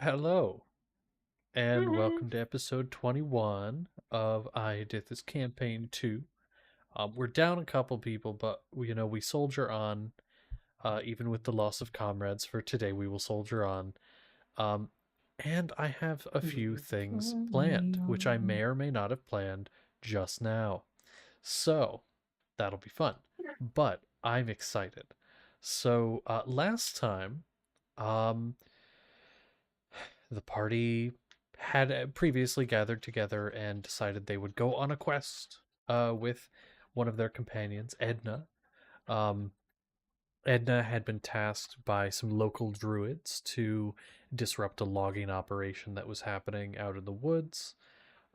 Hello, and Hi. welcome to episode 21 of I Did This Campaign 2. We're down a couple people, but we soldier on, even with the loss of comrades. For today, we will soldier on. Um, and I have a few things planned, which I may or may not have planned just now. So, that'll be fun. But I'm excited. So, last time, um, the party had previously gathered together and decided they would go on a quest with one of their companions, Edna. Um, Edna had been tasked by some local druids to disrupt a logging operation that was happening out in the woods.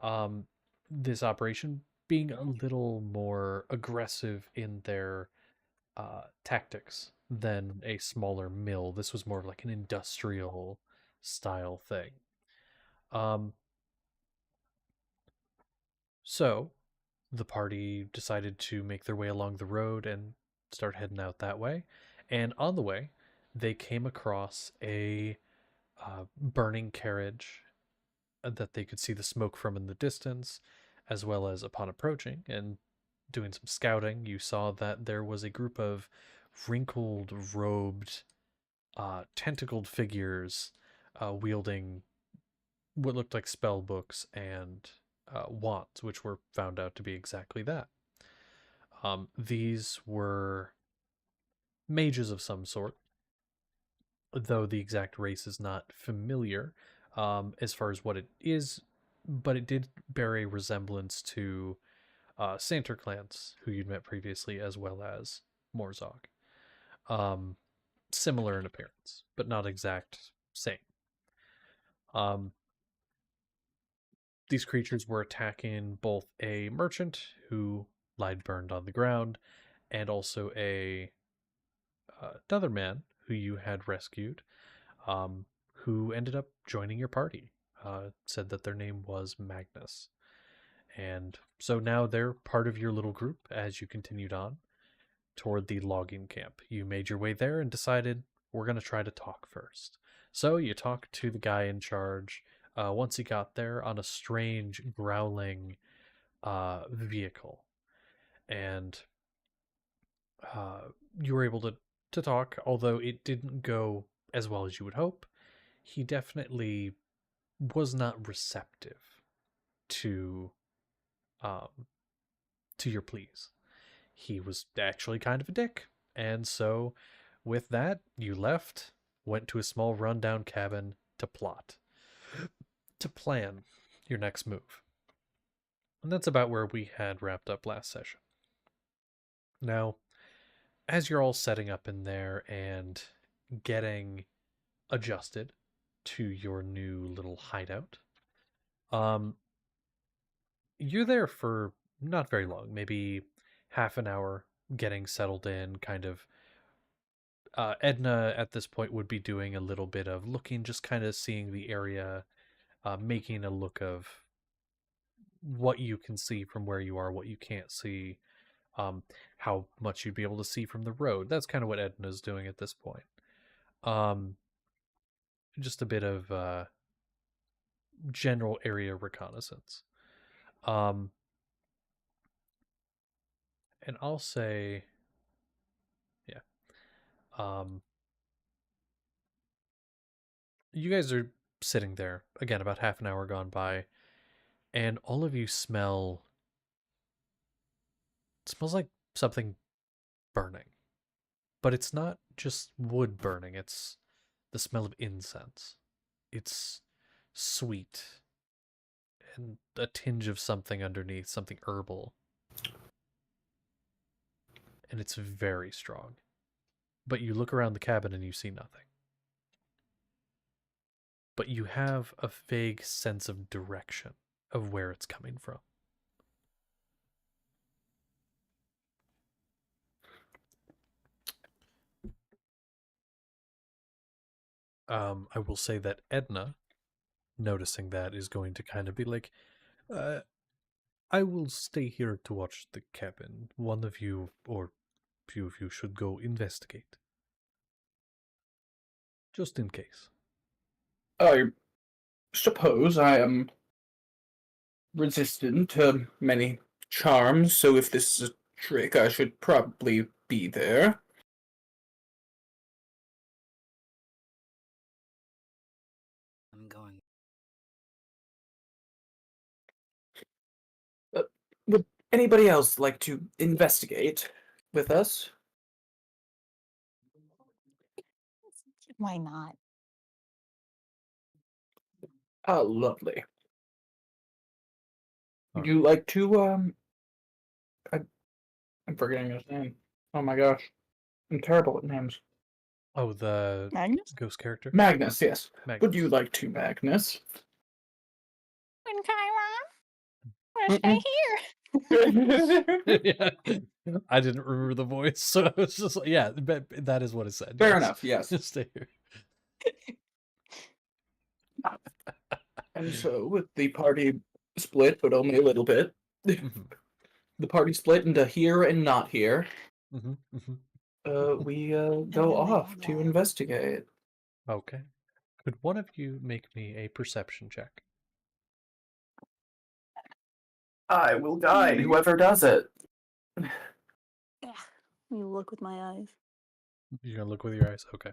Um, this operation being a little more aggressive in their tactics than a smaller mill. This was more of like an industrial style thing. Um, So the party decided to make their way along the road and start heading out that way. And on the way, they came across a burning carriage that they could see the smoke from in the distance, as well as upon approaching and doing some scouting, you saw that there was a group of wrinkled, robed, tentacled figures wielding what looked like spell books and wands, which were found out to be exactly that. These were mages of some sort, though the exact race is not familiar as far as what it is, but it did bear a resemblance to Santer clans who you'd met previously, as well as Morzog. Um, Similar in appearance, but not exact same. Um, these creatures were attacking both a merchant who lied burned on the ground and also another man who you had rescued, um, who ended up joining your party. Said that their name was Magnus. And so now they're part of your little group as you continued on toward the logging camp. You made your way there and decided we're going to try to talk first. So you talked to the guy in charge once you got there on a strange growling vehicle. And uh, you were able to talk, although it didn't go as well as you would hope. He definitely was not receptive to um, to your pleas. He was actually kind of a dick, and so with that, you left, went to a small rundown cabin to plot, to plan your next move, and that's about where we had wrapped up last session. Now, as you're all setting up in there and getting adjusted to your new little hideout, um, you're there for not very long, maybe half an hour getting settled in, kind of. Edna at this point would be doing a little bit of looking, just kind of seeing the area, making a look of what you can see from where you are, what you can't see, um, how much you'd be able to see from the road. That's kind of what Edna's doing at this point. Um, just a bit of general area reconnaissance. Um, and I'll say, yeah, um, you guys are sitting there again, about half an hour gone by, and all of you smell. It smells like something burning, but it's not just wood burning. It's the smell of incense. It's sweet and a tinge of something underneath, something herbal, and it's very strong. But you look around the cabin and you see nothing. But you have a vague sense of direction of where it's coming from. I will say that Edna, noticing that, is going to kind of be like, uh, I will stay here to watch the cabin. One of you, or few of you, should go investigate. Just in case. I suppose I am resistant to many charms, so if this is a trick, I should probably be there. I'm going. Uh, would anybody else like to investigate with us? Why not? Ah, lovely. All Would right. you like to, I, I'm forgetting his name. Oh my gosh. I'm terrible at names. Oh, the Magnus? ghost character? Magnus, yes. Would you Magnus. like to, Magnus? When Chiron? Wanna stay Mm-mm. here? Yeah. I didn't remember the voice, so I was just like, yeah, that is what it said. Fair Yes. enough, yes. Just stay here. And so, with the party split, but only a little bit, Mm-hmm. the party split into here and not here, Mm-hmm. Mm-hmm. we And go then they all off to died. investigate. Okay. Could one of you make me a perception check? I will guide whoever does it. Yeah. You look with my eyes. You're gonna look with your eyes? Okay.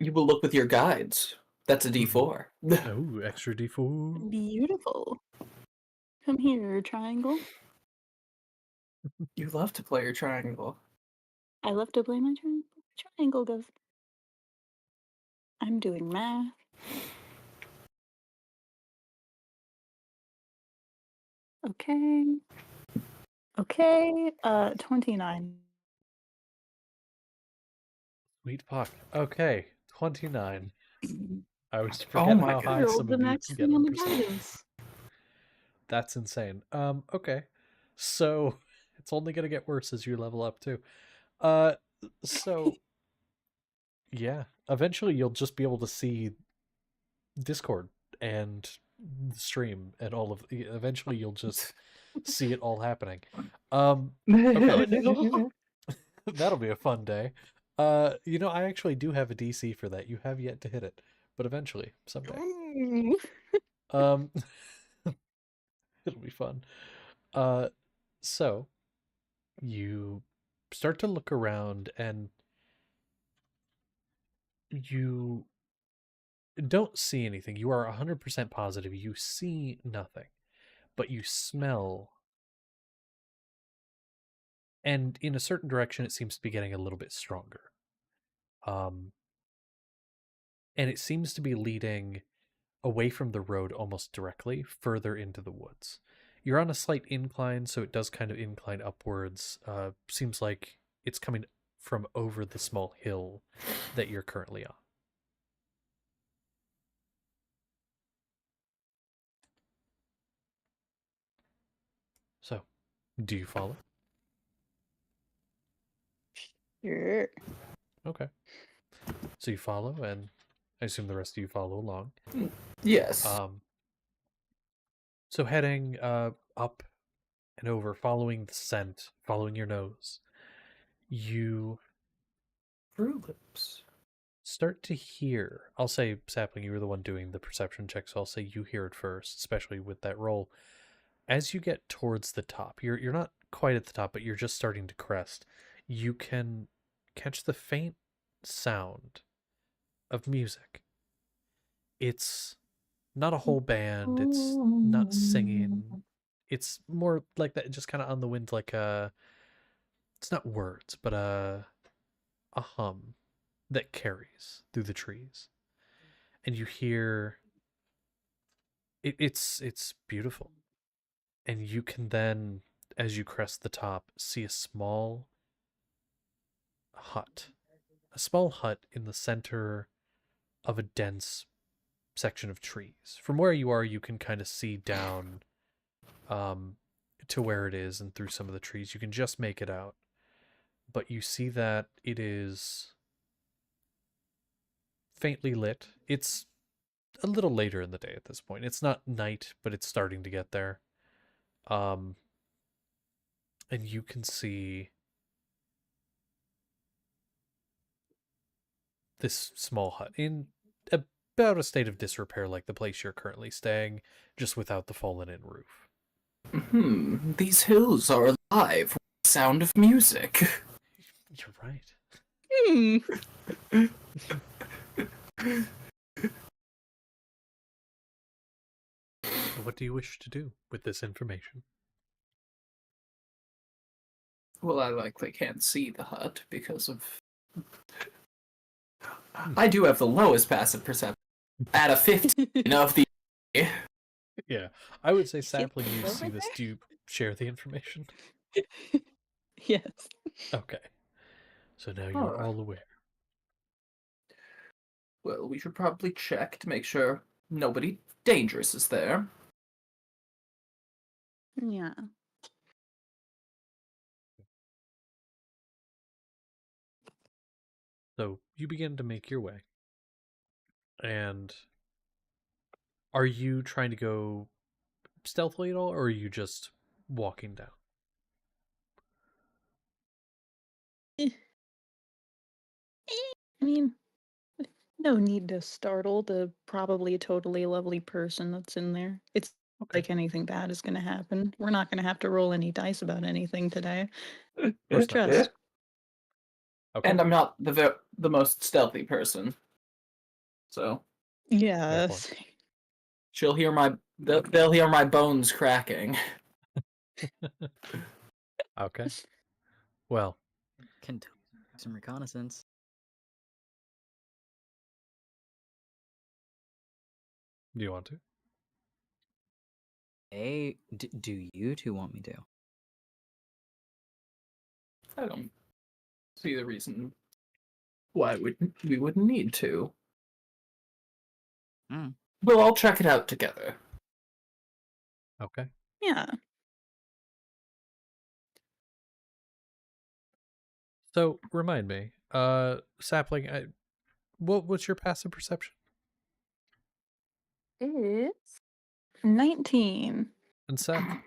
You will look with your guides. That's a D4. Oh, extra D4. Beautiful. Come here, triangle. You love to play your triangle. I love to play my triangle goes. I'm doing math. Okay. Okay. 29. Sweet puck. Okay, 29. I always Oh forget my how god. high Rolled some the of you next can get thing on on the perception. guidance. That's insane. Okay. So it's only gonna get worse as you level up too. Uh so yeah, eventually you'll just be able to see Discord and the stream and all of eventually you'll just see it all happening. Okay. Oh no. That'll be a fun day. I actually do have a DC for that. You have yet to hit it, but eventually, someday. Ooh. Um it'll be fun. Uh so you start to look around and you don't see anything. You are 100% positive you see nothing, but you smell, and in a certain direction it seems to be getting a little bit stronger. Um and it seems to be leading away from the road almost directly, further into the woods. You're on a slight incline, so it does kind of incline upwards. Seems like it's coming from over the small hill that you're currently on. So, do you follow? Sure. Okay. So you follow, and I assume the rest of you follow along. Yes. So heading up and over, following the scent, following your nose, you Fruit lips. start to hear. I'll say, Sapling, you were the one doing the perception check, so I'll say you hear it first, especially with that roll. As you get towards the top, you're not quite at the top, but you're just starting to crest. You can catch the faint sound of music. It's not a whole band. It's not singing. It's more like that, just kind of on the wind, like a. It's not words, but a hum that carries through the trees, and you hear it's beautiful, and you can then, as you crest the top, see hut, a small hut in the center of a dense section of trees. From where you are, you can kind of see down um, to where it is and through some of the trees. You can just make it out, but you see that it is faintly lit. It's a little later in the day at this point. It's not night, but it's starting to get there. Um, and you can see this small hut in about a state of disrepair like the place you're currently staying, just without the fallen-in roof. These hills are alive with the sound of music. You're right. Hmm. What do you wish to do with this information? Well, I likely can't see the hut because of... I do have the lowest passive perception at a 15 of the... Yeah, I would say See it Sapling, you over see this. there? Do you share the information? Yes. Okay. So now you're Alright. all aware. Well, we should probably check to make sure nobody dangerous is there. Yeah. So you begin to make your way. And are you trying to go stealthily at all, or are you just walking down? I mean, no need to startle the probably totally lovely person that's in there. It's Okay. like anything bad is going to happen. We're not going to have to roll any dice about anything today. course not. Trust. Okay. And I'm not the most stealthy person. So Yeah. they'll hear my bones cracking. Okay. Well, Can do some reconnaissance. do you want to? Hey, do you two want me to? I don't see the reason why we wouldn't need to. We'll all check it out together. Okay. Yeah. So remind me, Sapling, what's your passive perception? It's 19. And Seth? Don't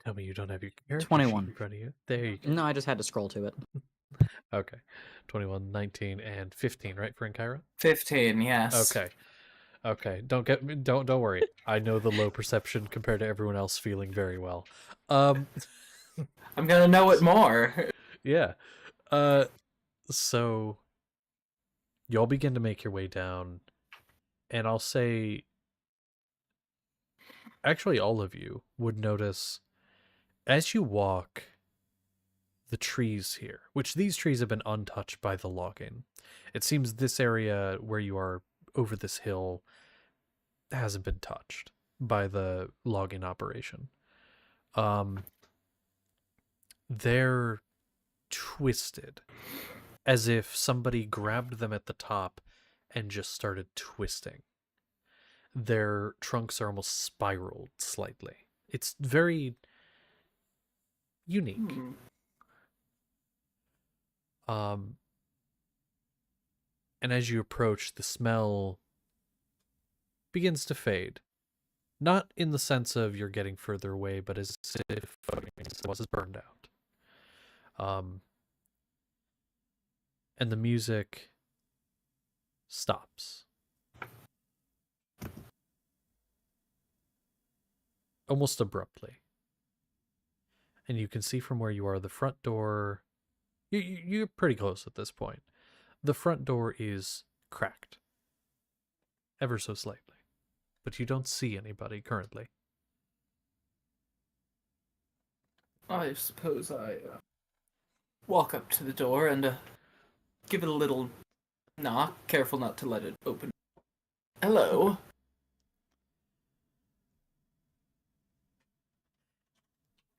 tell me you don't have your character 21. sheet in front of you. There you go. No, I just had to scroll to it. Okay. 21, 19, and 15, right, for Enkyra? 15, yes. Okay. Okay. Don't worry. I know the low perception compared to everyone else feeling very well. I'm gonna know it more. Yeah. So y'all begin to make your way down, and I'll say actually all of you would notice as you walk the trees here, which these trees have been untouched by the logging. It seems this area where you are over this hill hasn't been touched by the logging operation. They're twisted as if somebody grabbed them at the top and just started twisting. Their trunks are almost spiraled slightly. It's very unique. And as you approach, the smell begins to fade. Not in the sense of you're getting further away, but as if it was burned out. And the music stops. Almost abruptly. And you can see from where you are the front door. You're pretty close at this point. The front door is cracked. Ever so slightly. But you don't see anybody currently. I suppose I walk up to the door and give it a little knock, careful not to let it open. Hello.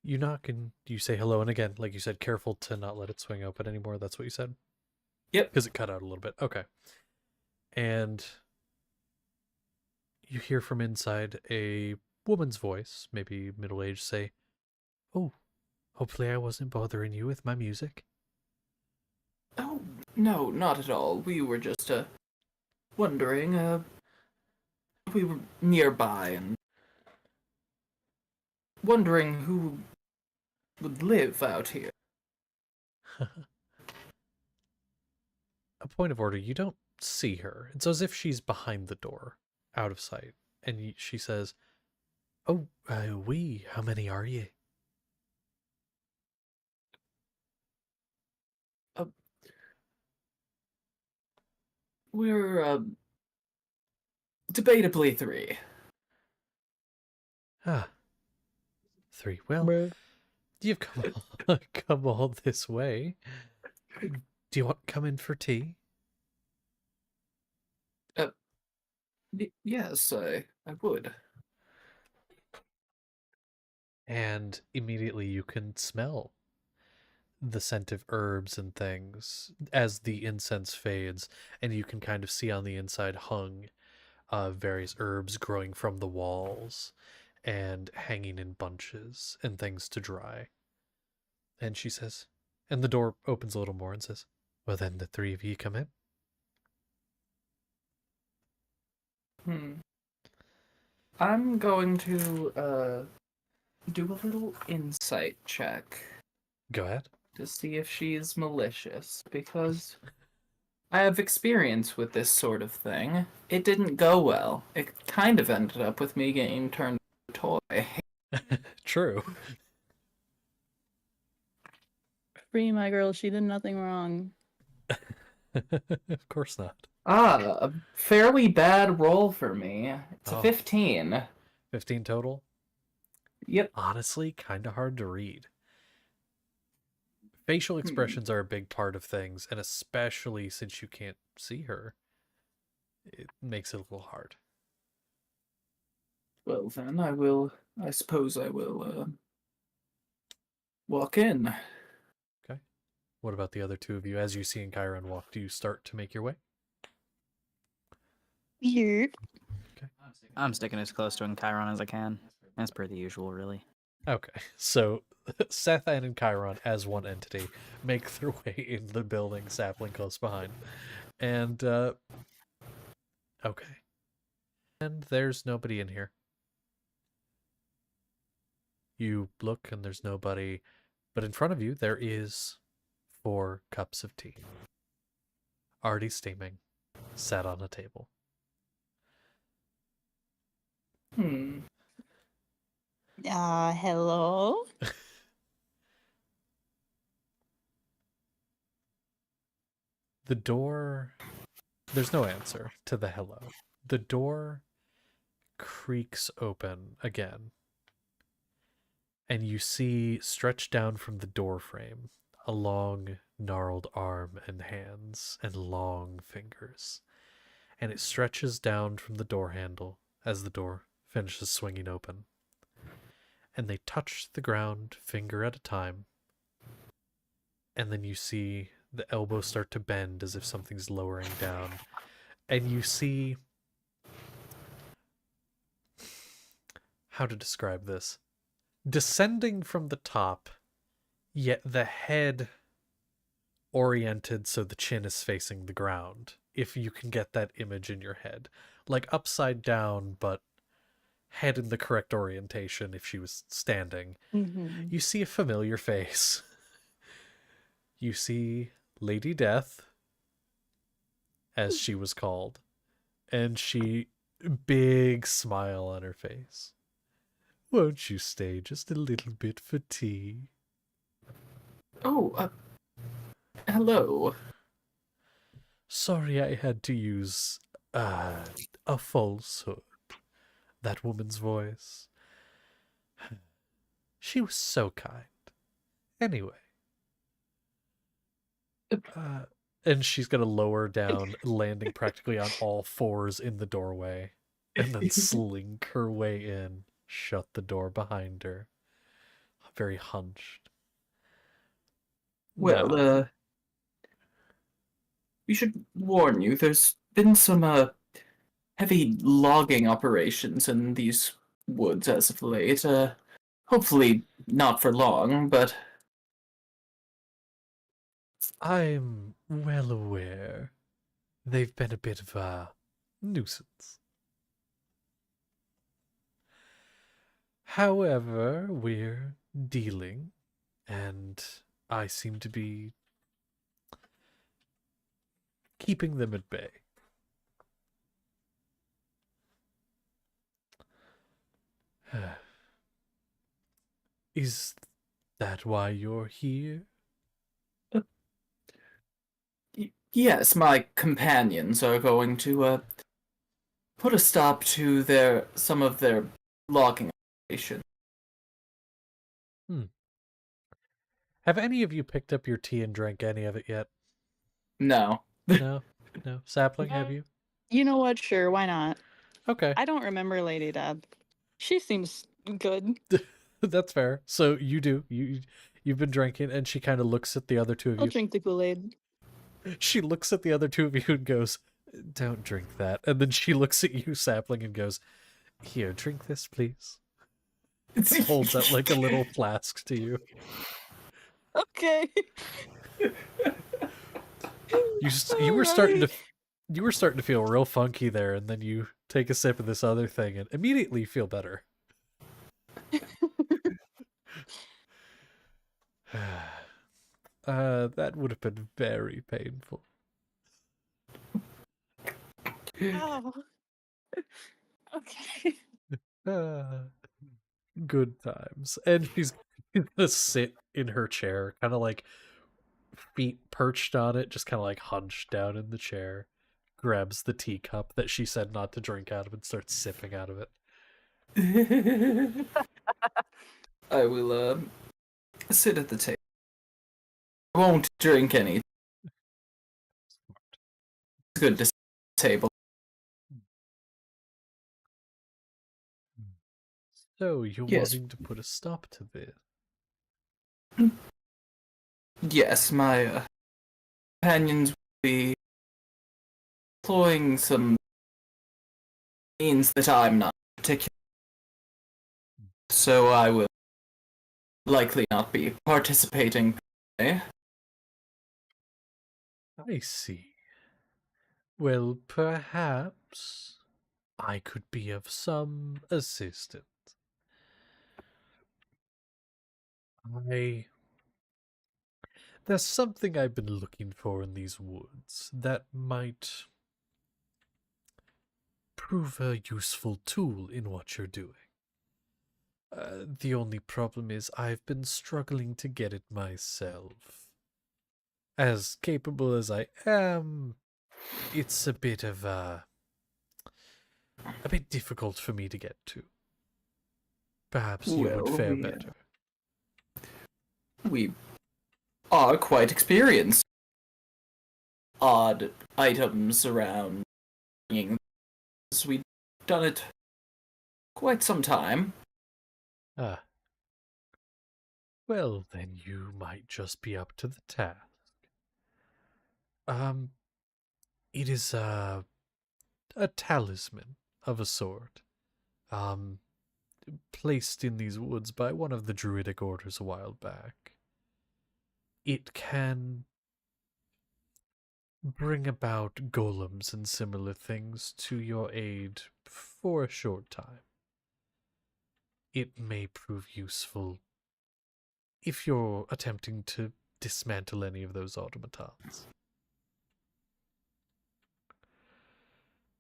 You knock and you say hello, and again, like you said, careful to not let it swing open anymore. That's what you said? Yep. Because it cut out a little bit. Okay. And you hear from inside a woman's voice, maybe middle-aged, say, "Oh, hopefully I wasn't bothering you with my music." Oh, no, not at all. We were just wondering, we were nearby and wondering who would live out here. A point of order, you don't see her. It's as if she's behind the door, out of sight. And she says, "Oh, we, how many are ye?" Uh, we're, debatably 3. Ah, 3. Well, Bruh. you've come come all this way. Do you want to come in for tea? Yes, I would. And immediately you can smell the scent of herbs and things as the incense fades, and you can kind of see on the inside hung various herbs growing from the walls and hanging in bunches and things to dry. And she says, and the door opens a little more and says, "Well, then the 3 of you come in." I'm going to, do a little insight check Go ahead. to see if she's malicious, because I have experience with this sort of thing. It didn't go well. It kind of ended up with me getting turned into a toy. True. Free my girl. She did nothing wrong. Of course not. A fairly bad roll for me. It's a Oh. 15. 15 total? Yep. Honestly, kind of hard to read. Facial expressions are a big part of things, and especially since you can't see her, it makes it a little hard. Well then, I suppose I will, walk in. Okay. What about the other 2 of you? As you see in Chiron walk, do you start to make your way? Weird. I'm sticking as close to Chiron as I can. As per the usual, really. Okay. So Seth and Chiron, as one entity, make their way in the building, sapling close behind. And, okay. And there's nobody in here. You look and there's nobody, but in front of you there is 4 cups of tea. Already steaming, sat on a table. Hello? The door, there's no answer to the hello. The door creaks open again, and you see stretched down from the door frame a long, gnarled arm and hands and long fingers. And it stretches down from the door handle as the door finishes swinging open. And they touch the ground, finger at a time. And then you see the elbow start to bend as if something's lowering down. And you see, how to describe this? Descending from the top, yet the head oriented so the chin is facing the ground, if you can get that image in your head. Like upside down, but head in the correct orientation if she was standing. Mm-hmm. You see a familiar face. You see Lady Death, as she was called, and she, big smile on her face. "Won't you stay just a little bit for tea?" Oh, hello. Sorry I had to use a falsehood. That woman's voice. She was so kind. Anyway. And she's gonna lower down, landing practically on all 4s in the doorway, and then slink her way in, shut the door behind her. Very hunched. Well, Now, we should warn you, there's been some, heavy logging operations in these woods as of late. Hopefully not for long, but I'm well aware they've been a bit of a nuisance. However, we're dealing, and I seem to be keeping them at bay. Is that why you're here? Yes, my companions are going to put a stop to some of their logging operations. Have any of you picked up your tea and drank any of it yet? No. No? No? Sapling, have you? You know what? Sure, why not? Okay. I don't remember Lady Deb. She seems good. That's fair. So you do. You've been drinking, and she kind of looks at the other two of I'll you. drink the Kool-Aid. She looks at the other two of you and goes, "Don't drink that." And then she looks at you, Sapling, and goes, "Here, drink this, please." Holds out like a little flask to you. Okay. You were starting to feel real funky there, and then you take a sip of this other thing and immediately feel better. That would have been very painful. Oh. Okay. Good times. And she's gonna sit in her chair, kind of like feet perched on it, just kind of like hunched down in the chair, grabs the teacup that she said not to drink out of and starts sipping out of it. I will sit at the table. I won't drink any. It's good to sit at the table. So you're Yes. wanting to put a stop to this? Yes, my companions will be employing some means that I'm not particular. So I will likely not be participating. I see. Well, perhaps I could be of some assistance. There's something I've been looking for in these woods that might prove a useful tool in what you're doing. The only problem is I've been struggling to get it myself. As capable as I am, it's a bit difficult for me to get to. Perhaps you would Well, fare better. We are quite experienced. Odd items around. We've done it quite some time. Ah. Well, then you might just be up to the task. It is a talisman of a sort. Placed in these woods by one of the druidic orders a while back. It can bring about golems and similar things to your aid for a short time. It may prove useful if you're attempting to dismantle any of those automatons.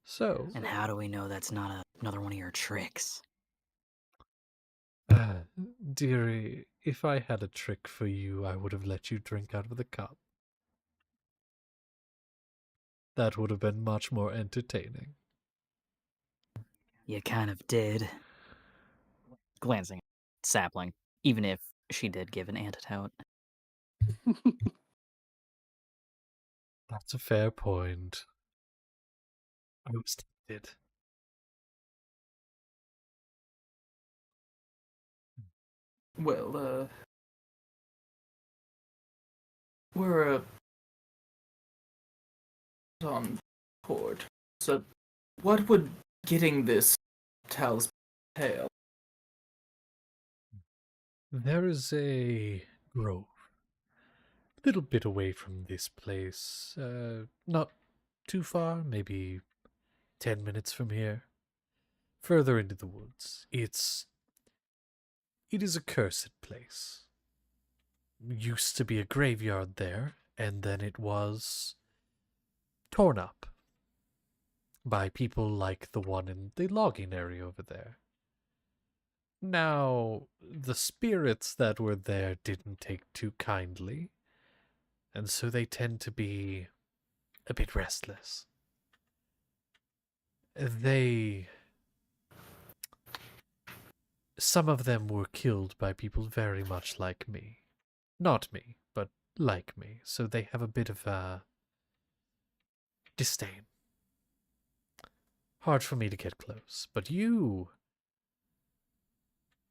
So, And how do we know that's not another one of your tricks? dearie, if I had a trick for you, I would have let you drink out of the cup. That would have been much more entertaining. You kind of did. Glancing at Sapling, even if she did give an antidote. That's a fair point. I was tempted. Well, we're on board. So, what would getting this talisman entail? There is a grove, a little bit away from this place. Not too far, maybe 10 minutes from here. Further into the woods. It is a cursed place. Used to be a graveyard there, and then it was torn up by people like the one in the logging area over there. Now, the spirits that were there didn't take too kindly, and so they tend to be a bit restless. Some of them were killed by people very much like me. Not me, but like me, so they have a bit of a disdain. Hard for me to get close, but you...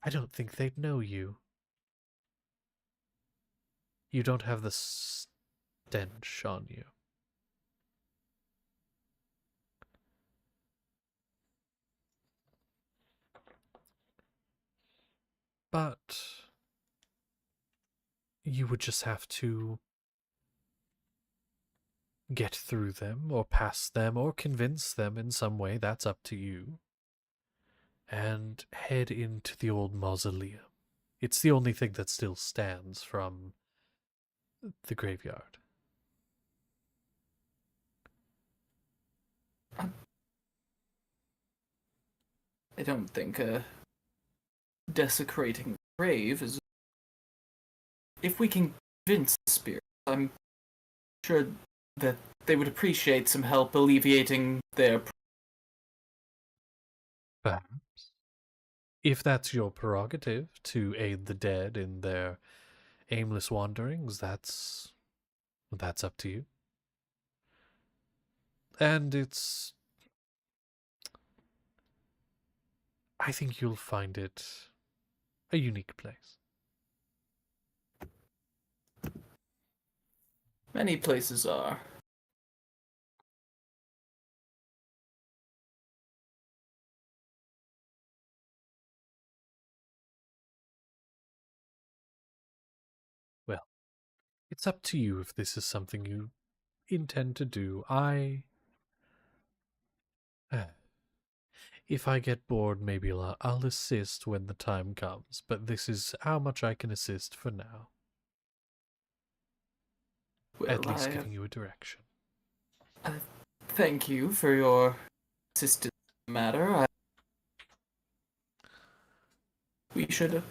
I don't think they'd know you. You don't have the stench on you. But you would just have to get through them, or pass them, or convince them in some way. That's up to you. And head into the old mausoleum. It's the only thing that still stands from the graveyard. I don't think desecrating the grave is... If we can convince the spirit, I'm sure that they would appreciate some help alleviating their... Perhaps. If that's your prerogative, to aid the dead in their aimless wanderings, that's up to you. And I think you'll find it a unique place. Many places are. Well, it's up to you if this is something you intend to do. If I get bored, maybe I'll assist when the time comes, but this is how much I can assist for now. Well, At least giving you a direction. Thank you for your assistance in the matter. We should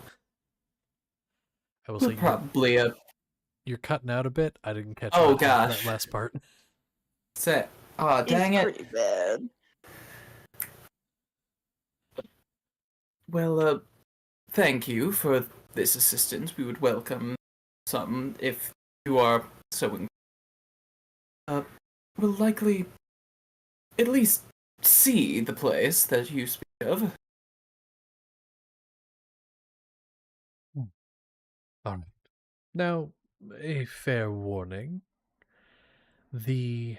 I will say probably you're cutting out a bit. I didn't catch Oh, that gosh. last part. say, oh dang it's it. pretty bad. Well, thank you for this assistance. We would welcome some if you are so inclined. We'll likely at least see the place that you speak of. All right. Now, a fair warning. The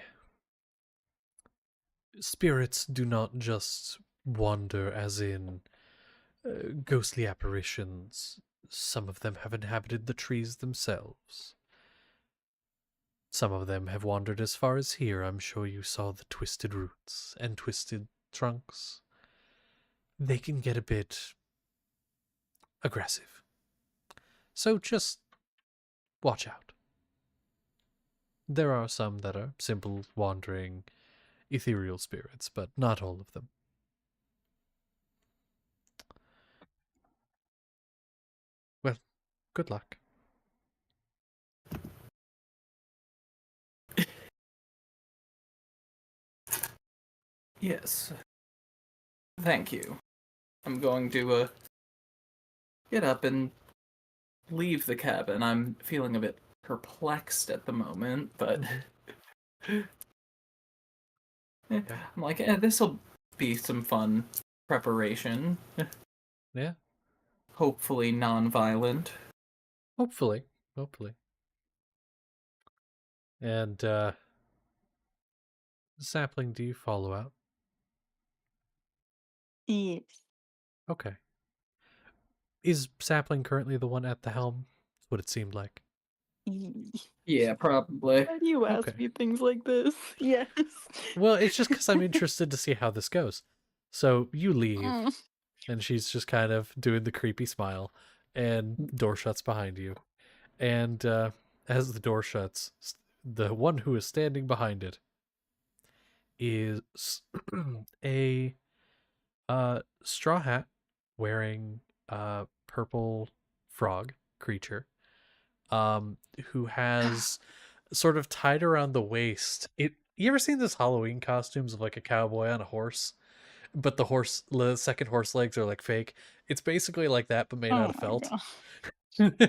spirits do not just wander as in ghostly apparitions. Some of them have inhabited the trees themselves. Some of them have wandered as far as here. I'm sure you saw the twisted roots and twisted trunks. They can get a bit aggressive. So just watch out. There are some that are simple, wandering, ethereal spirits, but not all of them. Well, good luck. Yes. Thank you. I'm going to get up and leave the cabin. I'm feeling a bit perplexed at the moment, but I'm like, this'll be some fun preparation. Yeah. Hopefully non-violent. Hopefully. And, Sapling, do you follow out? Yes. Okay. Is Sapling currently the one at the helm? That's what it seemed like. Yeah, probably. Why do you ask Okay. me things like this? Yes. Well, it's just because I'm interested to see how this goes. So you leave, and she's just kind of doing the creepy smile, and door shuts behind you. And as the door shuts, the one who is standing behind it is a straw hat wearing purple frog creature who has sort of tied around the waist. You ever seen this Halloween costumes of like a cowboy on a horse, but the second horse legs are like fake? It's basically like that, but made out Oh of my felt. god.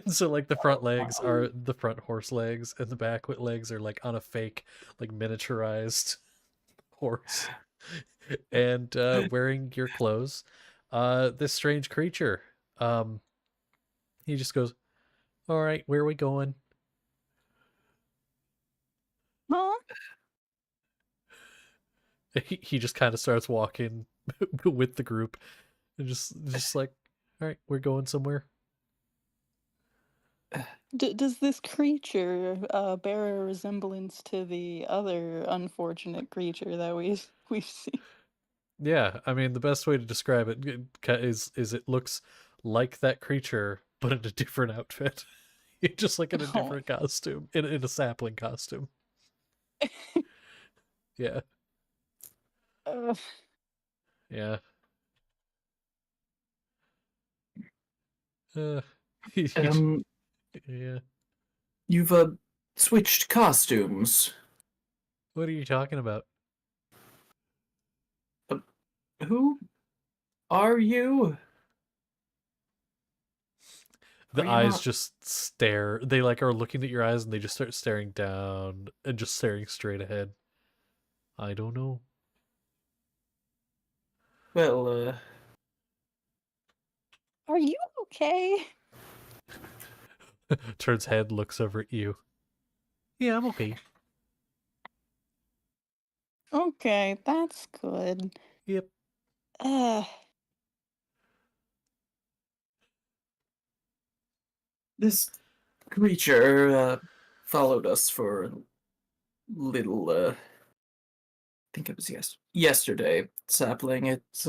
So like the front legs wow. are the front horse legs, and the back legs are like on a fake, like miniaturized horse. And wearing your clothes, this strange creature, um, he just goes, "All right, where are we going?" Huh? He just kind of starts walking with the group, and just like, "All right, we're going somewhere." Does this creature bear a resemblance to the other unfortunate creature that we've seen? Yeah, I mean the best way to describe it is it looks like that creature, but in a different outfit. Just like in a Oh. different costume, in a sapling costume. Yeah, Uh, yeah. Uh, he, Um, yeah. you've switched costumes. What are you talking about? Who are you? Are The you eyes not? just stare. They like are looking at your eyes, and they just start staring down and just staring straight ahead. I don't know. Well, are you okay? Turns head, looks over at you. Yeah, I'm okay. Okay, that's good. Yep. Uh, this creature followed us for a little. I think it was yesterday. Sapling. It's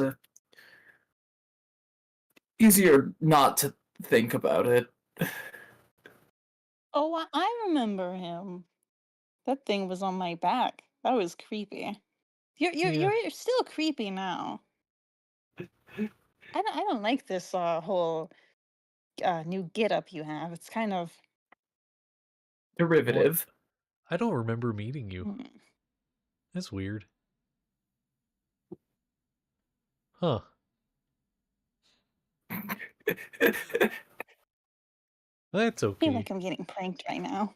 easier not to think about it. oh, I remember him. That thing was on my back. That was creepy. Yeah. You're still creepy now. I don't like this whole new get up you have. It's kind of What? Derivative. I don't remember meeting you. hmm. That's weird. Huh. That's I feel okay. like I'm getting pranked right now.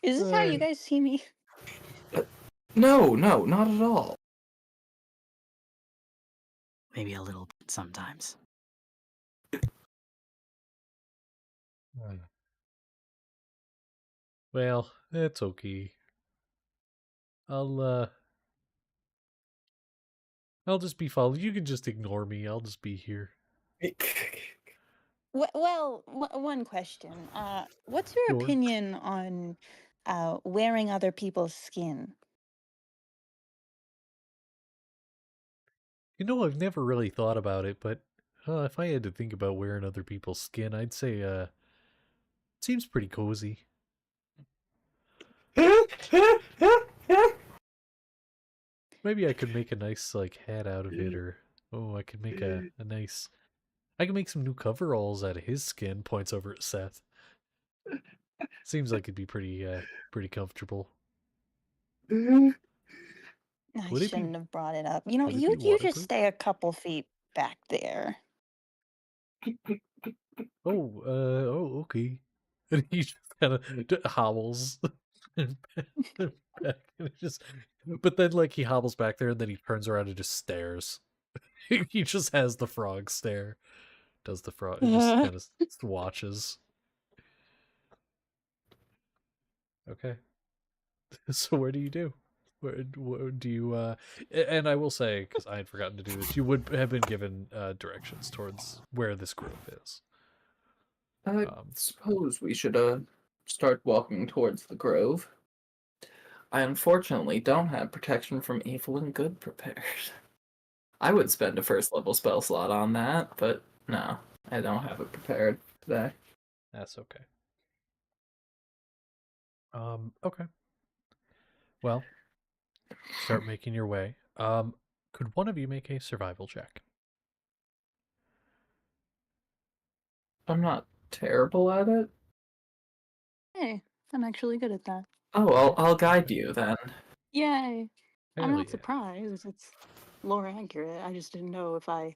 Is this how you Uh, guys see me? No, no, not at all. Maybe a little bit sometimes. well, that's okay. I'll uh I'll just be followed. You can just ignore me. I'll just be here. Well, one question. What's your Sure. opinion on wearing other people's skin? You know, I've never really thought about it, but if I had to think about wearing other people's skin, I'd say it seems pretty cozy. Maybe I could make a nice like hat out of it, or I could make a nice. I can make some new coveralls out of his skin. Points over at Seth. Seems like it'd be pretty comfortable. I Would it be shouldn't have brought it up. You know, Would it be you just waterproof? stay a couple feet back there. Okay. And he just kind of hobbles and back, and it just. But then, like, he hobbles back there, and then he turns around and just stares. He just has the frog stare. Does the frog? It just kind of watches. Okay. So where do you do? Where do you? And I will say, because I had forgotten to do this, you would have been given directions towards where this grove is. I suppose we should start walking towards the grove. I unfortunately don't have protection from evil and good prepared. I would spend a first level spell slot on that, but no, I don't have it prepared today. That's okay. Okay. Well, start making your way. Could one of you make a survival check? I'm not terrible at it. Hey, I'm actually good at that. Oh, I'll guide you then. Yay! I'm Hell not yeah. surprised. It's lore accurate. I just didn't know if I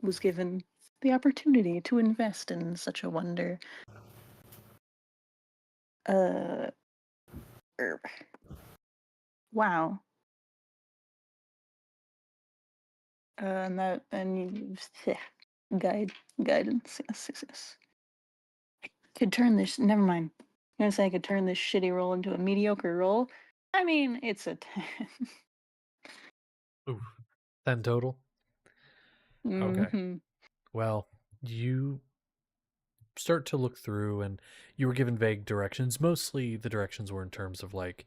was given the opportunity to invest in such a wonder. Uh, er, wow. Guidance. Yes. I could turn this. Never mind. I'm gonna say I could turn this shitty roll into a mediocre roll. I mean, it's a 10. Oof. 10 total? Okay. Mm-hmm. Well, you start to look through and you were given vague directions. Mostly the directions were in terms of like,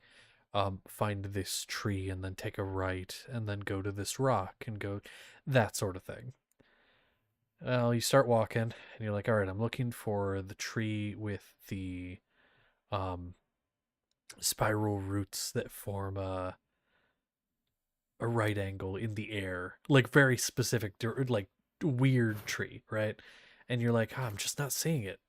find this tree and then take a right and then go to this rock and go that sort of thing. Well, you start walking and you're like, all right, I'm looking for the tree with the um, spiral roots that form a right angle in the air, like very specific, like weird tree, right? And you're like, oh, I'm just not seeing it.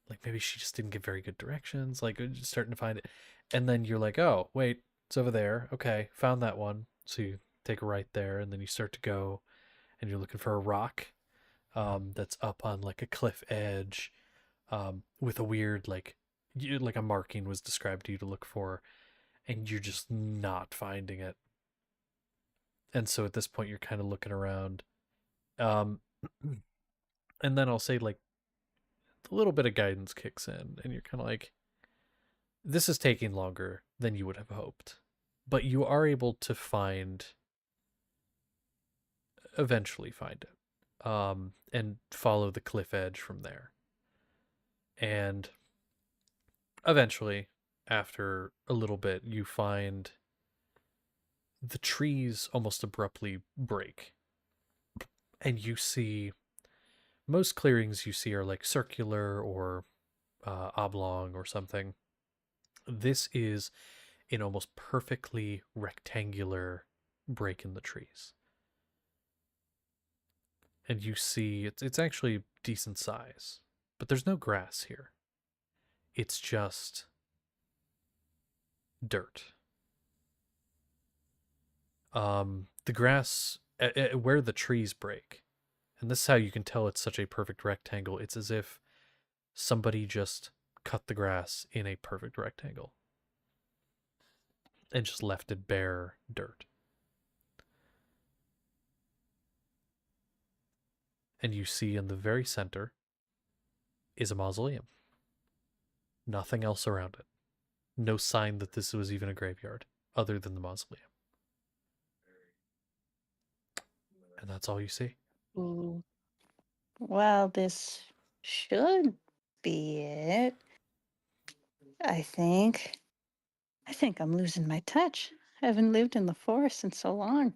Like maybe she just didn't give very good directions. Like just starting to find it, and then you're like, oh wait, it's over there. Okay, found that one. So you take a right there, and then you start to go, and you're looking for a rock, that's up on like a cliff edge, with a weird like a marking was described to you to look for, and you're just not finding it. And so at this point, you're kind of looking around, um, and then I'll say like a little bit of guidance kicks in, and you're kind of like, this is taking longer than you would have hoped, but you are able to eventually find it, and follow the cliff edge from there. And eventually, after a little bit, you find the trees almost abruptly break, and you see most clearings you see are like circular or oblong or something. This is an almost perfectly rectangular break in the trees. And you see it's actually decent size, but there's no grass here. It's just dirt. The grass where the trees break, and this is how you can tell it's such a perfect rectangle. It's as if somebody just cut the grass in a perfect rectangle and just left it bare dirt. And you see in the very center is a mausoleum. Nothing else around it. No sign that this was even a graveyard other than the mausoleum. And that's all you see. Ooh. Well, this should be it. I think. I think I'm losing my touch. I haven't lived in the forest in so long.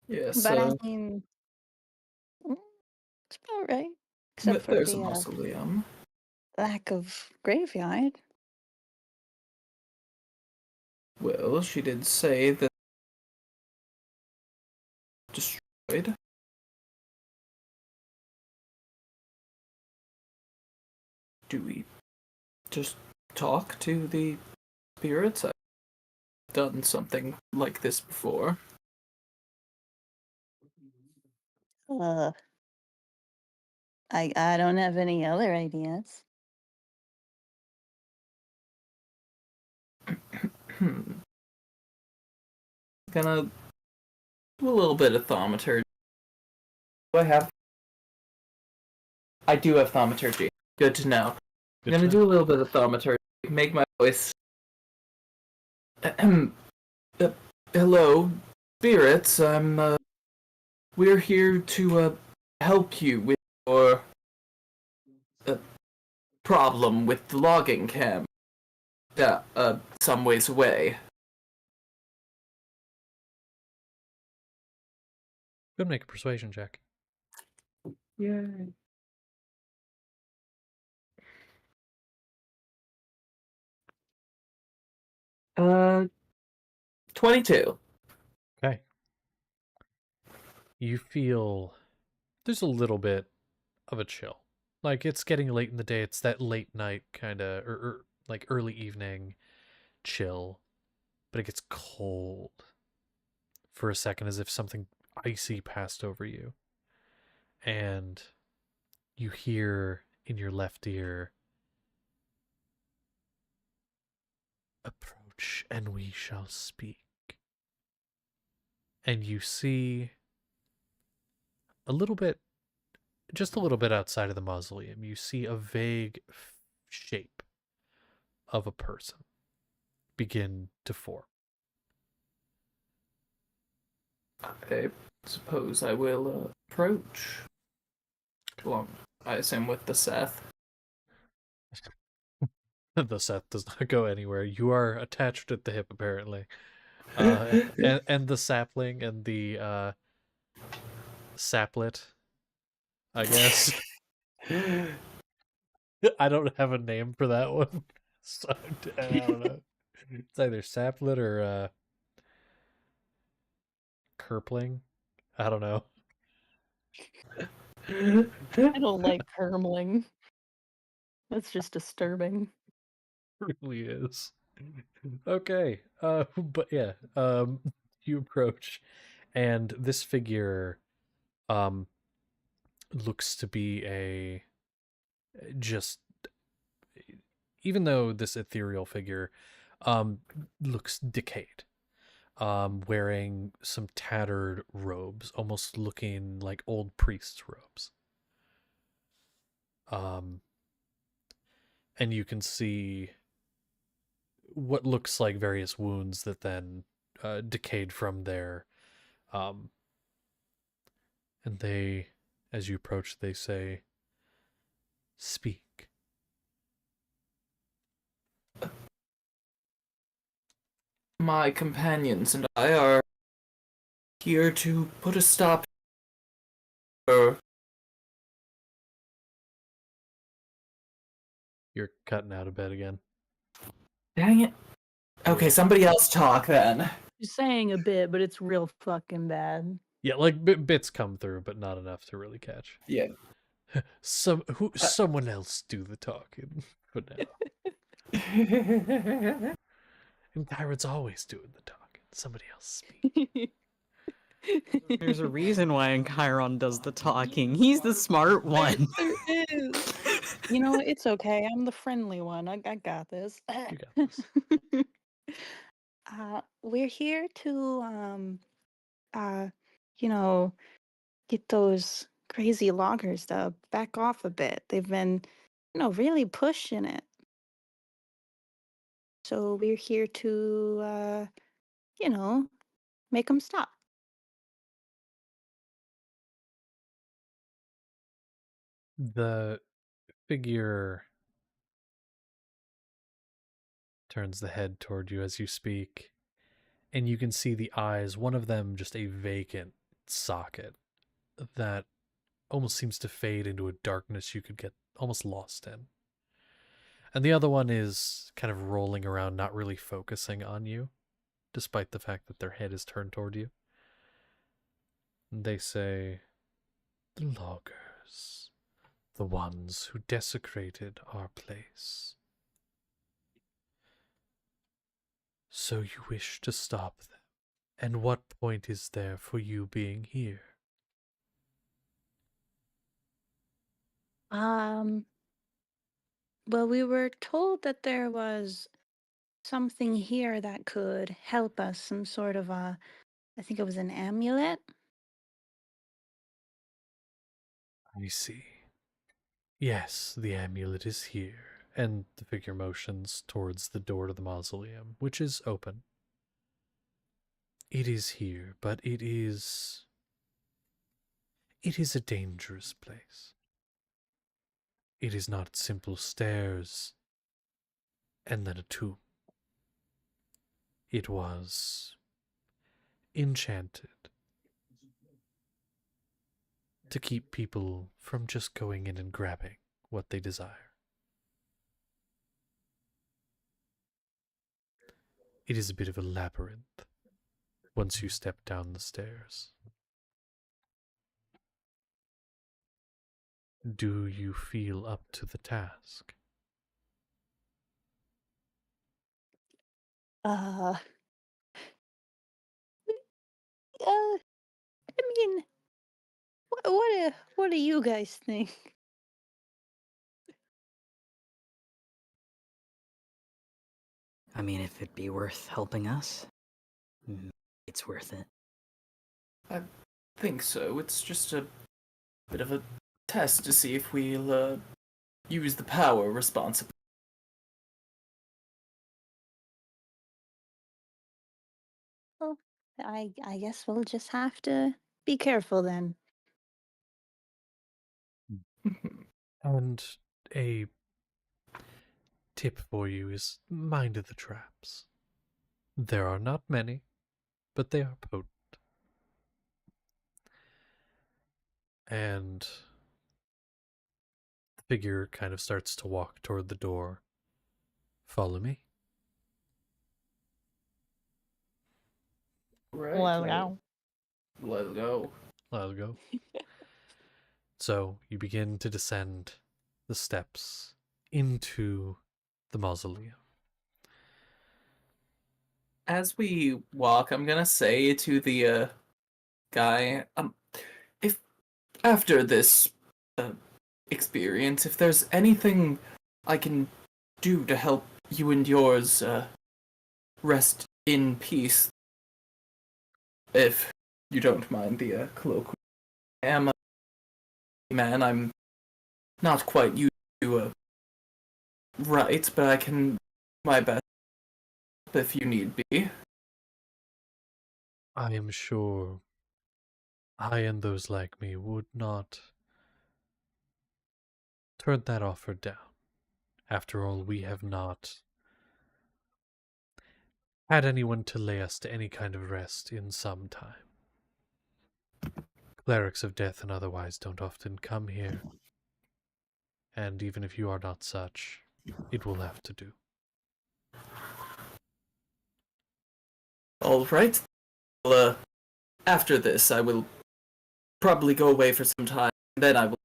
Yeah, But I so mean, mm, it's about right. Except for there's a the mausoleum. lack of graveyard. Well, she did say that destroyed. Do we just talk to the spirits? I've done something like this before. Uh, I don't have any other ideas. Gonna do a little bit of thaumaturgy. Do I have? I do have thaumaturgy. Good to know. I'm gonna do a little bit of thaumaturgy. Make my voice. Hello, spirits. We're here to help you with your problem with the logging camp. Some ways away. Go make a persuasion check. Yay. Uh, 22. Okay. You feel there's a little bit of a chill. Like it's getting late in the day. It's that late night kind of, or like early evening chill, but it gets cold for a second as if something icy passed over you. And you hear in your left ear, approach and we shall speak. And you see a little bit, just a little bit outside of the mausoleum, you see a vague shape of a person begin to form. I suppose I will approach. Well, I assume with the Seth. The Seth does not go anywhere. You are attached at the hip, apparently. And the sapling and the saplet, I guess. I don't have a name for that one. So I don't know. It's either saplet or kerpling. I don't know. I don't like curdling. That's just disturbing. It really is. Okay. But yeah, you approach and this figure um looks to be a just even though this ethereal figure looks decayed, wearing some tattered robes, almost looking like old priests' robes. Um, and you can see what looks like various wounds that then decayed from there. Um, and they, as you approach, they say, "Speak." My companions and I are here to put a stop to You're cutting out a bit again. Dang it. Okay, somebody else talk then. You're saying a bit, but it's real fucking bad. Yeah, like bits come through, but not enough to really catch. Yeah. Someone else do the talking for now. And Kyron's always doing the talking. Somebody else speak. There's a reason why Chiron does the talking. He's the smart one. There is. You know, it's okay. I'm the friendly one. I got this. You got this. We're here to uh you know, get those crazy loggers to back off a bit. They've been, really pushing it. So we're here to make them stop. The figure turns the head toward you as you speak, and you can see the eyes, one of them just a vacant socket that almost seems to fade into a darkness you could get almost lost in. And the other one is kind of rolling around, not really focusing on you, despite the fact that their head is turned toward you. And they say, "The loggers, the ones who desecrated our place. So you wish to stop them? And what point is there for you being here?" Um, well, we were told that there was something here that could help us, some sort of I think it was an amulet. I see. Yes, the amulet is here. And the figure motions towards the door to the mausoleum, which is open. It is here, but it is a dangerous place. It is not simple stairs and then a tomb. It was enchanted to keep people from just going in and grabbing what they desire. It is a bit of a labyrinth once you step down the stairs. Do you feel up to the task? Uh, I mean, what do you guys think? I mean, if it'd be worth helping us, it's worth it. I think so. It's just a bit of a test to see if we'll use the power responsibly. Well, I guess we'll just have to be careful then. And a tip for you is mind the traps. There are not many, but they are potent. And the figure kind of starts to walk toward the door. Follow me. Right. Well, now. Let's go. Let's go. So you begin to descend the steps into the mausoleum. As we walk, I'm gonna say to the guy, if after this experience, if there's anything I can do to help you and yours rest in peace, if you don't mind the colloquial. I am a man. I'm not quite used to right, but I can do my best if you need be. I am sure I and those like me would not turn that offer down. After all, we have not had anyone to lay us to any kind of rest in some time. Clerics of death and otherwise don't often come here, and even if you are not such, it will have to do. All right. Well, after this, I will probably go away for some time. Then I will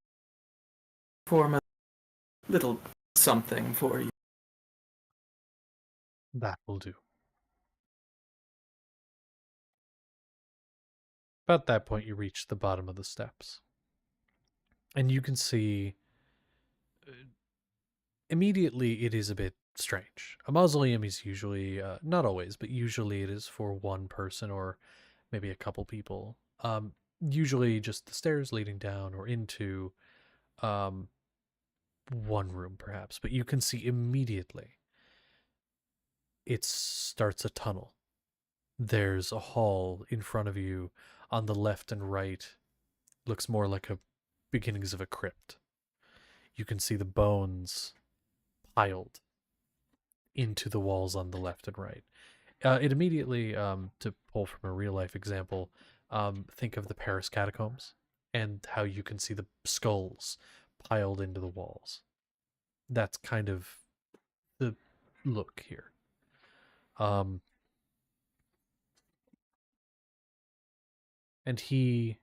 form a little something for you. That will do. About that point, you reach the bottom of the steps. And you can see immediately it is a bit strange. A mausoleum is usually, not always, but usually it is for one person or maybe a couple people. Usually just the stairs leading down or into one room, perhaps. But you can see immediately it starts a tunnel. There's a hall in front of you on the left and right. Looks more like a beginnings of a crypt. You can see the bones piled into the walls on the left and right. It immediately, to pull from a real life example, think of the Paris catacombs and how you can see the skulls piled into the walls. That's kind of the look here. And he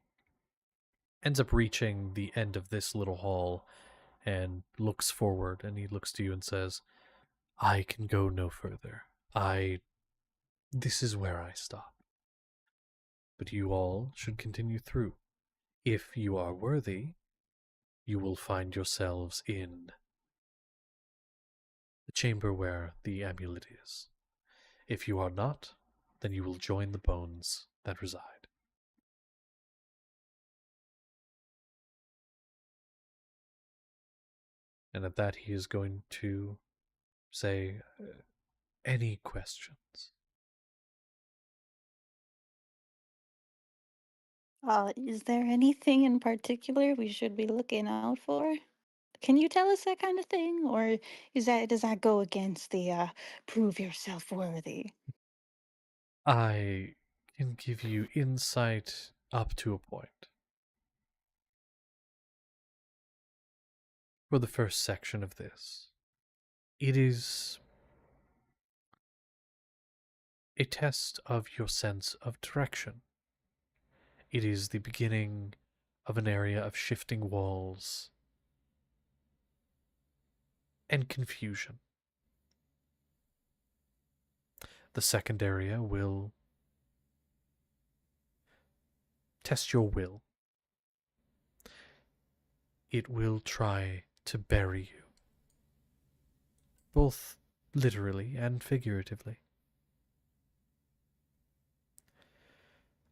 ends up reaching the end of this little hall and looks forward, and he looks to you and says, I can go no further. This is where I stop. But you all should continue through. If you are worthy, you will find yourselves in the chamber where the amulet is. If you are not, then you will join the bones that reside. And at that, he is going to say, any questions? Is there anything in particular we should be looking out for? Can you tell us that kind of thing, or does that go against the prove yourself worthy? I can give you insight up to a point. For the first section of this, it is a test of your sense of direction. It is the beginning of an area of shifting walls and confusion. The second area will test your will. It will try to bury you, both literally and figuratively.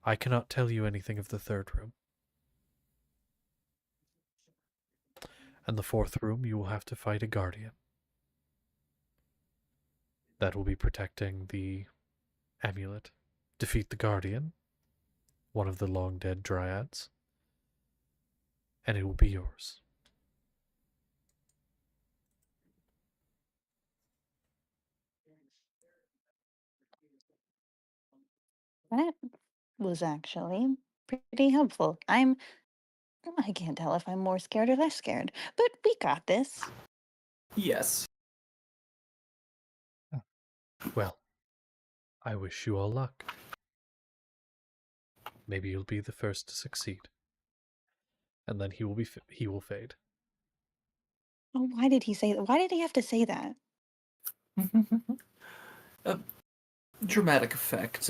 I cannot tell you anything of the third room. And the fourth room, you will have to fight a guardian. That will be protecting the amulet. Defeat the guardian, one of the long dead dryads, and it will be yours. That was actually pretty helpful. I can't tell if I'm more scared or less scared, but we got this. Yes. Well, I wish you all luck. Maybe you'll be the first to succeed. And then he will fade. Oh, why did he say that? Why did he have to say that? A dramatic effect.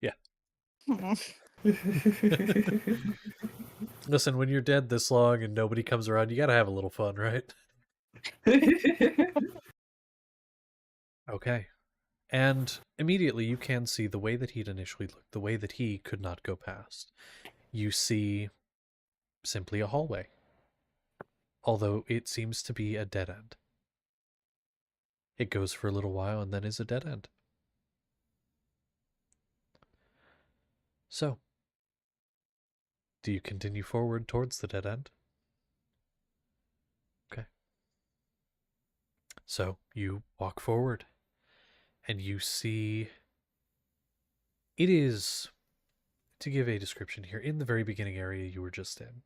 Yeah. Hmm. Listen, when you're dead this long and nobody comes around, you gotta have a little fun, right? Okay. And immediately you can see the way that he'd initially looked, the way that he could not go past. You see simply a hallway, although it seems to be a dead end. It goes for a little while and then is a dead end. So, do you continue forward towards the dead end? Okay. So, you walk forward, and you see... It is, to give a description here, in the very beginning area you were just in,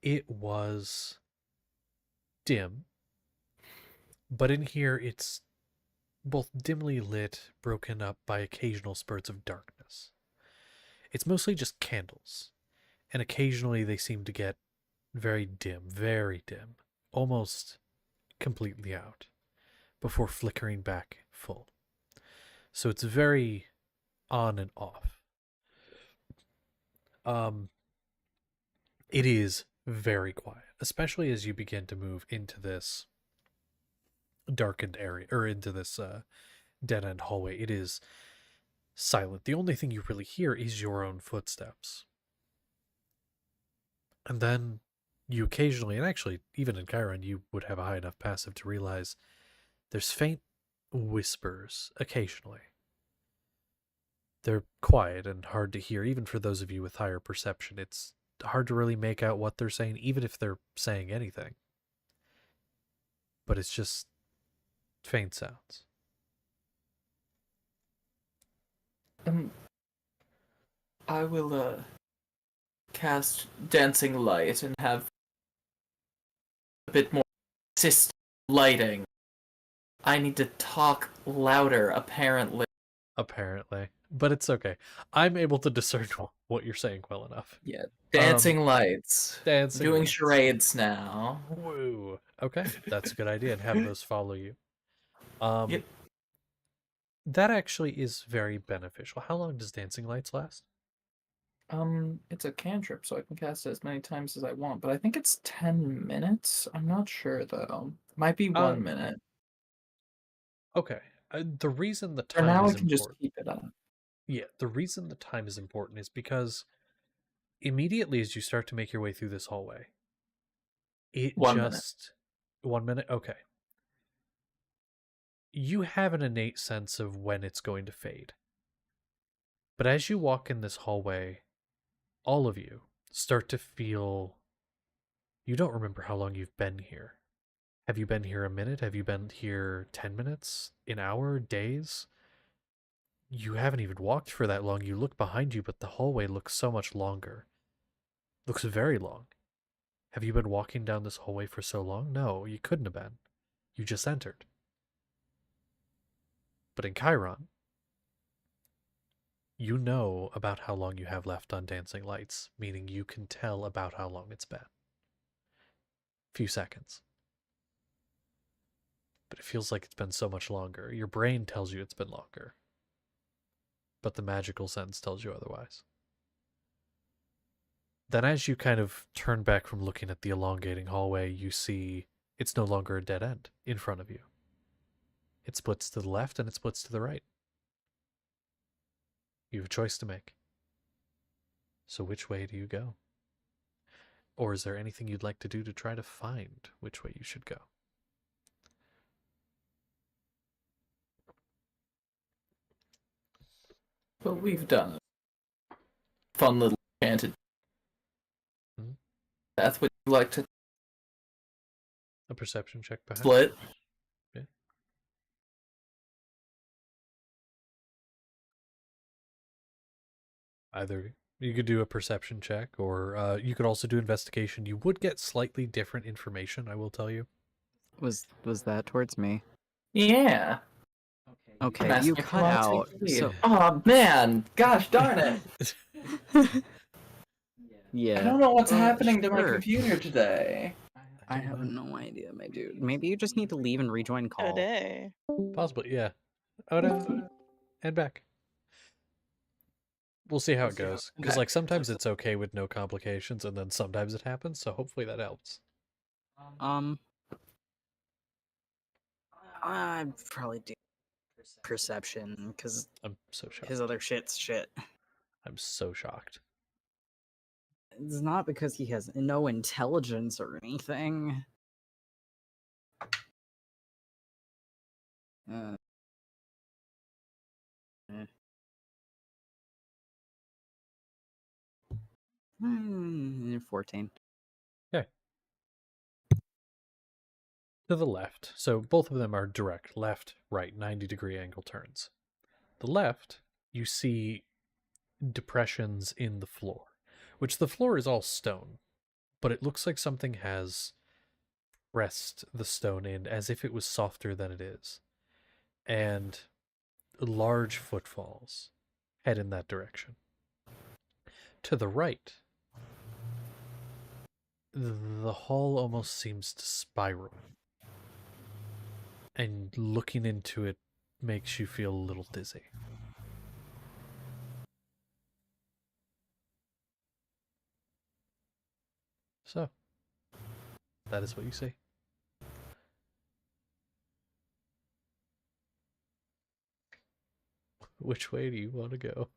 it was dim, but in here it's both dimly lit, broken up by occasional spurts of darkness. It's mostly just candles, and occasionally they seem to get very dim, almost completely out, before flickering back full. So it's very on and off. It is very quiet, especially as you begin to move into this darkened area, or into this dead end hallway. It is silent. The only thing you really hear is your own footsteps. And then you occasionally, and actually even in Chiron, you would have a high enough passive to realize there's faint whispers occasionally. They're quiet and hard to hear, even for those of you with higher perception. It's hard to really make out what they're saying, even if they're saying anything. But it's just faint sounds. I will cast Dancing Light and have a bit more consistent lighting. I need to talk louder, apparently. Apparently. But it's okay. I'm able to discern what you're saying well enough. Yeah, dancing lights. Dancing Doing lights. charades now. Woo. Okay, that's a good idea, and have those follow you. Yep. That actually is very beneficial. How long does dancing lights last? It's a cantrip, so I can cast it as many times as I want, but I think it's 10 minutes. I'm not sure, though. Might be 1 minute. Okay. The reason the For time now, is I can just important. keep it up. Yeah, the reason the time is important is because immediately as you start to make your way through this hallway, it 1 minute. just... 1 minute? Okay. You have an innate sense of when it's going to fade. But as you walk in this hallway, all of you start to feel... You don't remember how long you've been here. Have you been here a minute? Have you been here 10 minutes? An hour? Days? You haven't even walked for that long. You look behind you, but the hallway looks so much longer. Looks very long. Have you been walking down this hallway for so long? No, you couldn't have been. You just entered. But in Chiron, you know about how long you have left on Dancing Lights, meaning you can tell about how long it's been. Few seconds. But it feels like it's been so much longer. Your brain tells you it's been longer. But the magical sense tells you otherwise. Then as you kind of turn back from looking at the elongating hallway, you see it's no longer a dead end in front of you. It splits to the left and it splits to the right. You have a choice to make. So which way do you go? Or is there anything you'd like to do to try to find which way you should go? But we've done a fun little enchanted path. Would you like to A perception check, perhaps? split? Yeah. Either you could do a perception check, or you could also do investigation. You would get slightly different information, I will tell you. Was that towards me? Yeah. Okay, I'm you asking if cut wanna out. take the lead. So Oh man, gosh darn it! yeah. I don't know what's happening to my sure. computer today. I have no idea, my dude. Maybe you just need to leave and rejoin call. Today. Possibly, yeah. I would have to head back. We'll see how it goes. Because, like, sometimes it's okay with no complications, and then sometimes it happens, so hopefully that helps. I'd probably do perception, because I'm so shocked. his other shit's shit. I'm so shocked. It's not because he has no intelligence or anything. Uh, 14. Okay. To the left. So both of them are direct. Left, right, 90-degree angle turns. The left, you see depressions in the floor, which the floor is all stone, but it looks like something has pressed the stone in as if it was softer than it is. And large footfalls head in that direction. To the right, the hall almost seems to spiral. And looking into it makes you feel a little dizzy. So, that is what you see. Which way do you want to go?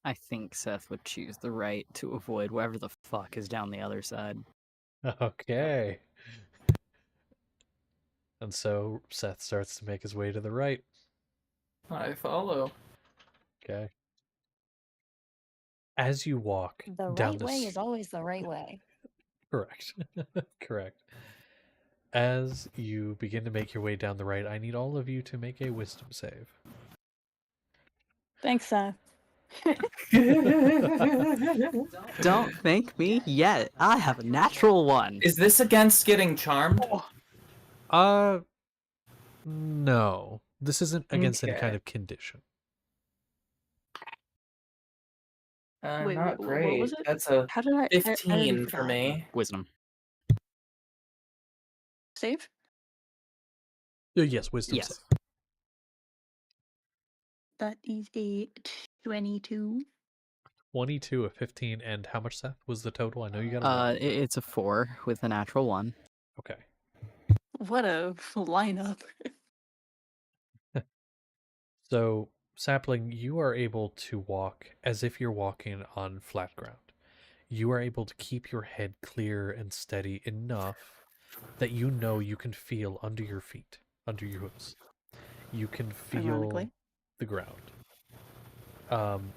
I think Seth would choose the right to avoid whatever the fuck is down the other side. Okay. And so Seth starts to make his way to the right. I follow. Okay. As you walk The down right way is always the right way. Correct. Correct. As you begin to make your way down the right, I need all of you to make a wisdom save. Thanks, Seth. Don't thank me yet. I have a natural one. Is this against getting charmed? No. This isn't against any kind Okay. of condition. Wait, Not what great. was it? That's a How did I? I already 15 for forgot. me. Wisdom. Save? Yes, wisdom Yes. save. That is a 22. 22, a 15, and how much, Seth, was the total? I know you got a lot. It's a 4 with a natural 1. Okay. What a lineup. So, Sapling, you are able to walk as if you're walking on flat ground. You are able to keep your head clear and steady enough that you know you can feel under your feet, under your hooves. You can feel Ironically. the ground.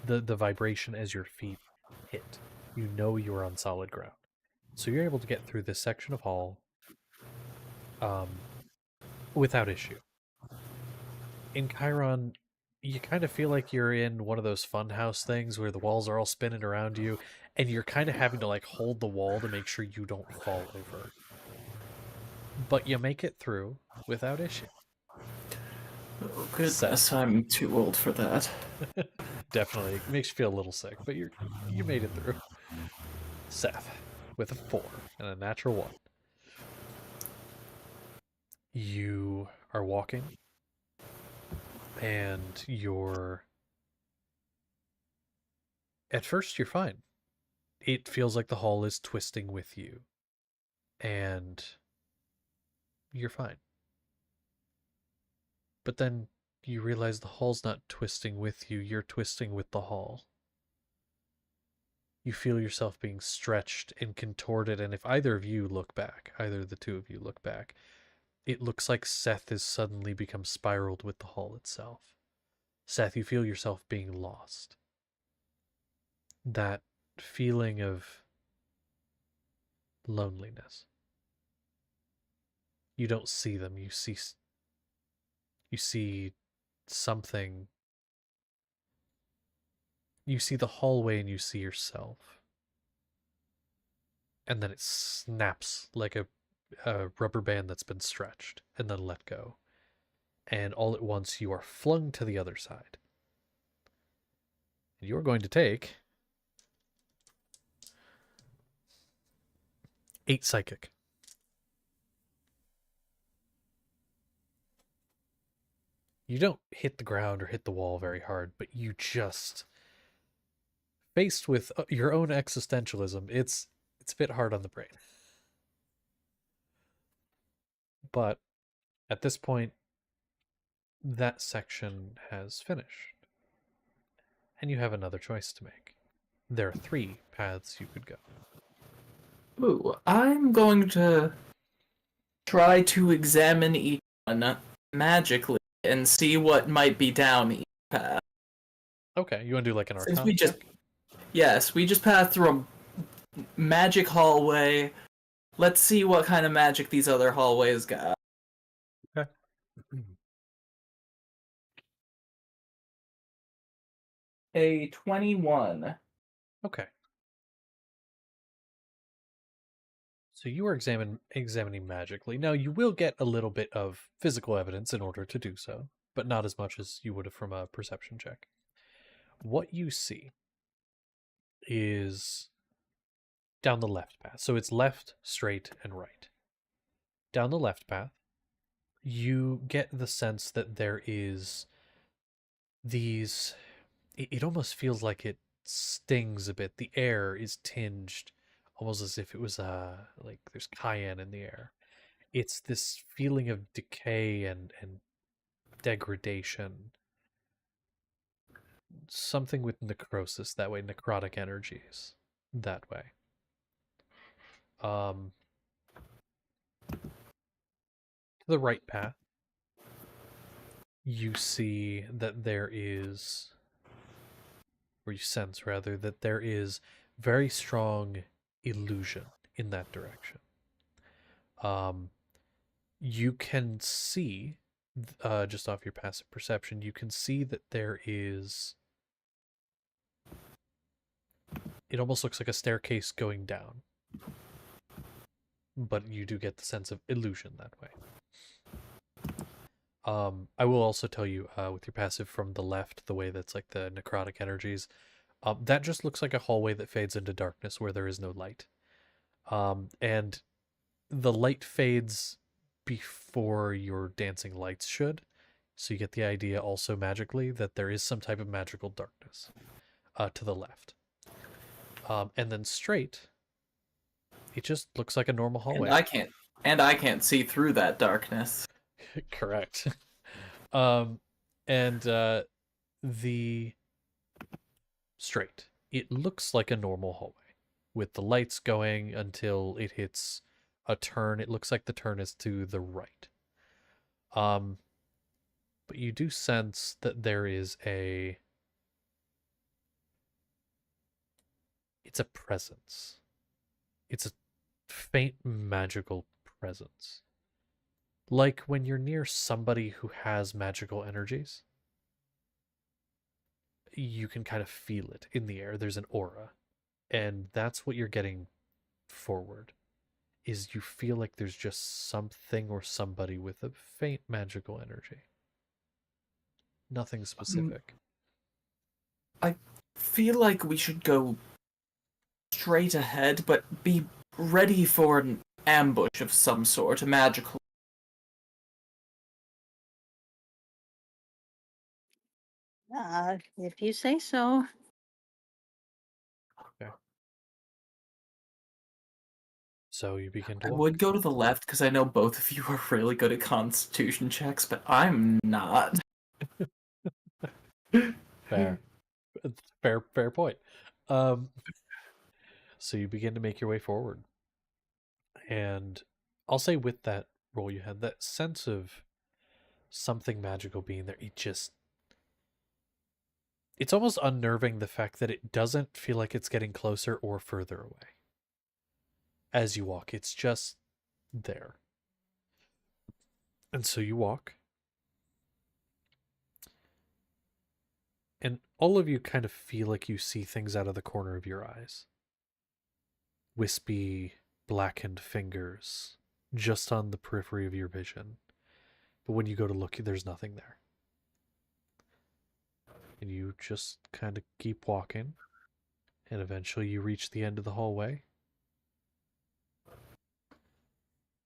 The vibration as your feet hit. You know you are on solid ground. So you're able to get through this section of hall without issue. In Chiron, you kind of feel like you're in one of those funhouse things where the walls are all spinning around you, and you're kind of having to like hold the wall to make sure you don't fall over. But you make it through without issue. Oh goodness, Seth. I'm too old for that. Definitely it makes you feel a little sick, but you made it through. Seth with a 4 and a natural 1. You are walking, and at first you're fine. It feels like the hall is twisting with you, and you're fine. But then you realize the hall's not twisting with you, you're twisting with the hall. You feel yourself being stretched and contorted, and if either of you look back, either of the two of you look back, it looks like Seth has suddenly become spiraled with the hall itself. Seth, you feel yourself being lost. That feeling of loneliness. You don't see them, you see something. You see the hallway and you see yourself. And then it snaps like a rubber band that's been stretched and then let go. And all at once you are flung to the other side. And you're going to take 8 psychic. You don't hit the ground or hit the wall very hard, but you just, faced with your own existentialism, it's a bit hard on the brain. But at this point, that section has finished. And you have another choice to make. There are 3 paths you could go. Ooh, I'm going to try to examine each one magically and see what might be down each path. Okay, you want to do like an Since arcana we just, check? yes, we just passed through a magic hallway. Let's see what kind of magic these other hallways got. Okay. A 21. Okay. So you are examining magically. Now you will get a little bit of physical evidence in order to do so, but not as much as you would have from a perception check. What you see is down the left path. So it's left, straight, and right. Down the left path, you get the sense that there is these. It almost feels like it stings a bit. The air is tinged almost as if it was like there's cayenne in the air. It's this feeling of decay and degradation. Something with necrosis that way, necrotic energies that way. To the right path, you see that there is, or you sense rather, that there is very strong illusion in that direction. You can see, just off your passive perception, you can see that there is, it almost looks like a staircase going down. But you do get the sense of illusion that way. I will also tell you, with your passive from the left, the way that's like the necrotic energies, that just looks like a hallway that fades into darkness where there is no light. And the light fades before your dancing lights should. So you get the idea also magically that there is some type of magical darkness to the left. And then straight, it just looks like a normal hallway. And I can't see through that darkness. Correct. And the straight, it looks like a normal hallway with the lights going until it hits a turn. It looks like the turn is to the right. But you do sense that there is it's a presence. It's a faint magical presence. Like when you're near somebody who has magical energies, you can kind of feel it in the air. There's an aura. And that's what you're getting forward, is you feel like there's just something or somebody with a faint magical energy. Nothing specific. I feel like we should go straight ahead, but be ready for an ambush of some sort, a magical. If you say so. Okay. So you begin to I walk. would go to the left because I know both of you are really good at constitution checks, but I'm not. Fair. Fair point. So you begin to make your way forward. And I'll say with that roll you had, that sense of something magical being there, it's almost unnerving, the fact that it doesn't feel like it's getting closer or further away. As you walk, it's just there. And so you walk. And all of you kind of feel like you see things out of the corner of your eyes. Wispy, blackened fingers just on the periphery of your vision. But when you go to look, there's nothing there. And you just kind of keep walking. And eventually you reach the end of the hallway.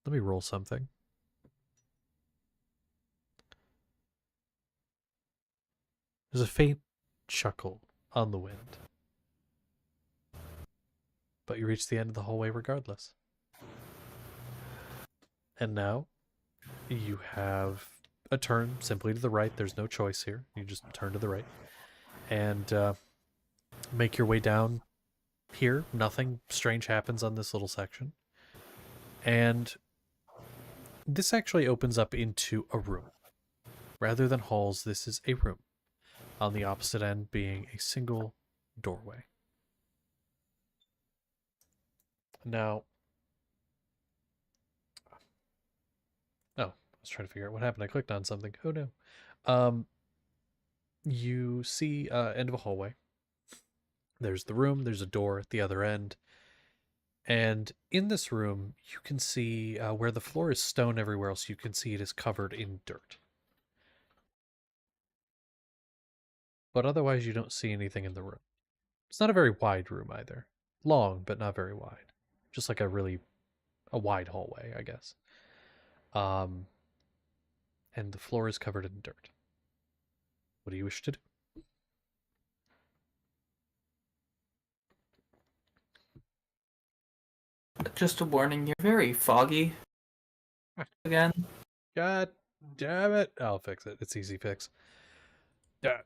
Let me roll something. There's a faint chuckle on the wind. But you reach the end of the hallway regardless. And now you have a turn simply to the right. There's no choice here. You just turn to the right. And make your way down here. Nothing strange happens on this little section. And this actually opens up into a room. Rather than halls, this is a room. On the opposite end being a single doorway. Now, I was trying to figure out what happened. I clicked on something. Oh no. You see end of a hallway. There's the room. There's a door at the other end. And in this room, you can see where the floor is stone everywhere else, you can see it is covered in dirt. But otherwise, you don't see anything in the room. It's not a very wide room either. Long, but not very wide. Just like a wide hallway, I guess. And the floor is covered in dirt. What do you wish to do? Just a warning, you're very foggy. Again. God damn it. I'll fix it. It's easy fix. I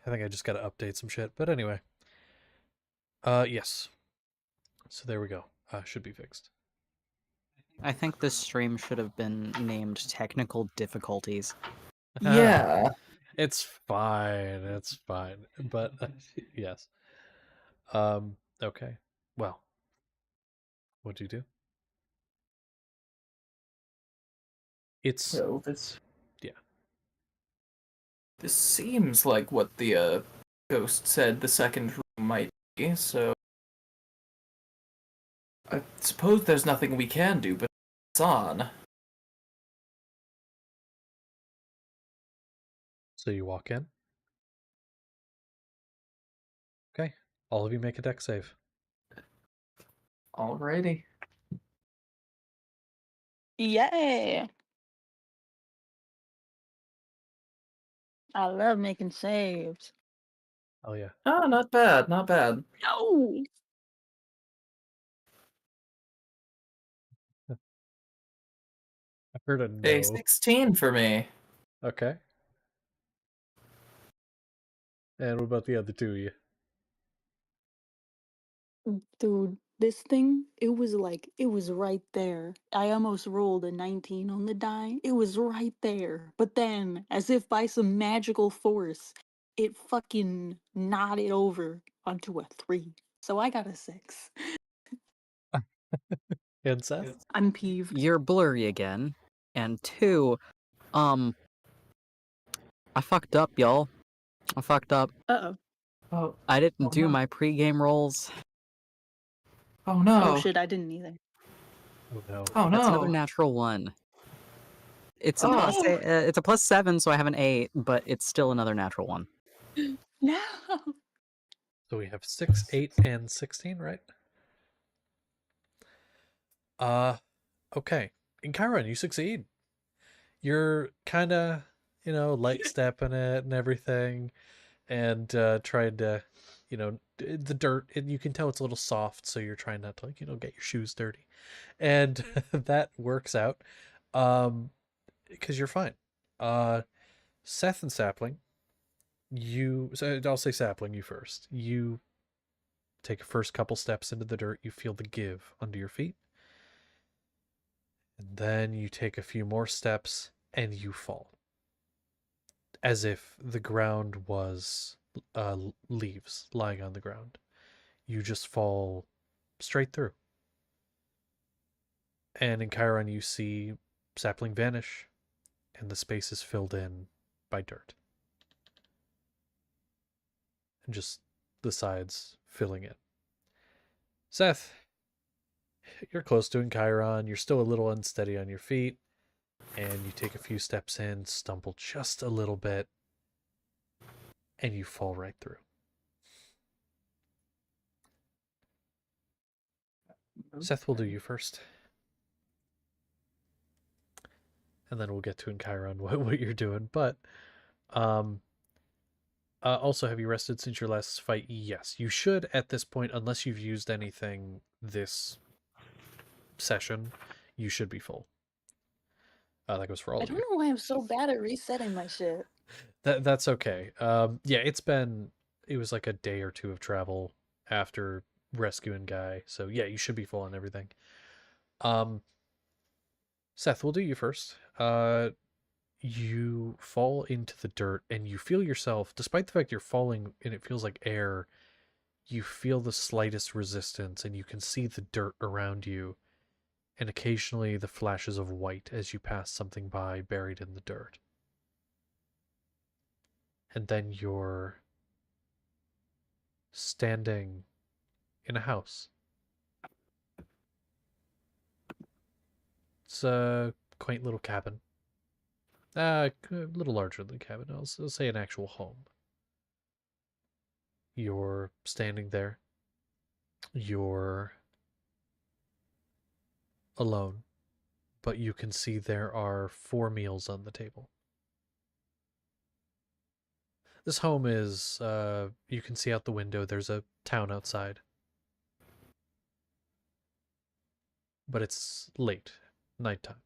think I just gotta update some shit. But anyway. Yes. So there we go. Should be fixed. I think this stream should have been named Technical Difficulties. Yeah. It's fine. It's fine. But yes. Okay. Well. What'd you do? It's So this. Yeah. This seems like what the ghost said the second room might be, so I suppose there's nothing we can do, but it's on. So you walk in. Okay. All of you make a deck save. Alrighty. Yay! I love making saves. Oh yeah. Oh, not bad, not bad. No! I heard a no. A 16 for me. Okay. And what about the other two of you? Dude, this thing, it was right there. I almost rolled a 19 on the die. It was right there. But then, as if by some magical force, it fucking nodded over onto a 3. So I got a 6. And Seth? I'm peeved. You're blurry again. And 2, I fucked up, y'all. I fucked up. Uh-oh. Oh, I didn't Oh, do no. my pregame rolls. oh no. Oh shit, I didn't either. Oh no. Oh That's another no. natural one. It's a Oh. plus. It's a +7, so I have an 8, but it's still another natural one. No. So we have 6, 8, and 16, right? Okay. In Chiron, you succeed. You're kind of, light stepping it and everything, and trying to, the dirt. And you can tell it's a little soft, so you're trying not to, get your shoes dirty, and that works out, because you're fine. Seth and Sapling, so I'll say Sapling, you first. You take a first couple steps into the dirt. You feel the give under your feet. And then you take a few more steps and you fall. As if the ground was leaves lying on the ground. You just fall straight through. And in Chiron, you see Sapling vanish, and the space is filled in by dirt. And just the sides filling it. Seth, you're close to Chiron. You're still a little unsteady on your feet. And you take a few steps in, stumble just a little bit, and you fall right through. Seth, will do you first. And then we'll get to in Chiron what you're doing. But also, have you rested since your last fight? Yes. You should at this point, unless you've used anything this session, you should be full. That goes for all I of don't you. know why I'm so bad at resetting my shit. That's okay. Yeah, it was like a day or two of travel after rescuing Guy. So yeah, you should be full on everything. Seth, we'll do you first. You fall into the dirt and you feel yourself, despite the fact you're falling and it feels like air, you feel the slightest resistance and you can see the dirt around you and occasionally the flashes of white as you pass something by buried in the dirt. And then you're standing in a house. It's a quaint little cabin. A little larger than a cabin. I'll say an actual home. You're standing there. You're alone, but you can see there are 4 meals on the table. This home is, you can see out the window, there's a town outside. But it's late, nighttime.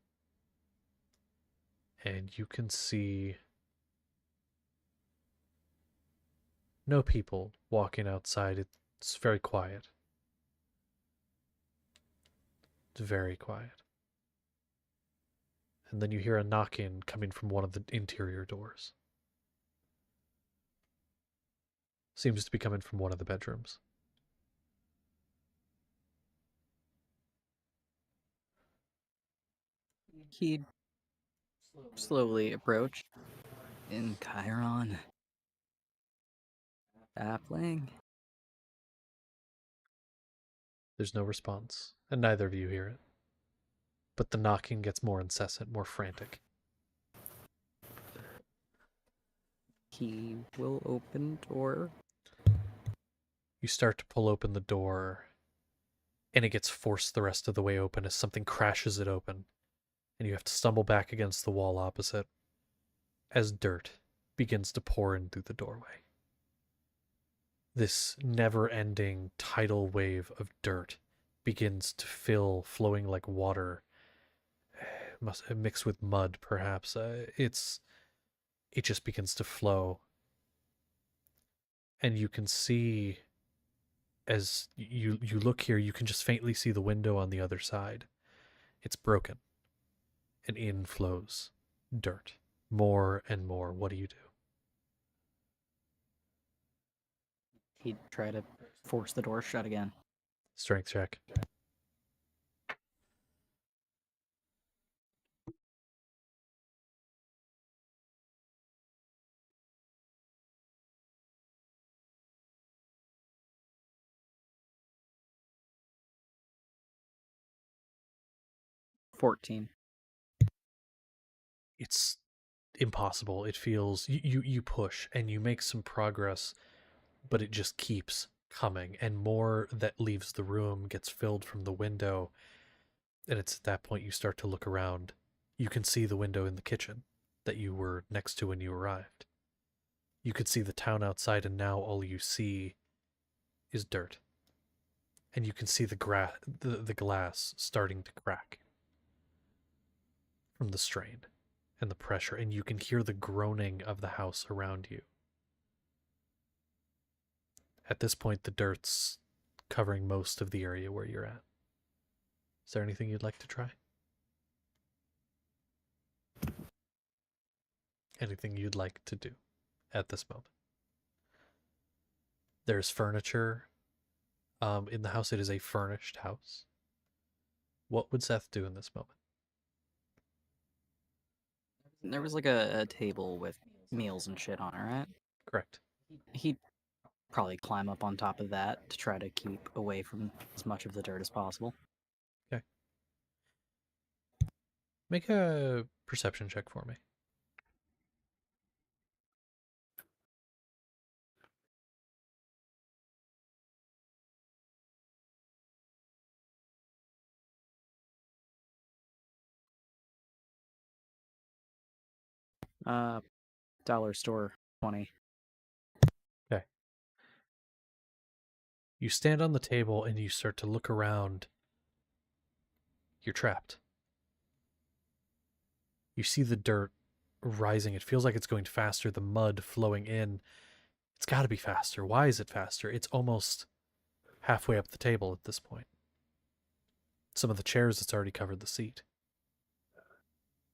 And you can see no people walking outside. It's very quiet. It's very quiet. And then you hear a knocking coming from one of the interior doors. Seems to be coming from one of the bedrooms. He'd slowly approach. In Chiron. Sapling. There's no response, and neither of you hear it. But the knocking gets more incessant, more frantic. He will open door. You start to pull open the door, and it gets forced the rest of the way open as something crashes it open, and you have to stumble back against the wall opposite as dirt begins to pour in through the doorway. This never-ending tidal wave of dirt begins to fill, flowing like water, mixed with mud, perhaps. It just begins to flow, and you can see as you look here, you can just faintly see the window on the other side. It's broken, and in flows dirt, more and more. What do you do? He'd try to force the door shut again. Strength check. 14. It's impossible. It feels you push and you make some progress, but it just keeps coming, and more that leaves the room gets filled from the window. And it's at that point you start to look around. You can see the window in the kitchen that you were next to when you arrived. You could see the town outside, and now all you see is dirt. And you can see the glass starting to crack from the strain and the pressure, and you can hear the groaning of the house around you. At this point, the dirt's covering most of the area where you're at. Is there anything you'd like to try? Anything you'd like to do at this moment? There's furniture in the house. It is a furnished house. What would Seth do in this moment? There was like a table with meals and shit on it, right? Correct. He'd probably climb up on top of that to try to keep away from as much of the dirt as possible. Okay. Make a perception check for me. Dollar store 20. Okay. You stand on the table and you start to look around. You're trapped. You see the dirt rising. It feels like it's going faster. The mud flowing in. It's got to be faster. Why is it faster? It's almost halfway up the table at this point. Some of the chairs, it's already covered the seat.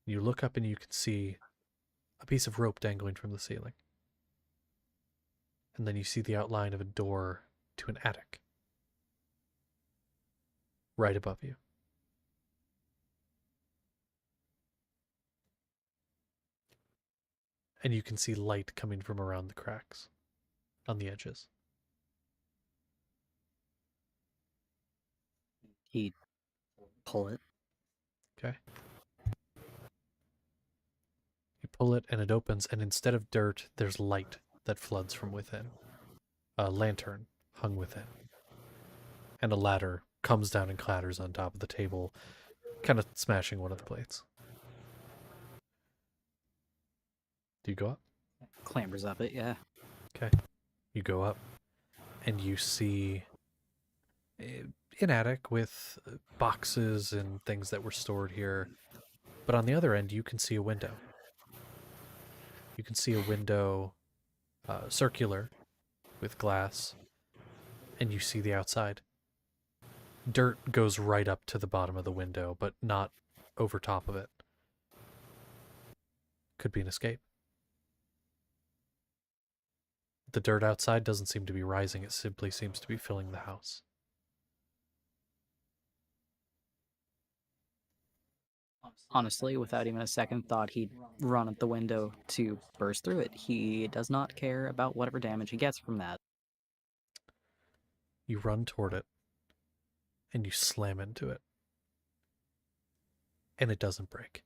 You look up and you can see a piece of rope dangling from the ceiling. And then you see the outline of a door to an attic right above you. And you can see light coming from around the cracks on the edges. He'd pull it. Okay. You pull it and it opens, and instead of dirt, there's light that floods from within. A lantern hung within. And a ladder comes down and clatters on top of the table, kind of smashing one of the plates. Do you go up? Clambers up it, yeah. Okay. You go up, and you see an attic with boxes and things that were stored here. But on the other end, you can see a window. You can see a window, circular, with glass, and you see the outside. Dirt goes right up to the bottom of the window, but not over top of it. Could be an escape. The dirt outside doesn't seem to be rising. It simply seems to be filling the house. Honestly, without even a second thought, he'd run at the window to burst through it. He does not care about whatever damage he gets from that. You run toward it, and you slam into it. And it doesn't break.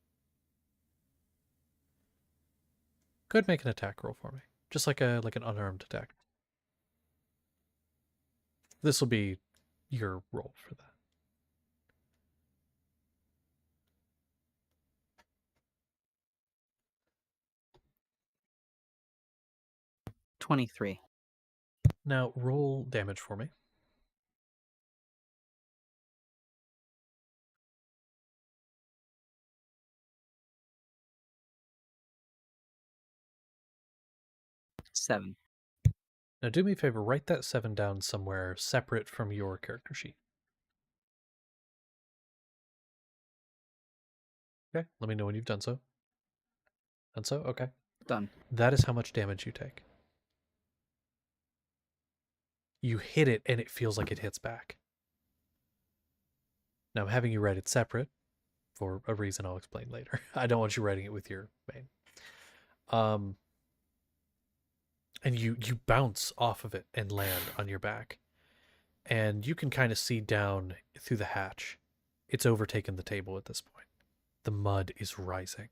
Go ahead and make an attack roll for me. Just like an unarmed attack. This will be your roll for that. $23. Now roll damage for me. $7. Now do me a favor, write that 7 down somewhere separate from your character sheet. Okay, let me know when you've done so. Done so? Okay. Done. That is how much damage you take. You hit it and it feels like it hits back. Now I'm having you write it separate for a reason I'll explain later. I don't want you writing it with your main. And you bounce off of it and land on your back. And you can kind of see down through the hatch. It's overtaken the table at this point. the mud is rising.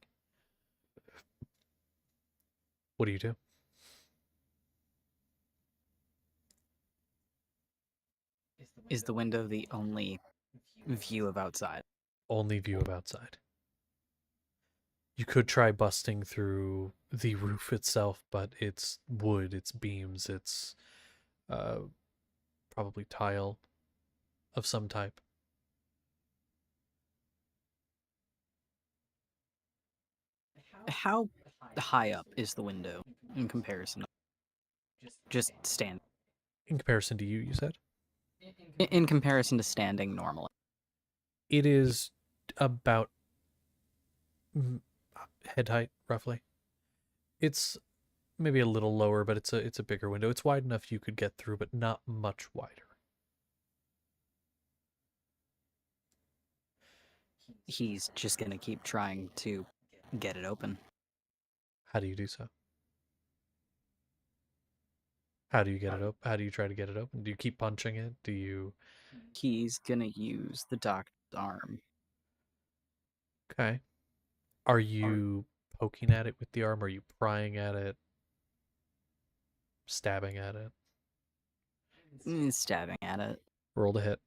What do you do? Is the window the only view of outside? Only view of outside. You could try busting through the roof itself, but it's wood, it's beams, it's probably tile of some type. How high up is the window in comparison? Just stand. In comparison to you, you said? In comparison to standing normally. It is about head height, roughly. It's maybe a little lower, but it's a bigger window. It's wide enough you could get through, but not much wider. He's just gonna keep trying to get it open. How do you do so? How do you get it open? How do you try to get it open? Do you keep punching it? Do you... He's gonna use the doctor's arm. Okay. Are you poking at it with the arm? Are you prying at it? Stabbing at it? Stabbing at it. Roll to hit.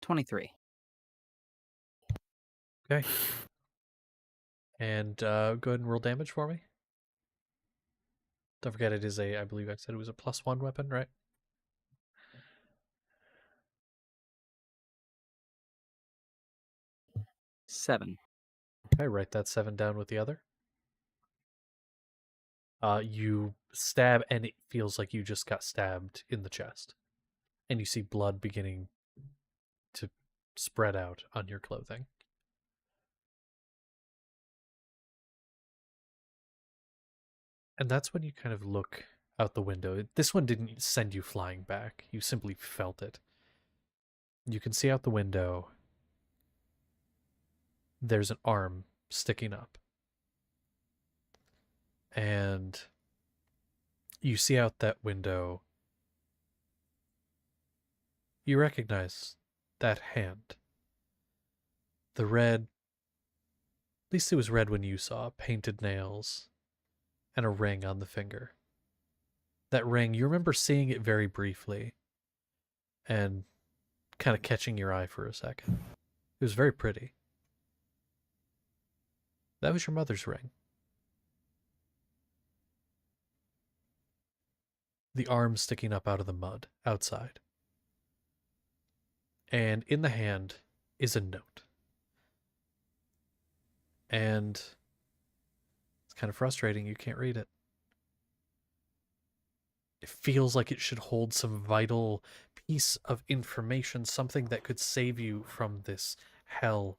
$23. Okay. And go ahead and roll damage for me. Don't forget it is I believe I said it was a +1 weapon, right? $7. Okay, write that 7 down with the other. You stab and it feels like you just got stabbed in the chest. And you see blood beginning to spread out on your clothing. And that's when you kind of look out the window. This one didn't send you flying back. You simply felt it. You can see out the window there's an arm sticking up. And you see out that window, you recognize that hand. The red, at least it was red when you saw, painted nails and a ring on the finger. That ring, you remember seeing it very briefly and kind of catching your eye for a second. It was very pretty. That was your mother's ring. The arm sticking up out of the mud outside. And in the hand is a note. And it's kind of frustrating. You can't read it. It feels like it should hold some vital piece of information, something that could save you from this hell,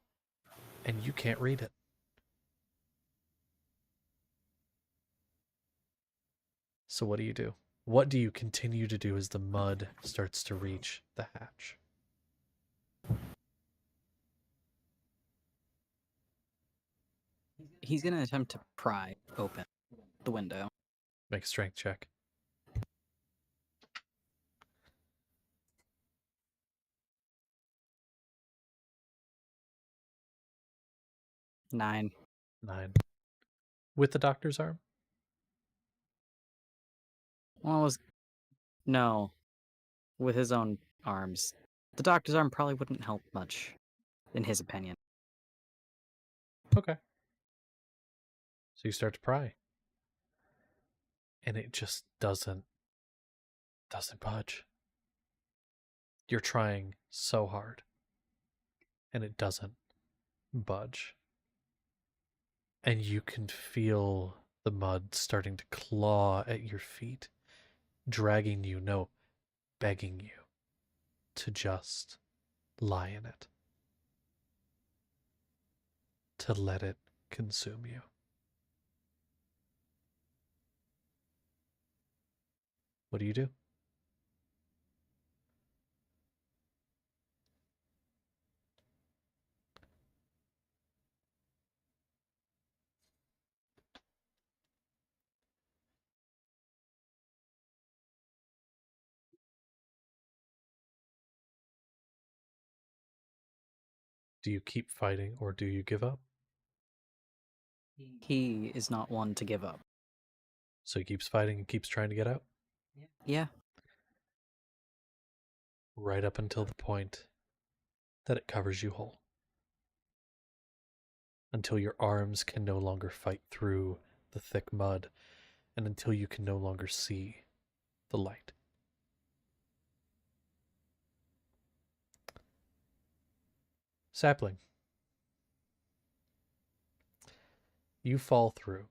and you can't read it. So what do you do? What do you continue to do as the mud starts to reach the hatch? He's gonna attempt to pry open the window. Make a strength check. Nine. 9. With the doctor's arm? Well, it was no, with his own arms. The doctor's arm probably wouldn't help much, in his opinion. Okay. So you start to pry. And it just doesn't budge. You're trying so hard. And it doesn't budge. And you can feel the mud starting to claw at your feet, dragging you, no, begging you to just lie in it, to let it consume you. What do you do? Do you keep fighting or do you give up? He is not one to give up. So he keeps fighting and keeps trying to get out? Yeah. Right up until the point that it covers you whole. Until your arms can no longer fight through the thick mud, and until you can no longer see the light. Sapling. You fall through,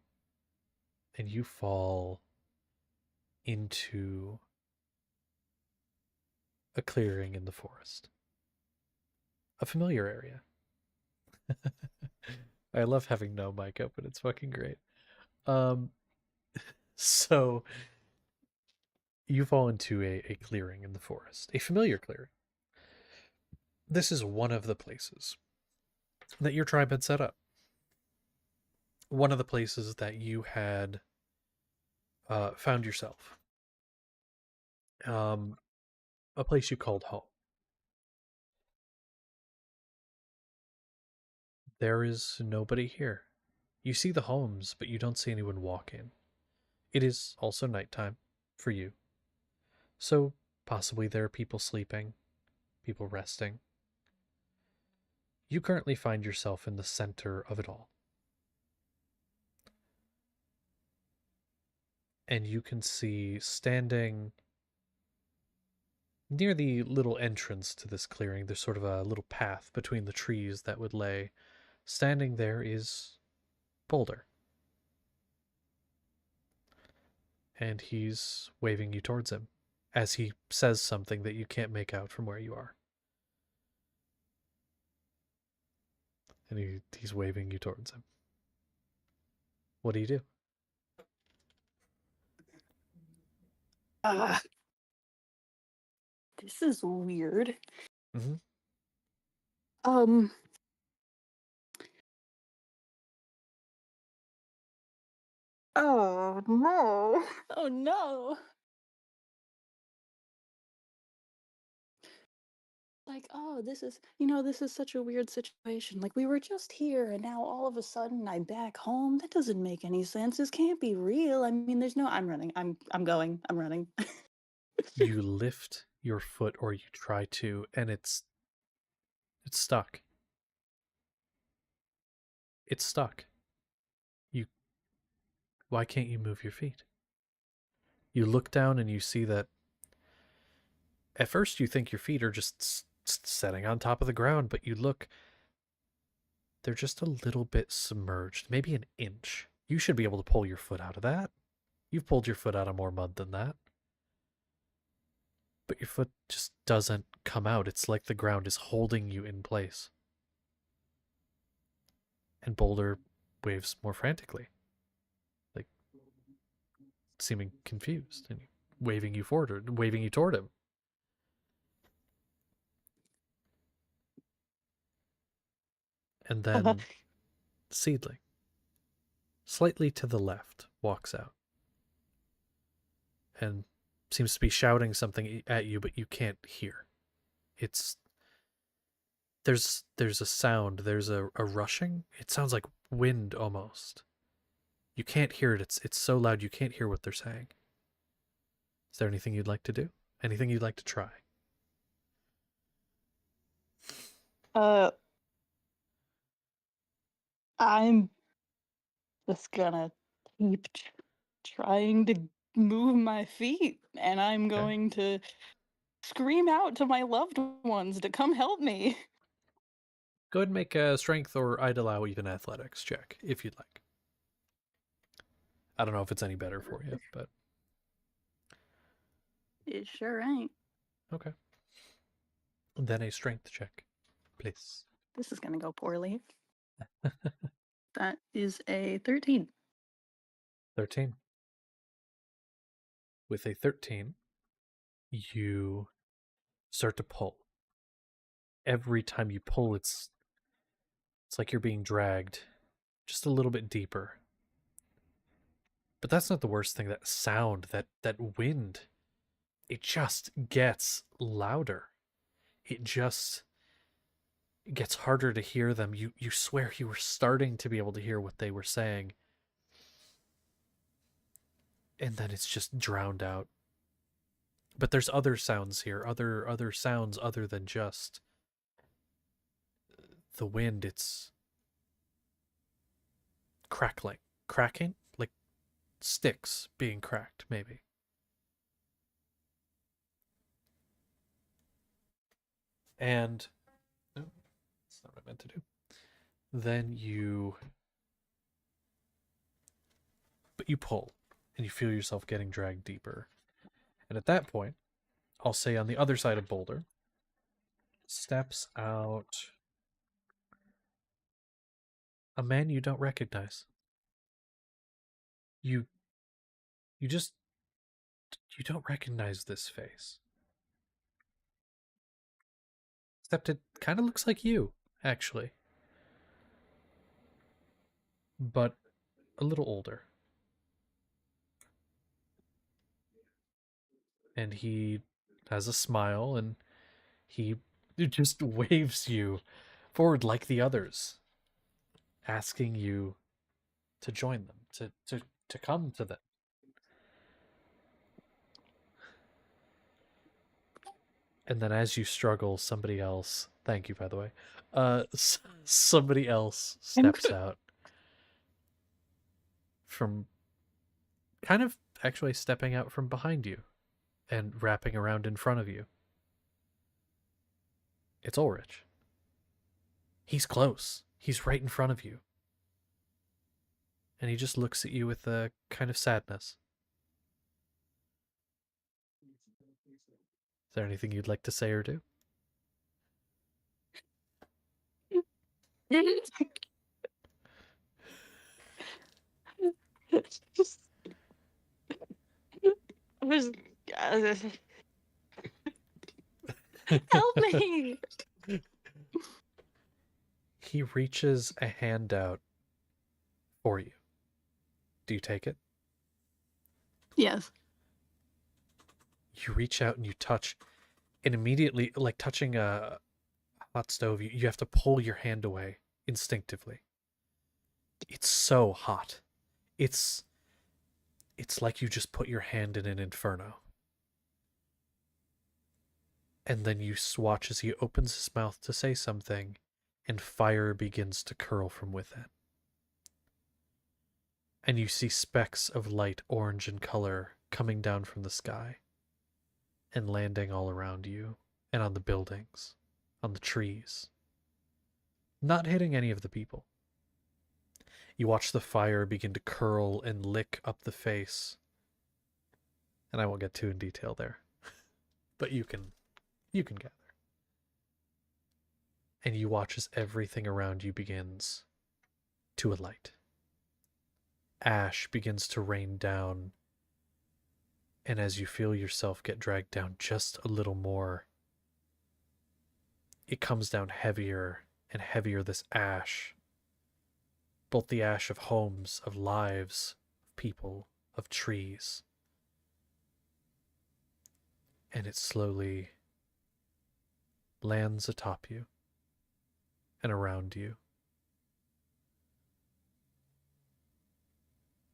and you fall into a clearing in the forest. A familiar area. I love having no mic open. It's fucking great. So you fall into a clearing in the forest, a familiar clearing. This is one of the places that your tribe had set up. One of the places that you had found yourself. A place you called home. There is nobody here. You see the homes, but you don't see anyone walk in. It is also nighttime for you. So possibly there are people sleeping, people resting. You currently find yourself in the center of it all. And you can see standing near the little entrance to this clearing, there's sort of a little path between the trees that would lay. Standing there is Boulder. And he's waving you towards him as he says something that you can't make out from where you are. And he's waving you towards him. What do you do? This is weird. Mm-hmm. Um. Oh no. Oh no. Like, oh, this is such a weird situation. Like, we were just here and now all of a sudden I'm back home. That doesn't make any sense. This can't be real. I mean, there's no I'm running. I'm going. I'm running. You lift your foot, or you try to, and it's stuck. It's stuck. Why can't you move your feet? You look down and you see that at first you think your feet are just setting on top of the ground, but you look, they're just a little bit submerged, maybe an inch. You should be able to pull your foot out of that. You've pulled your foot out of more mud than that. But your foot just doesn't come out. It's like the ground is holding you in place. And Boulder waves more frantically, like seeming confused, and waving you forward, or waving you toward him. And then Seedling, slightly to the left, walks out and seems to be shouting something at you, but you can't hear. It's there's a sound, there's a rushing. It sounds like wind almost. You can't hear it. It's so loud you can't hear what they're saying. Is there anything you'd like to do? Anything you'd like to try? I'm just gonna keep trying to move my feet, and I'm going to scream out to my loved ones to come help me. Go ahead and make a strength, or I'd allow even athletics check if you'd like. I don't know if it's any better for you, but It sure ain't. okay. Then a strength check, please. This is gonna go poorly. That is a 13. 13. With a 13, you start to pull. Every time you pull, it's like you're being dragged just a little bit deeper. But that's not the worst thing. That sound, that wind, it just gets louder. It just it gets harder to hear them. You swear you were starting to be able to hear what they were saying. And then it's just drowned out. But there's other sounds here, other sounds other than just the wind. It's crackling, cracking, like sticks being cracked, maybe. And no, that's not what I meant to do. Then but you pull, and you feel yourself getting dragged deeper. And at that point, I'll say on the other side of Boulder, steps out a man you don't recognize. You you just you don't recognize this face. Except it kind of looks like you, actually. But a little older. And he has a smile, and he just waves you forward like the others, asking you to join them, to come to them. And then as you struggle, somebody else, thank you, by the way, somebody else steps out from, kind of actually stepping out from behind you and wrapping around in front of you. It's Ulrich. He's close. He's right in front of you. And he just looks at you with a kind of sadness. Is there anything you'd like to say or do? Help me! He reaches a hand out for you. Do you take it? Yes. You reach out and you touch, and immediately, like touching a hot stove, you have to pull your hand away instinctively. It's so hot. It's like you just put your hand in an inferno. And then you watch as he opens his mouth to say something, and fire begins to curl from within. And you see specks of light orange in color coming down from the sky and landing all around you and on the buildings, on the trees, not hitting any of the people. You watch the fire begin to curl and lick up the face. And I won't get too in detail there, but you can gather. And you watch as everything around you begins to alight. Ash begins to rain down, and as you feel yourself get dragged down just a little more, it comes down heavier and heavier, this ash. Both the ash of homes, of lives, of people, of trees. And it slowly lands atop you and around you.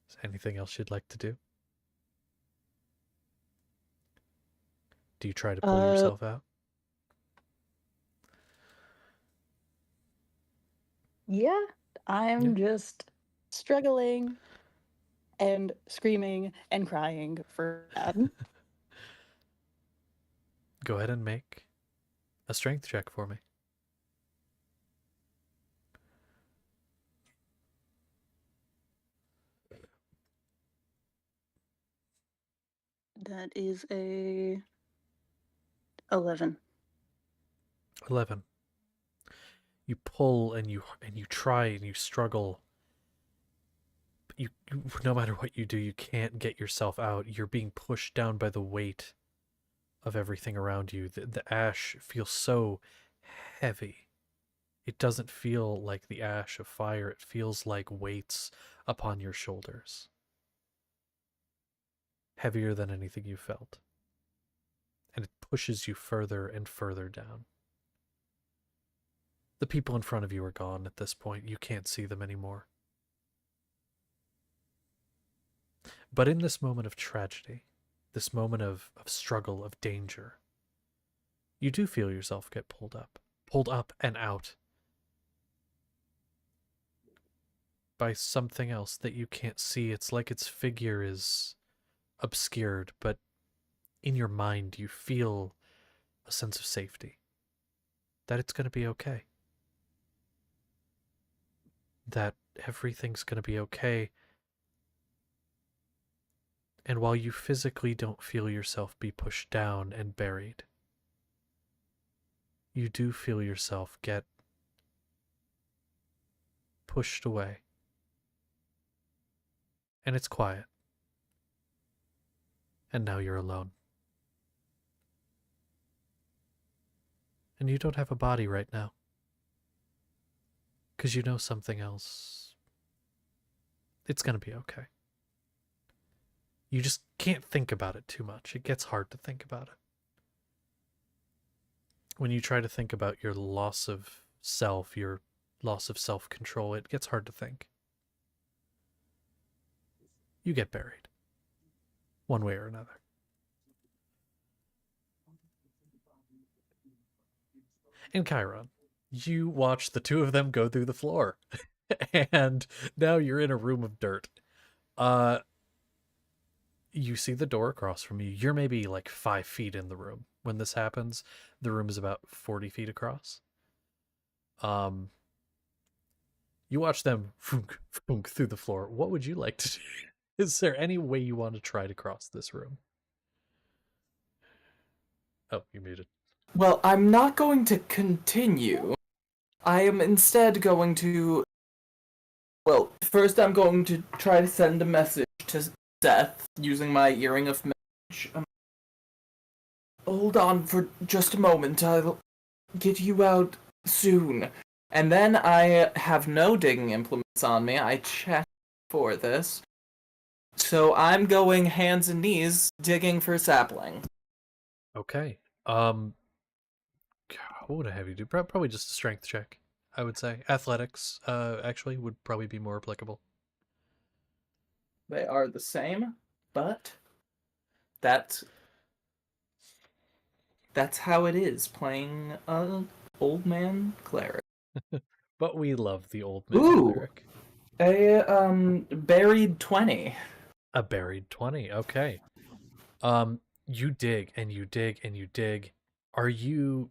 Is there anything else you'd like to do? Do you try to pull yourself out? Yeah, I'm just struggling and screaming and crying for that. Go ahead and make a strength check for me. That is a 11. 11. You pull and you try and you struggle. But you no matter what you do, you can't get yourself out. You're being pushed down by the weight of everything around you. The ash feels so heavy. It doesn't feel like the ash of fire. It feels like weights upon your shoulders. Heavier than anything you felt. And it pushes you further and further down. The people in front of you are gone at this point. You can't see them anymore. But in this moment of tragedy, this moment of struggle, of danger, you do feel yourself get pulled up and out by something else that you can't see. It's like its figure is obscured, but in your mind you feel a sense of safety, that it's going to be okay, that everything's going to be okay. And while you physically don't feel yourself be pushed down and buried, you do feel yourself get pushed away. And it's quiet. And now you're alone. And you don't have a body right now. Because you know something else. It's going to be okay. You just can't think about it too much. It gets hard to think about it. When you try to think about your loss of self, your loss of self-control, it gets hard to think. You get buried. One way or another. And Chiron, you watch the two of them go through the floor. And now you're in a room of dirt. You see the door across from you. You're maybe like 5 feet in the room when this happens. The room is about 40 feet across. You watch them funk, funk through the floor. What would you like to do? Is there any way you want to try to cross this room? Oh, you muted. Well, I'm not going to continue. I am instead going to... Well, first I'm going to try to send a message to Seth using my Earring of Message. Hold on for just a moment. I'll get you out soon. And then I have no digging implements on me. I checked for this. So I'm going hands and knees digging for sapling. Okay. What would I have you do? Probably just a strength check, I would say. Athletics, actually, would probably be more applicable. They are the same, but that's how it is playing an old man cleric. But we love the old man Ooh, cleric. a buried 20. A buried 20. Okay. You dig and you dig and you dig. Are you...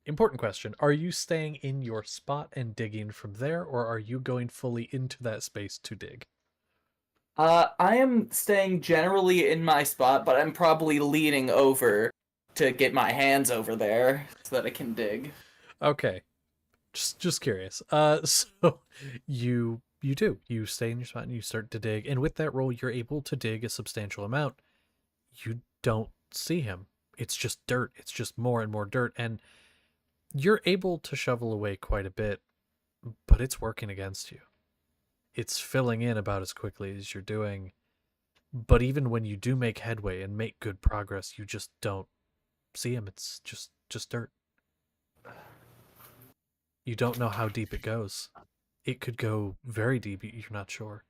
Important question. Are you staying in your spot and digging from there, or are you going fully into that space to dig? I am staying generally in my spot, but I'm probably leaning over to get my hands over there so that I can dig. Okay. Just curious. So you do. You stay in your spot and you start to dig, and with that roll you're able to dig a substantial amount. You don't see him. It's just dirt. It's just more and more dirt, and you're able to shovel away quite a bit, but it's working against you. It's filling in about as quickly as you're doing. But even when you do make headway and make good progress, you just don't see him. It's just dirt. You don't know how deep it goes. It could go very deep, you're not sure.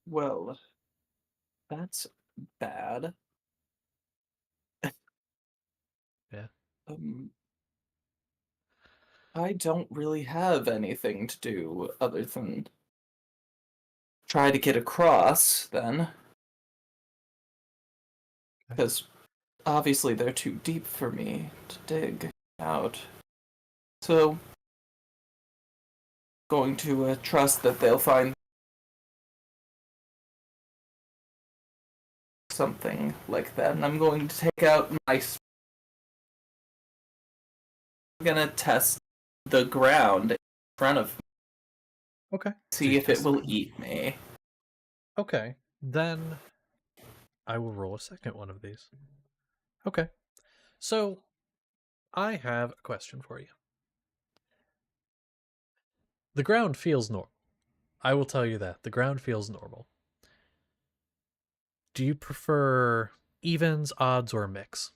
Well, that's bad. Yeah. I don't really have anything to do other than try to get across, then. Because obviously they're too deep for me to dig out. So, going to trust that they'll find something like that, and I'm going to take out my... I'm gonna test the ground in front of me. Okay. See if it will eat me. Okay. Then I will roll a second one of these. Okay. So I have a question for you. The ground feels normal. I will tell you that. The ground feels normal. Do you prefer evens, odds, or a mix?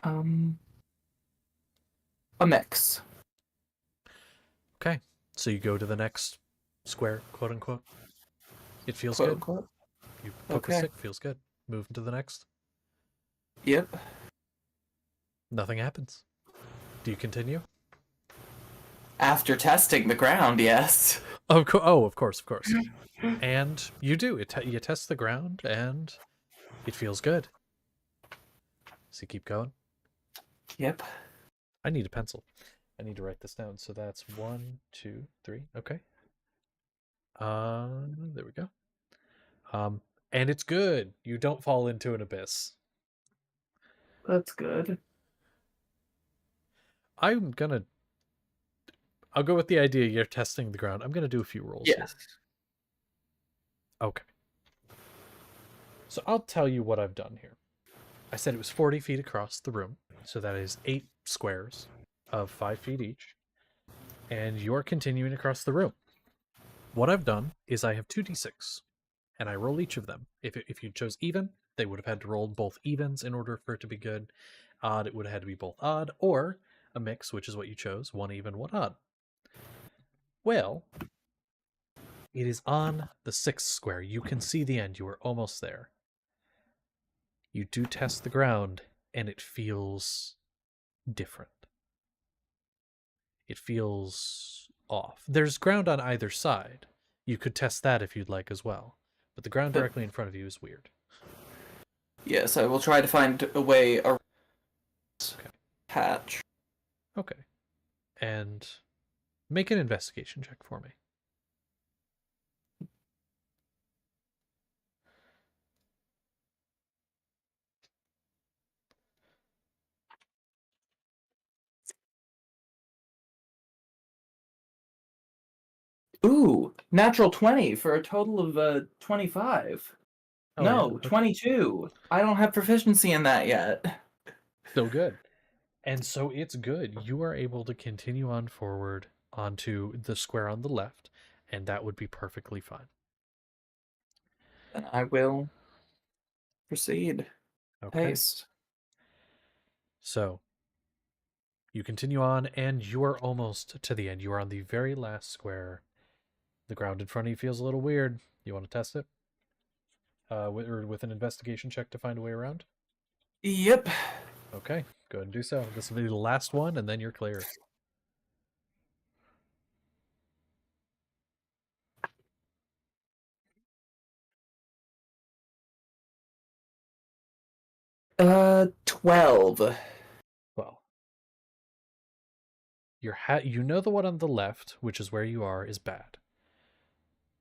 A mix. Okay. So you go to the next square, quote unquote. It feels Quote good. unquote. You poke the Okay. stick, feels good. Move to the next. Yep. Nothing happens. Do you continue? After testing the ground, yes. Oh, of course. And you do. You test the ground, and it feels good. So you keep going. Yep. I need a pencil. I need to write this down. So that's 1, 2, 3. Okay. There we go. And it's good. You don't fall into an abyss. That's good. I'll go with the idea you're testing the ground. I'm gonna do a few rolls here. Yes. Okay. So I'll tell you what I've done here. I said it was 40 feet across the room, so that is 8 squares of 5 feet each, and you're continuing across the room. What I've done is I have 2d6, and I roll each of them. If you chose even, they would have had to roll both evens in order for it to be good. Odd, it would have had to be both odd, or a mix, which is what you chose, 1 even, 1 odd. Well, it is on the 6th square. You can see the end. You are almost there. You do test the ground, and it feels different. It feels off. There's ground on either side. You could test that if you'd like as well. But the ground directly in front of you is weird. Yes, I will try to find a way around this Okay. patch. Okay. And make an investigation check for me. Ooh, natural 20 for a total of 25. Oh, no, yeah. Okay. 22. I don't have proficiency in that yet. Still good. And so it's good. You are able to continue on forward onto the square on the left, and that would be perfectly fine. Then I will proceed. Okay. Haste. So you continue on, and you are almost to the end. You are on the very last square. The ground in front of you feels a little weird. You want to test it? With an investigation check to find a way around? Yep. Okay, go ahead and do so. This will be the last one, and then you're clear. Uh, 12. Well, you know the one on the left, which is where you are, is bad.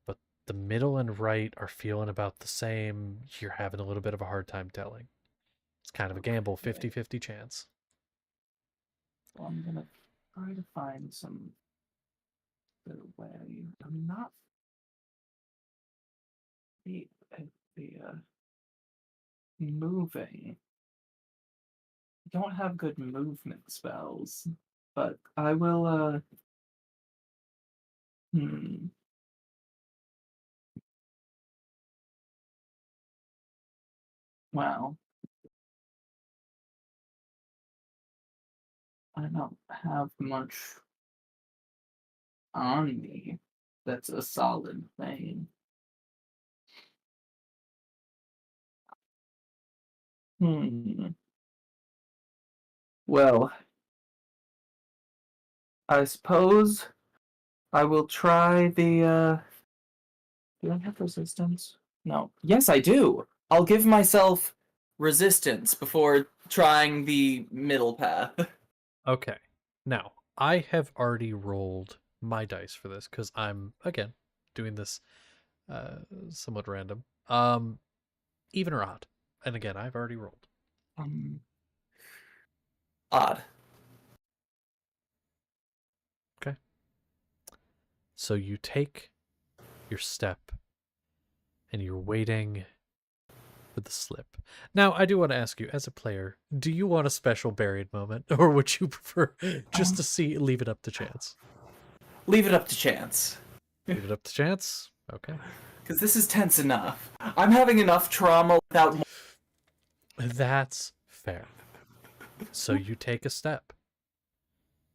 But the middle and right are feeling about the same. You're having a little bit of a hard time telling. It's kind of a gamble, 50-50 chance. Well, I'm gonna try to find some good way. I'm not the moving. I don't have good movement spells, but I will Well, I don't have much on me. That's a solid thing. Well, I suppose I will try the do I have resistance? No. Yes, I do. I'll give myself resistance before trying the middle path. Okay. Now, I have already rolled my dice for this because I'm, again, doing this somewhat random. Even or odd. And again, I've already rolled. Odd. Okay. So you take your step and you're waiting for the slip. Now, I do want to ask you, as a player, do you want a special buried moment, or would you prefer just to leave it up to chance? Leave it up to chance. Leave it up to chance? Okay. Because this is tense enough. I'm having enough trauma without. That's fair. So you take a step,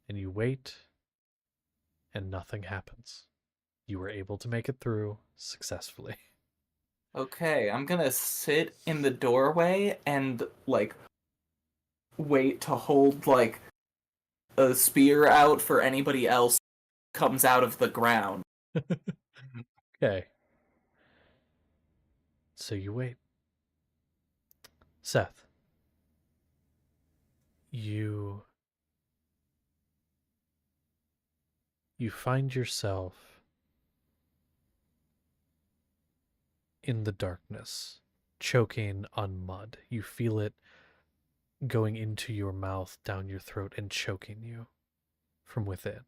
and you wait, and nothing happens. You were able to make it through successfully. Okay, I'm gonna sit in the doorway and, like, wait to hold, like, a spear out for anybody else comes out of the ground. Okay. So you wait. Seth, you find yourself in the darkness, choking on mud. You feel it going into your mouth, down your throat, and choking you from within.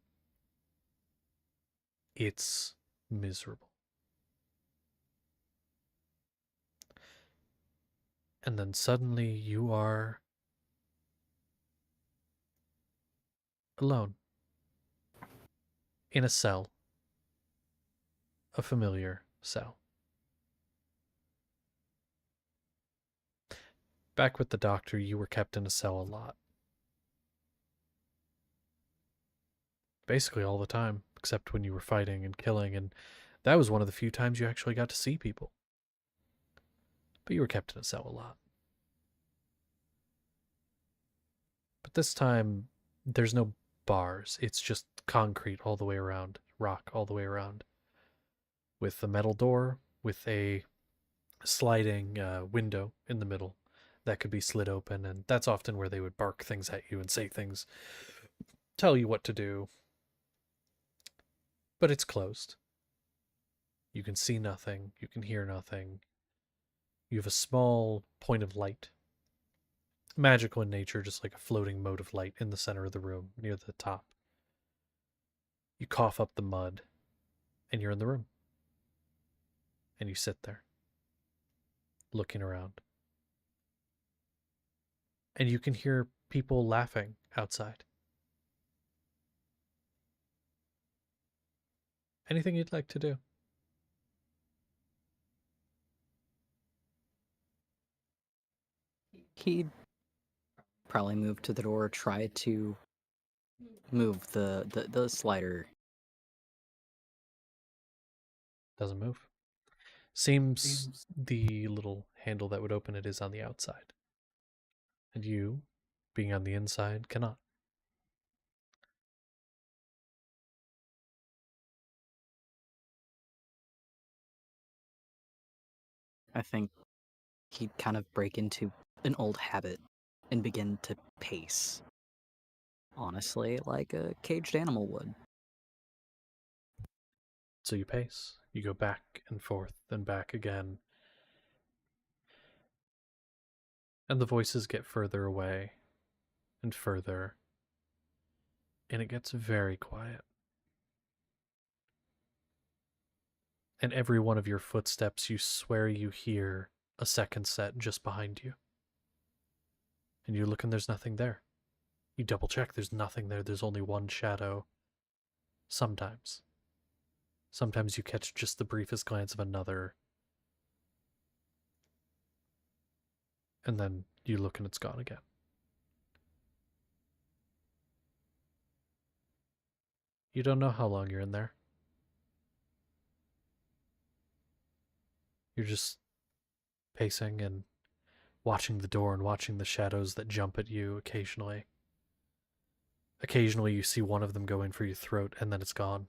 It's miserable. And then suddenly you are alone in a cell, a familiar cell. Back with the doctor, you were kept in a cell a lot. Basically all the time, except when you were fighting and killing, and that was one of the few times you actually got to see people. But you were kept in a cell a lot. But this time, there's no bars. It's just concrete all the way around, rock all the way around, with a metal door, with a sliding window in the middle that could be slid open, and that's often where they would bark things at you and say things, tell you what to do. But it's closed. You can see nothing, you can hear nothing. You have a small point of light, magical in nature, just like a floating mote of light in the center of the room, near the top. You cough up the mud, and you're in the room. And you sit there, looking around. And you can hear people laughing outside. Anything you'd like to do? He'd probably move to the door, try to move the slider. Doesn't move. Seems the little handle that would open it is on the outside. And you, being on the inside, cannot. I think he'd kind of break into an old habit and begin to pace. Honestly, like a caged animal would. So you pace. You go back and forth and back again. And the voices get further away and further. And it gets very quiet. And every one of your footsteps, you swear you hear a second set just behind you. And you look and there's nothing there. You double check, there's nothing there. There's only one shadow. Sometimes. Sometimes you catch just the briefest glance of another. And then you look and it's gone again. You don't know how long you're in there. You're just pacing and watching the door and watching the shadows that jump at you occasionally. Occasionally you see one of them go in for your throat and then it's gone.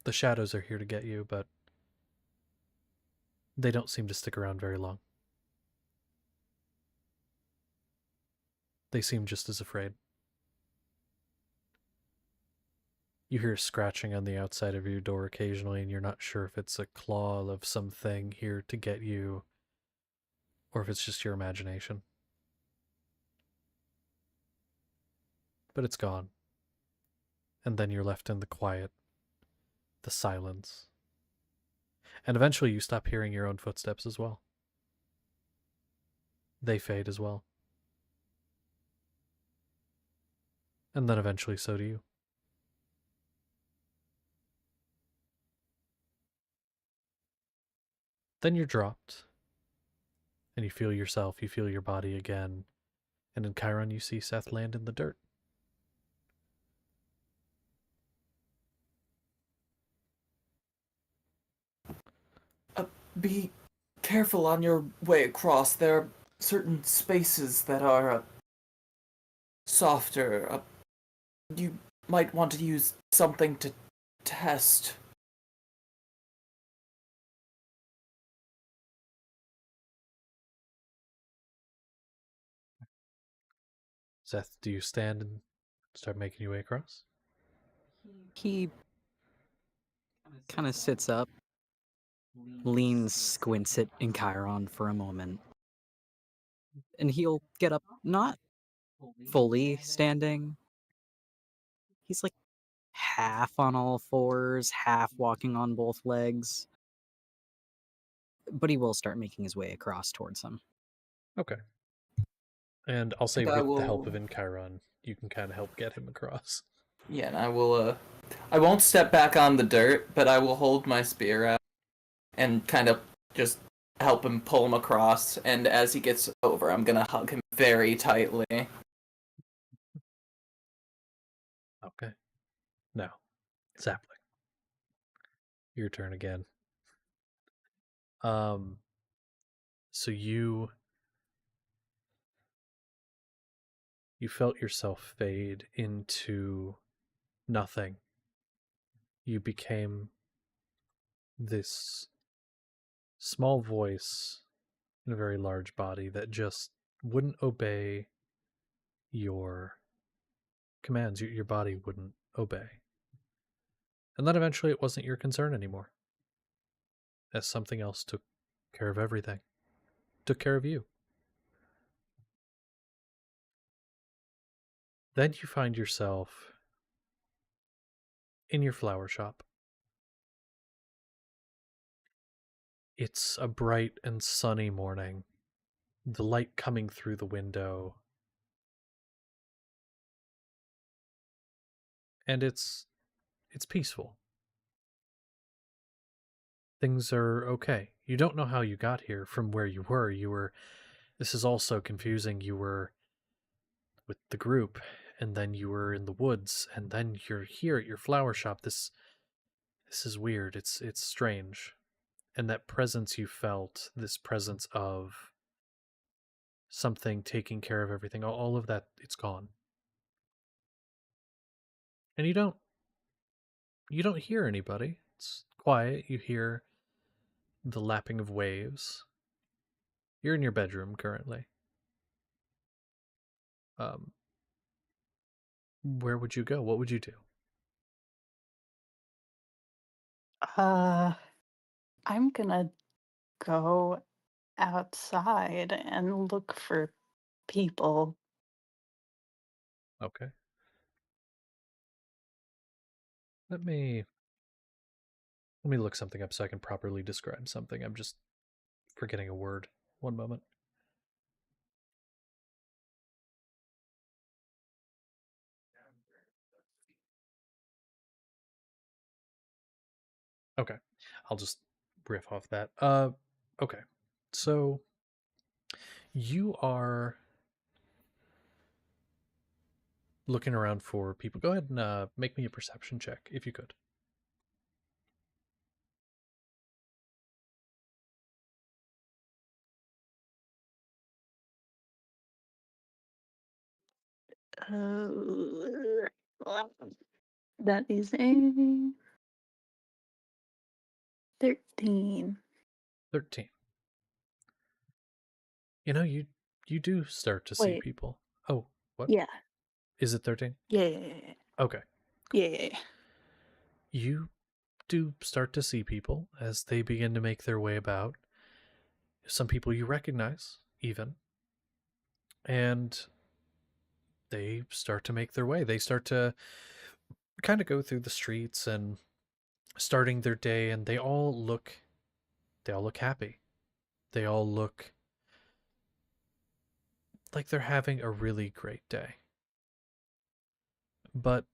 The shadows are here to get you, but they don't seem to stick around very long. They seem just as afraid. You hear scratching on the outside of your door occasionally, and you're not sure if it's a claw of something here to get you, or if it's just your imagination. But it's gone. And then you're left in the quiet, the silence. And eventually you stop hearing your own footsteps as well. They fade as well. And then eventually so do you. Then you're dropped And you feel yourself, you feel your body again. And in Chiron, you see Seth land in the dirt. Be careful on your way across. There are certain spaces that are softer. You might want to use something to test. Seth, do you stand and start making your way across? He kind of sits up, leans, squints it in Chiron for a moment, and he'll get up, not fully standing. He's like half on all fours, half walking on both legs. But he will start making his way across towards them. Okay. And I'll say And I with the help of will. Chiron, you can kind of help get him across. Yeah, and I will. I won't step back on the dirt, but I will hold my spear out and kind of just help him pull him across. And as he gets over, I'm gonna hug him very tightly. Okay. Now, Sapling. Your turn again. So you felt yourself fade into nothing. You became this small voice in a very large body that just wouldn't obey your commands. Your body wouldn't obey. And then eventually it wasn't your concern anymore, as something else took care of everything, took care of you. Then you find yourself in your flower shop. It's a bright and sunny morning, the light coming through the window. And it's peaceful. Things are okay. You don't know how you got here from where you were. This is all so confusing. You were with the group, and then you were in the woods, and then you're here at your flower shop. This is weird. It's strange. And that presence you felt, this presence of something taking care of everything, all of that, it's gone. And you don't hear anybody. It's quiet. You hear the lapping of waves. You're in your bedroom currently. Where would you go? What would you do? I'm gonna go outside and look for people. Okay. Let me look something up so I can properly describe something. I'm just forgetting a word. One moment. Okay. I'll just riff off that. Okay. So you are looking around for people. Go ahead and make me a perception check if you could. Uh, that is a 13. 13. You know, you do start to see Wait, people. Oh, what? yeah. Is it 13? Yeah. Okay. Yeah. You do start to see people as they begin to make their way about. Some people you recognize, even. And they start to make their way. They start to kind of go through the streets and starting their day, and they all look happy. They all look like they're having a really great day. But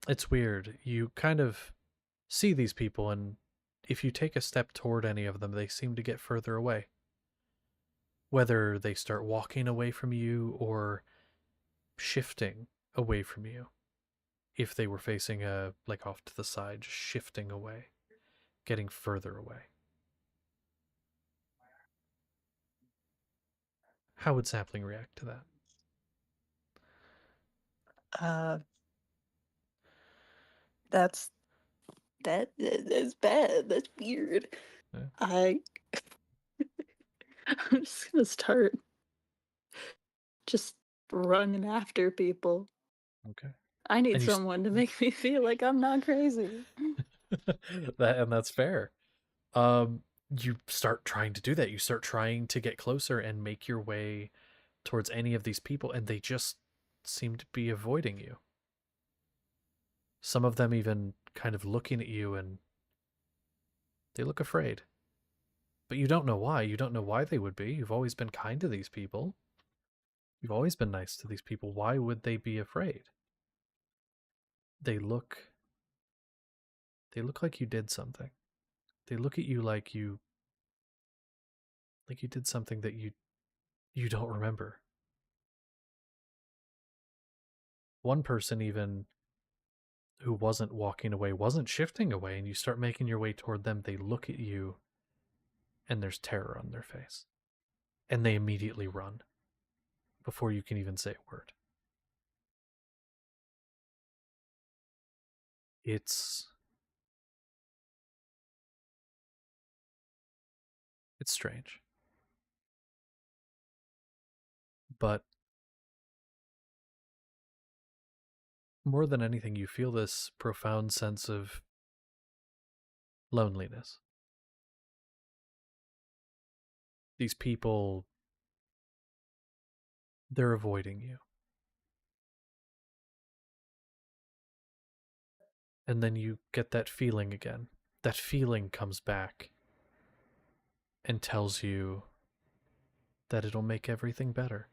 it's weird. You kind of see these people, and if you take a step toward any of them, they seem to get further away. Whether they start walking away from you or shifting away from you. If they were facing like off to the side, just shifting away, getting further away. How would Sapling react to that? That's that's bad. That's weird. Yeah. I'm just gonna start just running after people. Okay. I need And someone to make me feel like I'm not crazy. that's fair. You start trying to do that. You start trying to get closer and make your way towards any of these people, and they just seem to be avoiding you. Some of them even kind of looking at you, and they look afraid. But you don't know why. You don't know why they would be. You've always been kind to these people. You've always been nice to these people. Why would they be afraid? They look like you did something. They look at you like you did something that you don't remember. One person even who wasn't walking away, wasn't shifting away, and you start making your way toward them, they look at you and there's terror on their face. And they immediately run before you can even say a word. It's strange. But more than anything, you feel this profound sense of loneliness. These people, they're avoiding you. And then you get that feeling again. That feeling comes back and tells you that it'll make everything better.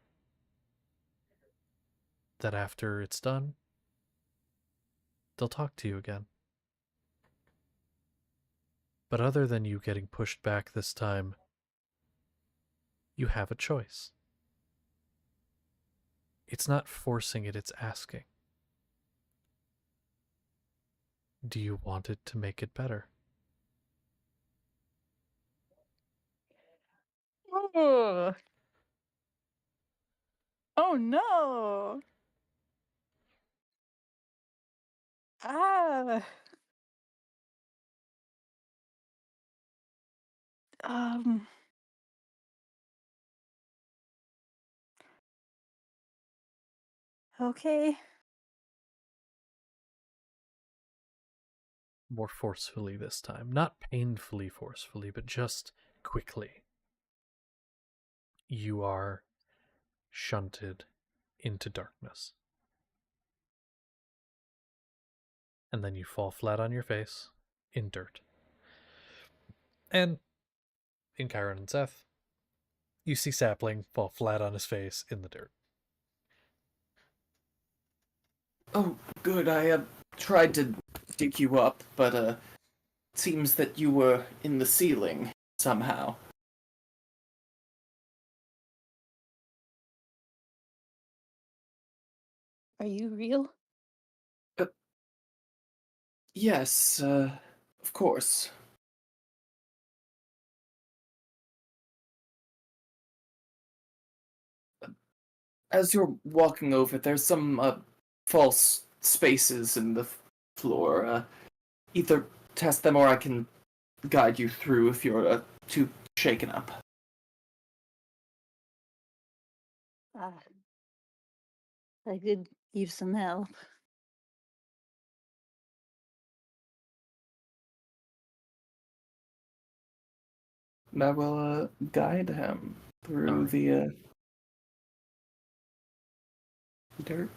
That after it's done, they'll talk to you again. But other than you getting pushed back this time, you have a choice. It's not forcing it, it's asking. Do you want it to make it better? Oh, oh no. Ah. Um. Okay. More forcefully this time. Not painfully forcefully, but just quickly. You are shunted into darkness. And then you fall flat on your face in dirt. And in Chiron and Seth, you see Sapling fall flat on his face in the dirt. Oh, good. I tried to dig you up, but it seems that you were in the ceiling somehow. Are you real? Yes, of course. As you're walking over, there's some false spaces in the floor. Either test them or I can guide you through if you're too shaken up. Ah, I could use some help. And I will guide him through Alright. the dirt.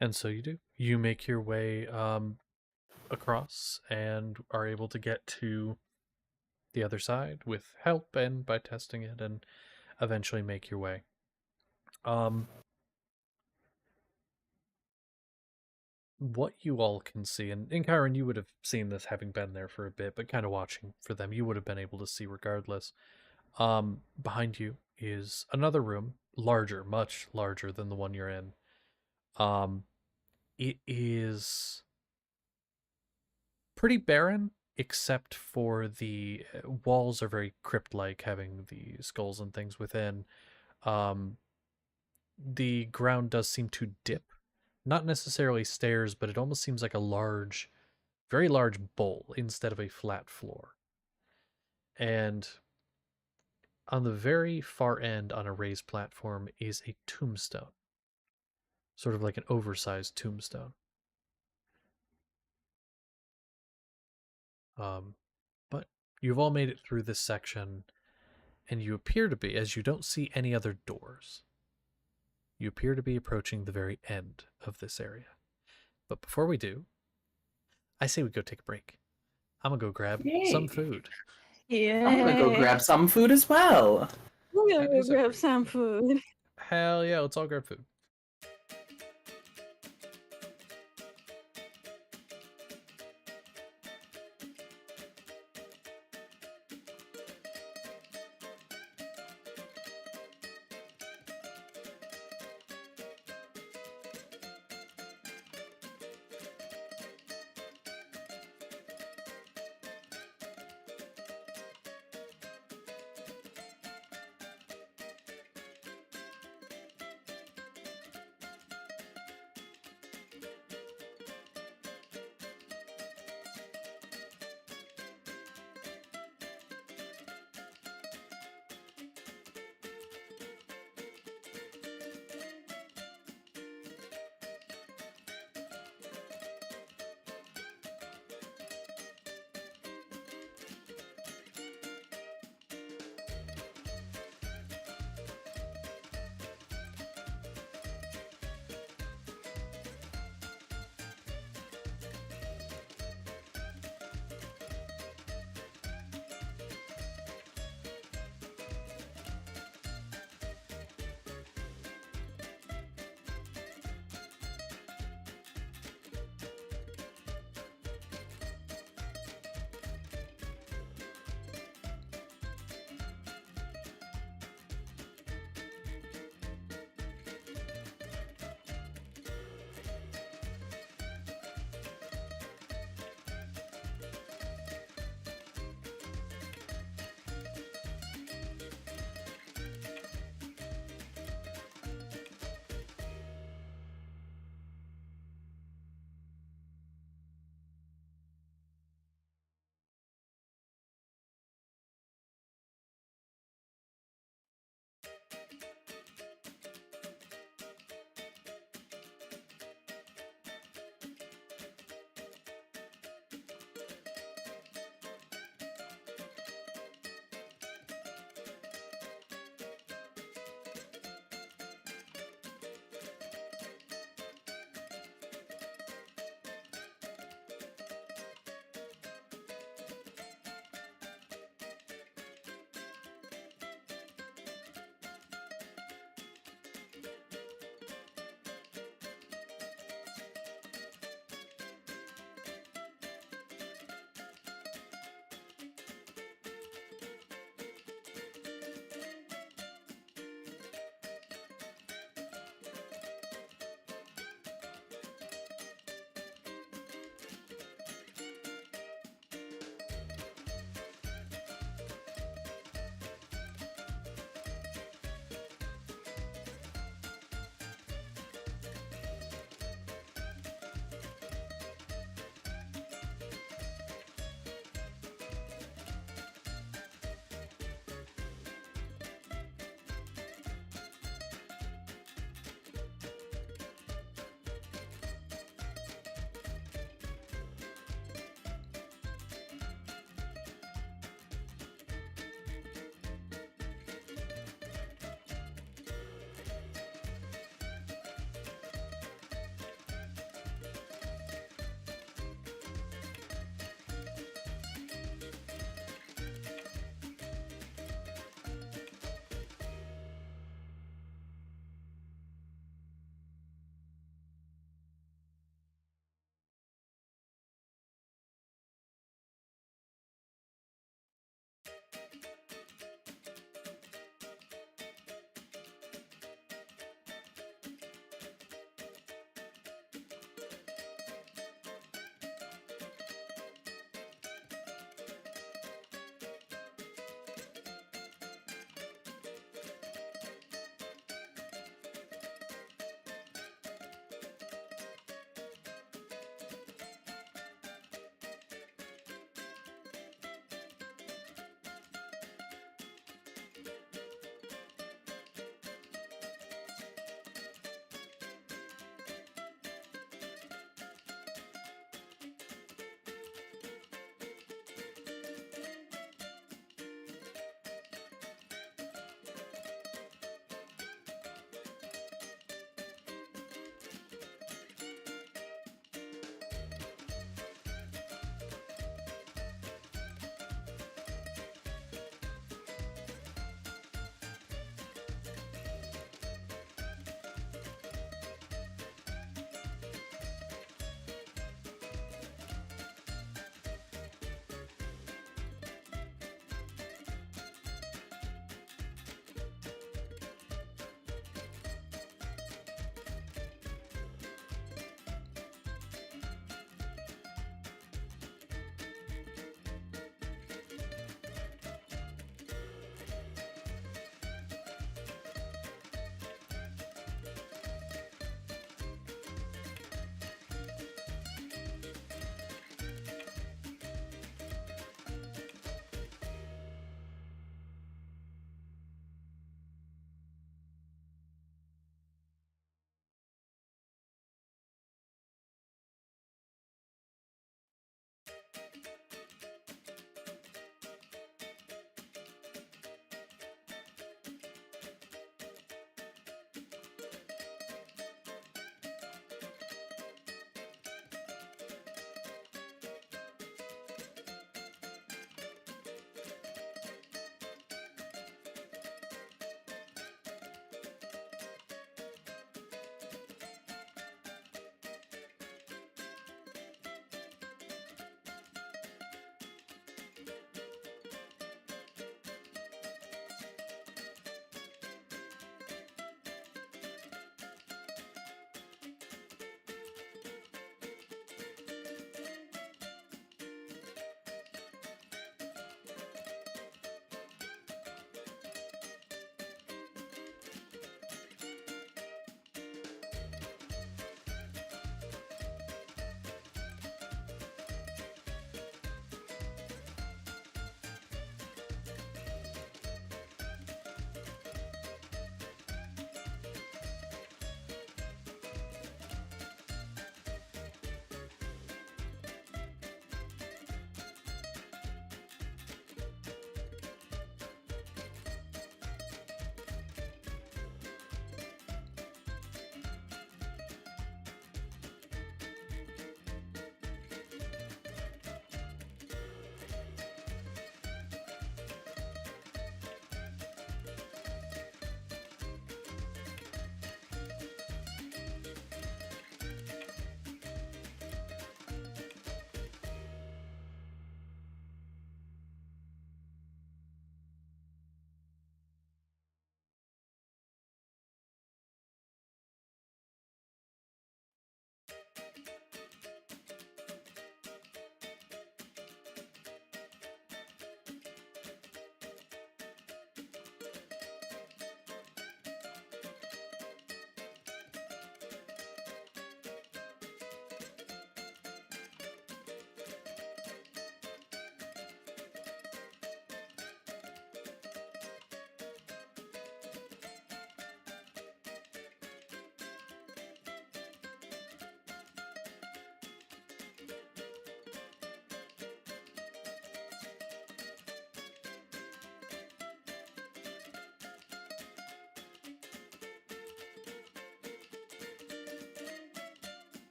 And so you do. You make your way across and are able to get to the other side with help and by testing it, and eventually make your way. what you all can see, and Kyron, you would have seen this having been there for a bit, but kind of watching for them, you would have been able to see regardless. Behind you is another room, larger, much larger than the one you're in. It is pretty barren, except for the walls are very crypt-like, having the skulls and things within. The ground does seem to dip, not necessarily stairs, but it almost seems like a large, very large bowl instead of a flat floor. And on the very far end on a raised platform is a tombstone, sort of like an oversized tombstone. But you've all made it through this section, and you appear to be, as you don't see any other doors, you appear to be approaching the very end of this area. But before we do, I say we go take a break. I'm gonna go grab some Yay. food. Yeah. I'm gonna go grab some food as well. We're That gonna is go grab agreed. some food. Hell yeah, let's all grab food.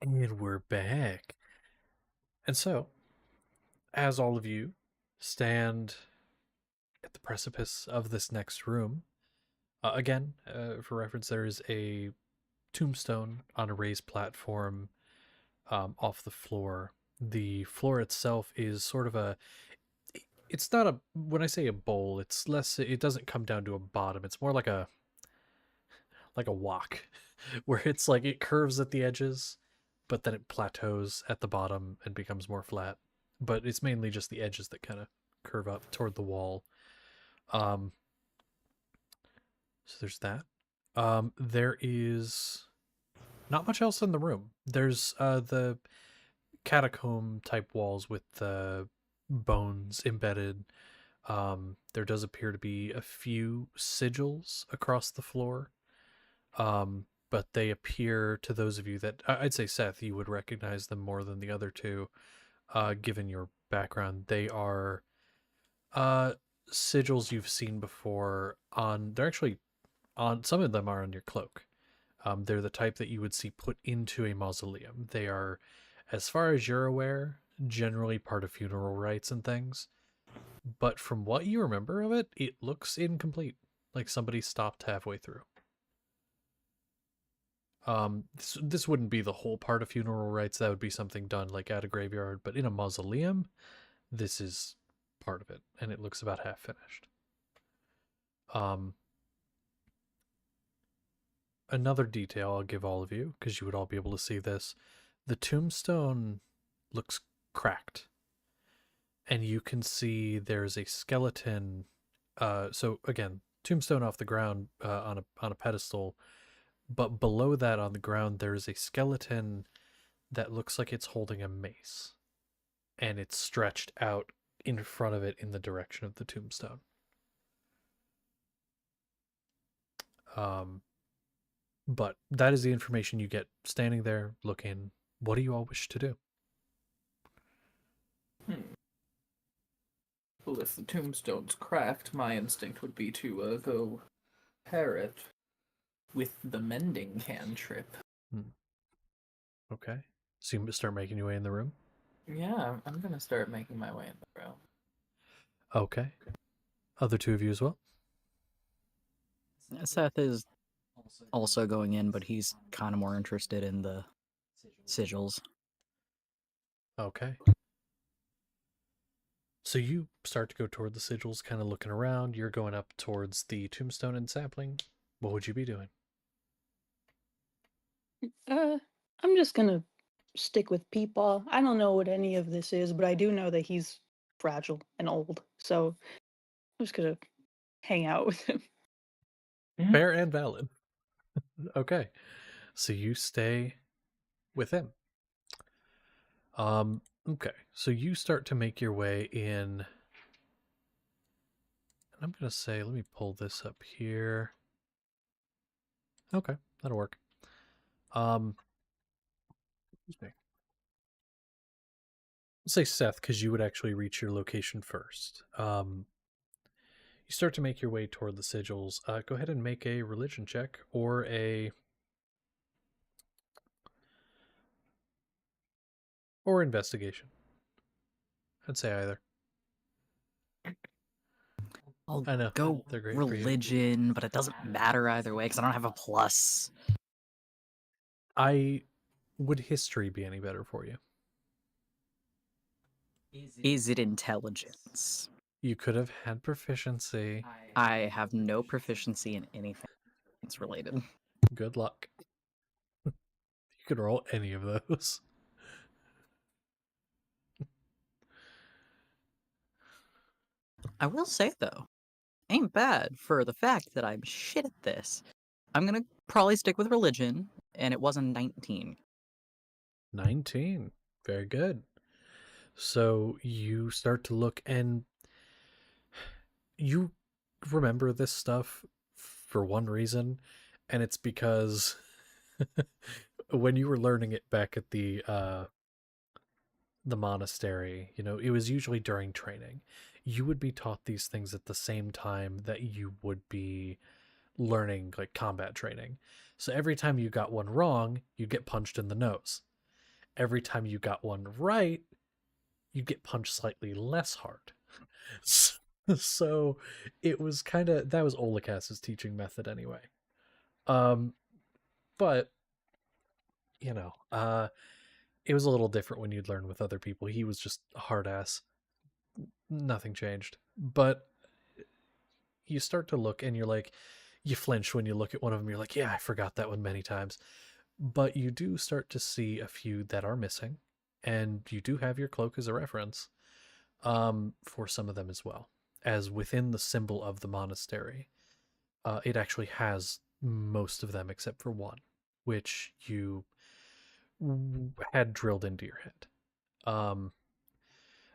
And we're back. And so, as all of you stand at the precipice of this next room, again, for reference, there is a tombstone on a raised platform off the floor. The floor itself is sort of a. It's not a. When I say a bowl, it's less. It doesn't come down to a bottom. It's more like a walk, where it's like it curves at the edges, but then it plateaus at the bottom and becomes more flat. But it's mainly just the edges that kind of curve up toward the wall. Um, so there's that. There is not much else in the room. There's the catacomb type walls with the bones embedded. There does appear to be a few sigils across the floor. But they appear to those of you that I'd say, Seth, you would recognize them more than the other two, given your background. They are sigils you've seen before. They're actually on, some of them are on your cloak. They're the type that you would see put into a mausoleum. They are, as far as you're aware, generally part of funeral rites and things. But from what you remember of it, it looks incomplete, like somebody stopped halfway through. This wouldn't be the whole part of funeral rites. That would be something done like at a graveyard, but in a mausoleum, this is part of it, and it looks about half finished. Another detail I'll give all of you, because you would all be able to see this, the tombstone looks cracked, and you can see there's a skeleton. So again, tombstone off the ground on a pedestal. But below that on the ground, there's a skeleton that looks like it's holding a mace. And it's stretched out in front of it in the direction of the tombstone. But that is the information you get standing there looking. What do you all wish to do? Well, if the tombstone's cracked, my instinct would be to go pair it with the mending cantrip. Okay. So you start making your way in the room? Yeah, I'm gonna start making my way in the room. Okay. Other two of you as well? Seth is also going in, but he's kind of more interested in the sigils. Okay. So you start to go toward the sigils, kind of looking around. You're going up towards the tombstone and sapling. What would you be doing? I'm just gonna stick with Peepaw. I don't know what any of this is, but I do know that he's fragile and old. So I'm just gonna hang out with him. Fair and valid. Okay. So you stay with him. Okay. So you start to make your way in. And I'm gonna say, let me pull this up here. Okay, that'll work. Excuse me. Let's say Seth, because you would actually reach your location first. You start to make your way toward the sigils. Go ahead and make a religion check or investigation. I'd say either. I'll I know go they're great for you. religion, but it doesn't matter either way because I don't have a plus. Would history be any better for you? Is it intelligence? You could have had proficiency. I have no proficiency in anything that's related. Good luck. You could roll any of those. I will say, though, ain't bad for the fact that I'm shit at this. I'm gonna probably stick with religion, and it was a 19. 19. Very good. So you start to look, and you remember this stuff for one reason, and it's because when you were learning it back at the monastery, it was usually during training. You would be taught these things at the same time that you would be learning like combat training. So every time you got one wrong, you'd get punched in the nose. every time you got one right, you get punched slightly less hard. So it was kind of, that was Olikas's teaching method anyway. But you know, it was a little different when you'd learn with other people. He was just a hard ass. Nothing changed. But you start to look and you're like, you flinch when you look at one of them. You're like, yeah, I forgot that one many times. But you do start to see a few that are missing. And you do have your cloak as a reference for some of them as well. As within the symbol of the monastery, it actually has most of them except for one, which you had drilled into your head.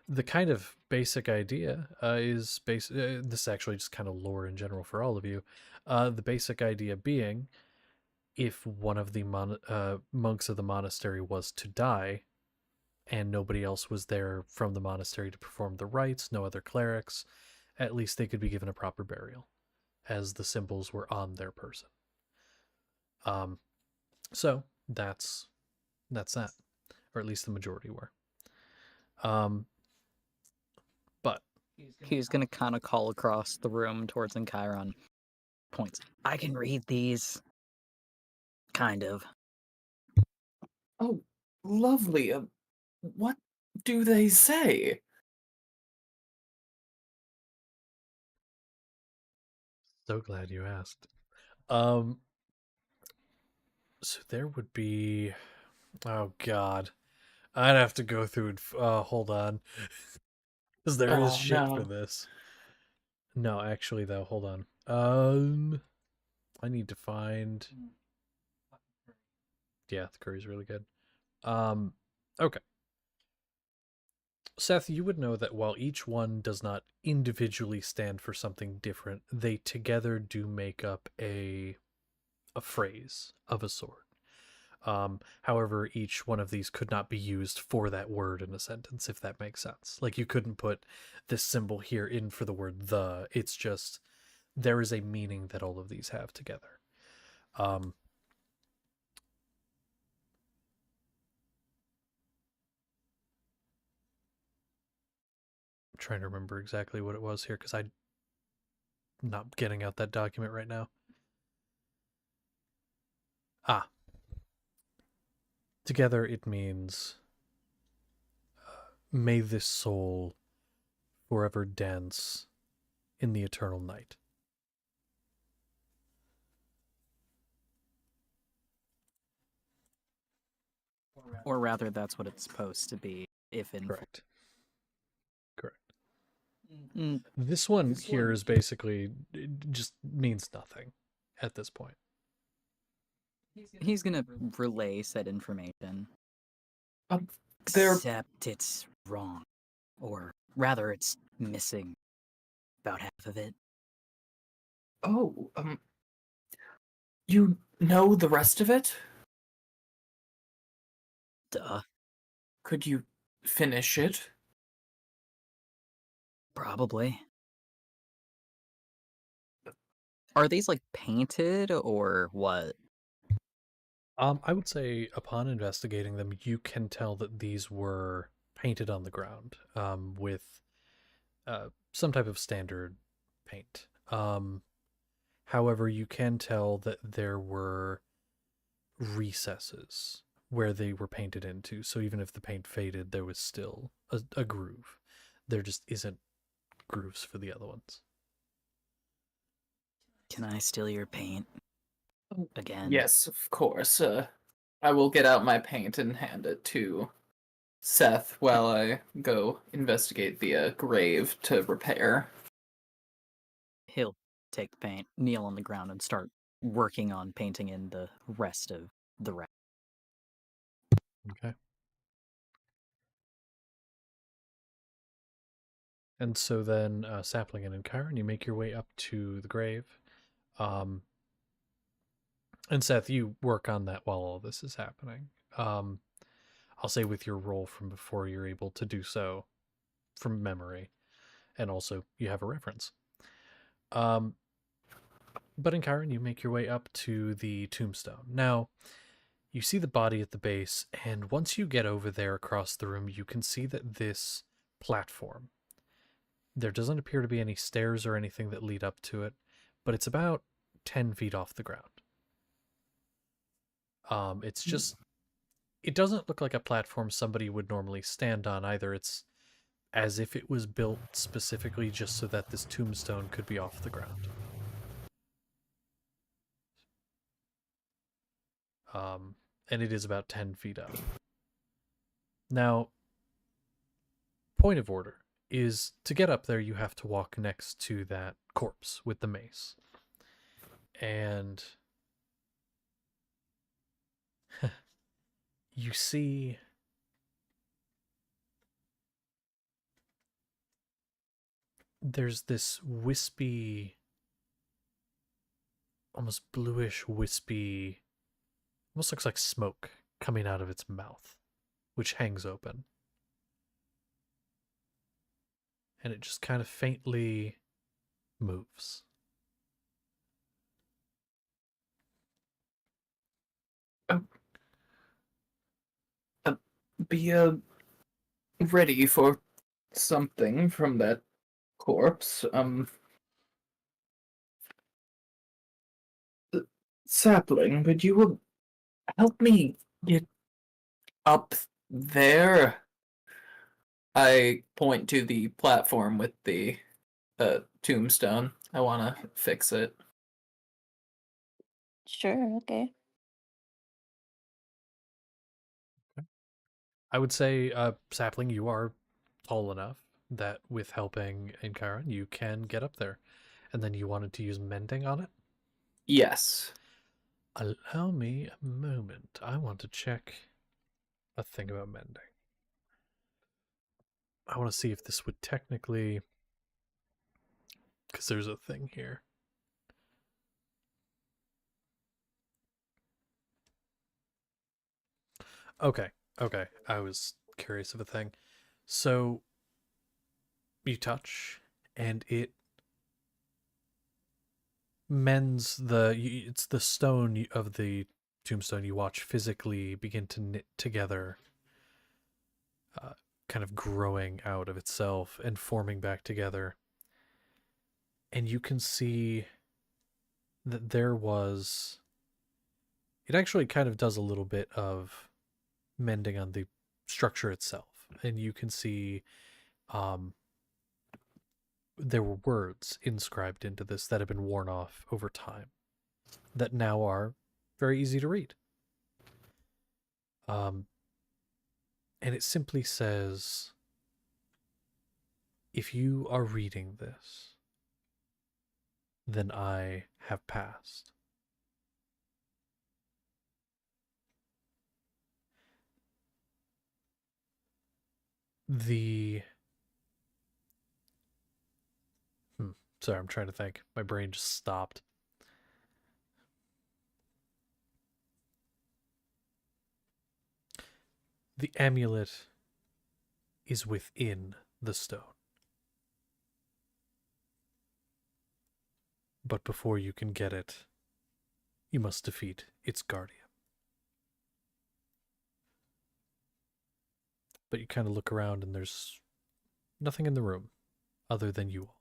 The kind of basic idea is this is actually just kind of lore in general for all of you. The basic idea being, if one of the monks of the monastery was to die, and nobody else was there from the monastery to perform the rites, no other clerics, at least they could be given a proper burial, as the symbols were on their person. So that's that, or at least the majority were. But he's gonna kind of call across the room towards Encheiron. Points. I can read these. Kind of. Oh, lovely. What do they say? So glad you asked. So there would be, oh god, I'd have to go through and hold on, because there is Oh shit for no. this. No, actually though, hold on. I need to find. Yeah, the curry's really good. Okay. Seth, you would know that while each one does not individually stand for something different, they together do make up a phrase of a sort. However, each one of these could not be used for that word in a sentence, if that makes sense. Like, you couldn't put this symbol here in for the word the. It's just, there is a meaning that all of these have together. I'm trying to remember exactly what it was here, because I'm not getting out that document right now. Ah. Together it means, may this soul forever dance in the eternal night. Or rather, that's what it's supposed to be, if in. Correct. Correct. Mm, This one here is basically, it just means nothing at this point. he's gonna relay said information. They're Except it's wrong. Or rather, it's missing about half of it. oh, you know the rest of it? Duh. Could you finish it? Probably. Are these like painted or what? I would say upon investigating them, you can tell that these were painted on the ground with some type of standard paint. However, you can tell that there were recesses where they were painted into. So even if the paint faded, there was still a groove. There just isn't grooves for the other ones. Can I steal your paint? Again? Yes, of course. I will get out my paint and hand it to Seth while I go investigate the grave to repair. He'll take the paint, kneel on the ground, and start working on painting in the rest of the wreck. Okay. And so then, Sapling and Chiron, you make your way up to the grave. And Seth, you work on that while all this is happening. I'll say with your roll from before, you're able to do so from memory. And also, you have a reference. But in Chiron, you make your way up to the tombstone. Now, You see the body at the base, and once you get over there across the room, you can see that this platform, there doesn't appear to be any stairs or anything that lead up to it, but it's about 10 feet off the ground. It's just, it doesn't look like a platform somebody would normally stand on either. It's as if it was built specifically just so that this tombstone could be off the ground. And it is about 10 feet up. Now, point of order is to get up there, you have to walk next to that corpse with the mace. And you see there's this wispy, almost bluish, wispy, almost looks like smoke coming out of its mouth, which hangs open. And it just kind of faintly moves. Be ready for something from that corpse. Sapling, but you will help me get up there. I point to the platform with the tombstone. I want to fix it. Sure, okay. I would say, Sapling, you are tall enough that with helping Encheiron, you can get up there. And then you wanted to use mending on it? Yes. Allow me a moment. I want to check a thing about mending. I want to see if this would technically... because there's a thing here. Okay, I was curious of a thing. So, you touch, and it mends it's the stone of the tombstone you watch physically begin to knit together, kind of growing out of itself and forming back together. And you can see that there was... it actually kind of does a little bit of mending on the structure itself. And you can see there were words inscribed into this that have been worn off over time that now are very easy to read. And it simply says, if you are reading this, then I have passed. Sorry, I'm trying to think. My brain just stopped. The amulet is within the stone. But before you can get it, you must defeat its guardian. But you kind of look around and there's nothing in the room other than you all.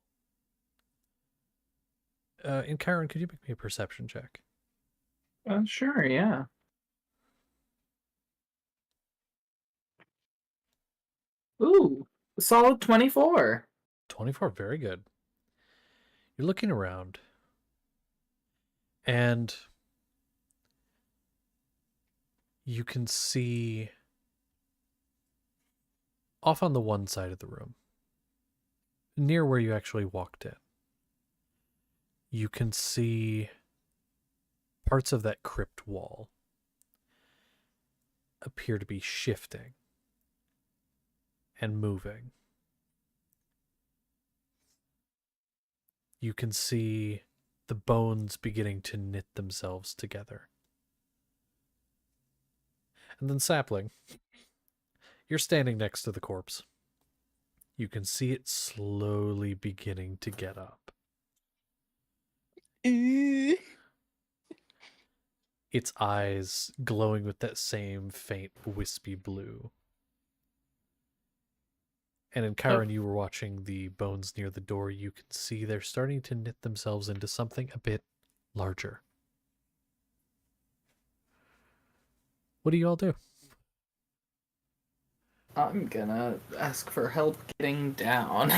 And Karen, could you make me a perception check? Sure, yeah. Ooh, solid 24. 24, very good. You're looking around, and you can see off on the one side of the room, near where you actually walked in, you can see parts of that crypt wall appear to be shifting and moving. You can see the bones beginning to knit themselves together. And then Sapling, you're standing next to the corpse. You can see it slowly beginning to get up. its eyes glowing with that same faint wispy blue. And in Chiron, you were watching the bones near the door. You can see they're starting to knit themselves into something a bit larger. What do you all do? I'm gonna ask for help getting down.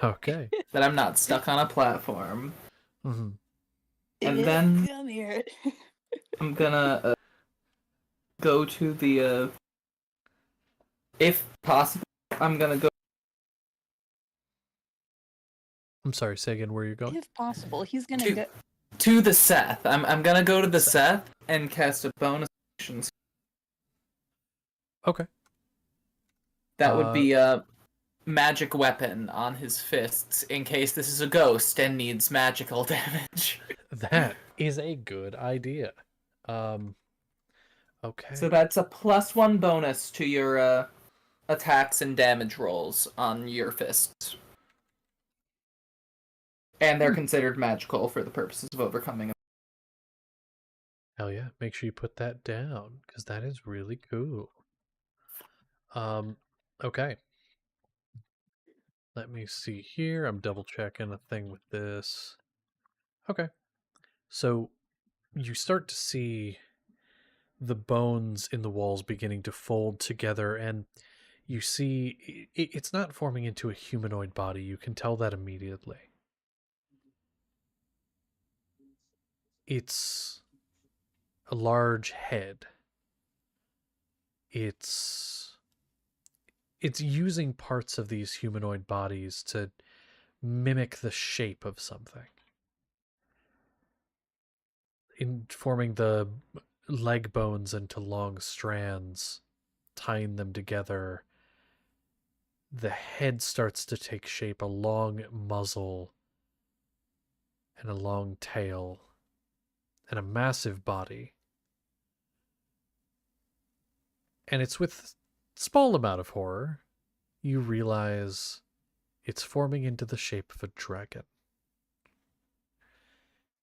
Okay. That I'm not stuck on a platform. Mm-hmm. And then come here. I'm gonna go to the, if possible, I'm gonna go I'm sorry, say again where you're going? If possible, he's gonna to, go. to the Seth. I'm gonna go to the Seth. Seth and cast a bonus action. Okay. That would be a magic weapon on his fists in case this is a ghost and needs magical damage. That is a good idea. Okay. So that's a +1 bonus to your attacks and damage rolls on your fists. And they're considered magical for the purposes of overcoming. Hell yeah. Make sure you put that down, because that is really cool. Okay. Let me see here. I'm double checking a thing with this. Okay. So you start to see the bones in the walls beginning to fold together, and you see it's not forming into a humanoid body. You can tell that immediately. It's a large head. It's using parts of these humanoid bodies to mimic the shape of something. In forming the leg bones into long strands, tying them together, the head starts to take shape, a long muzzle and a long tail and a massive body. And it's with small amount of horror you realize it's forming into the shape of a dragon.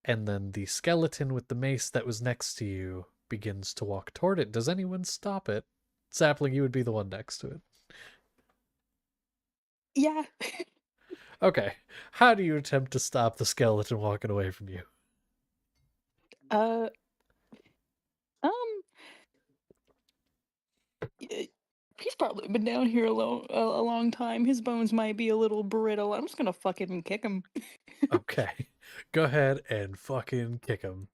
And then the skeleton with the mace that was next to you begins to walk toward it. Does anyone stop it? Sapling, you would be the one next to it. Yeah. Okay. How do you attempt to stop the skeleton walking away from you? Uh. He's probably been down here a long time. His bones might be a little brittle. I'm just gonna fucking kick him. Okay. Go ahead and fucking kick him.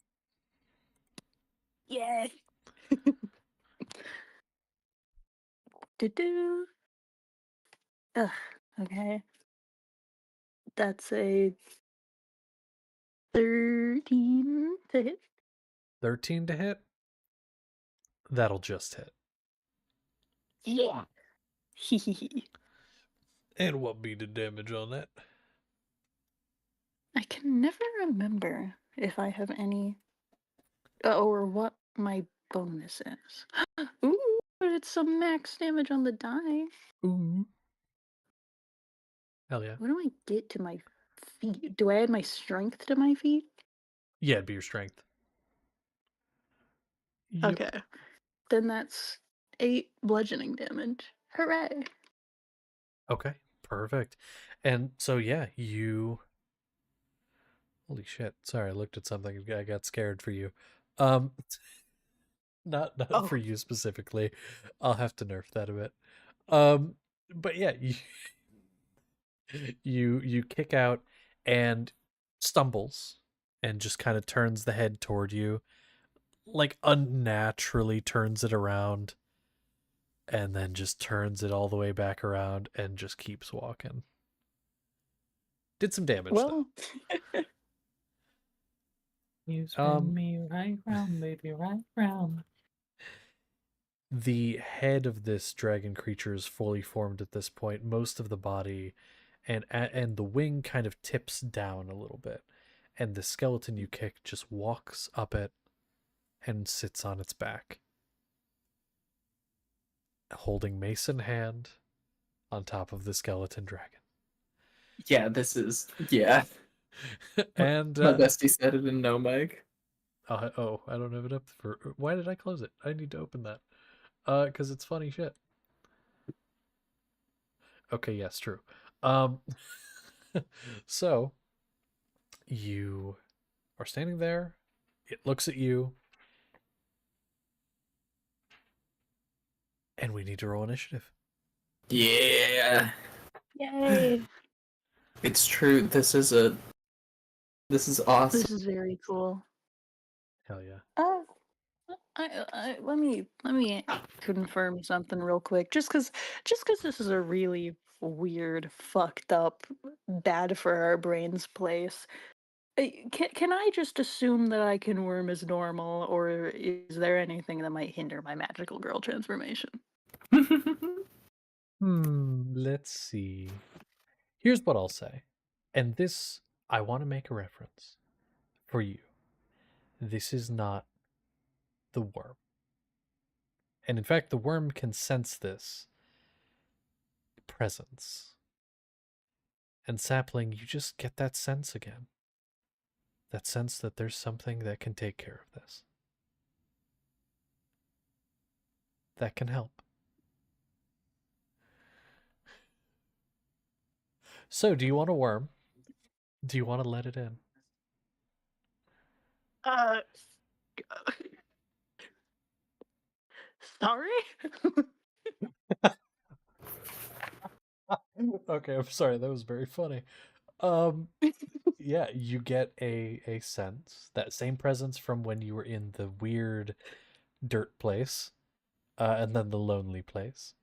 Yeah. Do. Ugh. Okay. That's a 13 to hit. 13 to hit? That'll just hit. Yeah. Hehehe. And what be the damage on that? I can never remember if I have any or what my bonus is. Ooh, it's some max damage on the die. Ooh. Hell yeah. What do I get to my feet? Do I add my strength to my feet? Yeah, it'd be your strength. Yep. Okay. Then that's 8 bludgeoning damage. Hooray. Okay, perfect. And so, yeah, you... Holy shit. Sorry, I looked at something. I got scared for you. Not for you specifically. I'll have to nerf that a bit. But yeah, you kick out and stumbles and just kind of turns the head toward you, like unnaturally turns it around, and then just turns it all the way back around and just keeps walking. Did some damage though. You spin me right round, baby, right round. The head of this dragon creature is fully formed at this point. Most of the body and the wing kind of tips down a little bit, and the skeleton you kick just walks up it and sits on its back, holding mace in hand on top of the skeleton dragon. Yeah, this is... Yeah. And My bestie said it in no mic. Oh, I don't have it up for. Why did I close it? I need to open that. Because it's funny shit. Okay, yes, true. Um, so you are standing there. It looks at you, and we need to roll initiative. Yeah, Yay! it's true. This is awesome. This is very cool. Hell yeah. Let me confirm something real quick. Just cause this is a really weird, fucked up, bad for our brains place. Can I just assume that I can worm as normal, or is there anything that might hinder my magical girl transformation? Let's see. Here's what I'll say. And this, I want to make a reference for you. This is not the worm. And in fact, the worm can sense this presence. And Sapling, you just get that sense again. That sense that there's something that can take care of this. That can help. So, do you want a worm? Do you want to let it in? Uh, sorry? Okay, I'm sorry. That was very funny. Yeah, you get a sense, that same presence from when you were in the weird dirt place, and then the lonely place.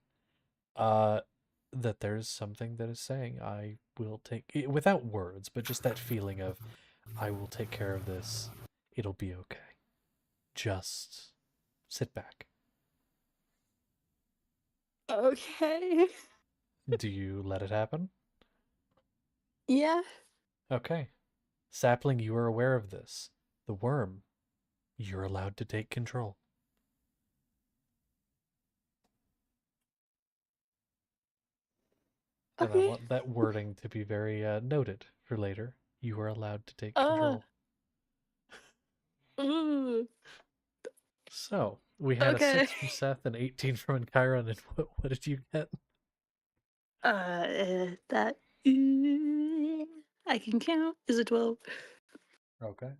That there's something that is saying, I will take it without words, but just that feeling of, I will take care of this. It'll be okay. Just sit back. Okay. Do you let it happen? Yeah. Okay. Sapling, you are aware of this. The worm, you're allowed to take control. And I Okay. want that wording to be very noted for later. You are allowed to take Uh. control. Ooh. So, we had a Okay. 6 from Seth and 18 from Chiron, and what did you get? That. I can count. Is it 12? Okay.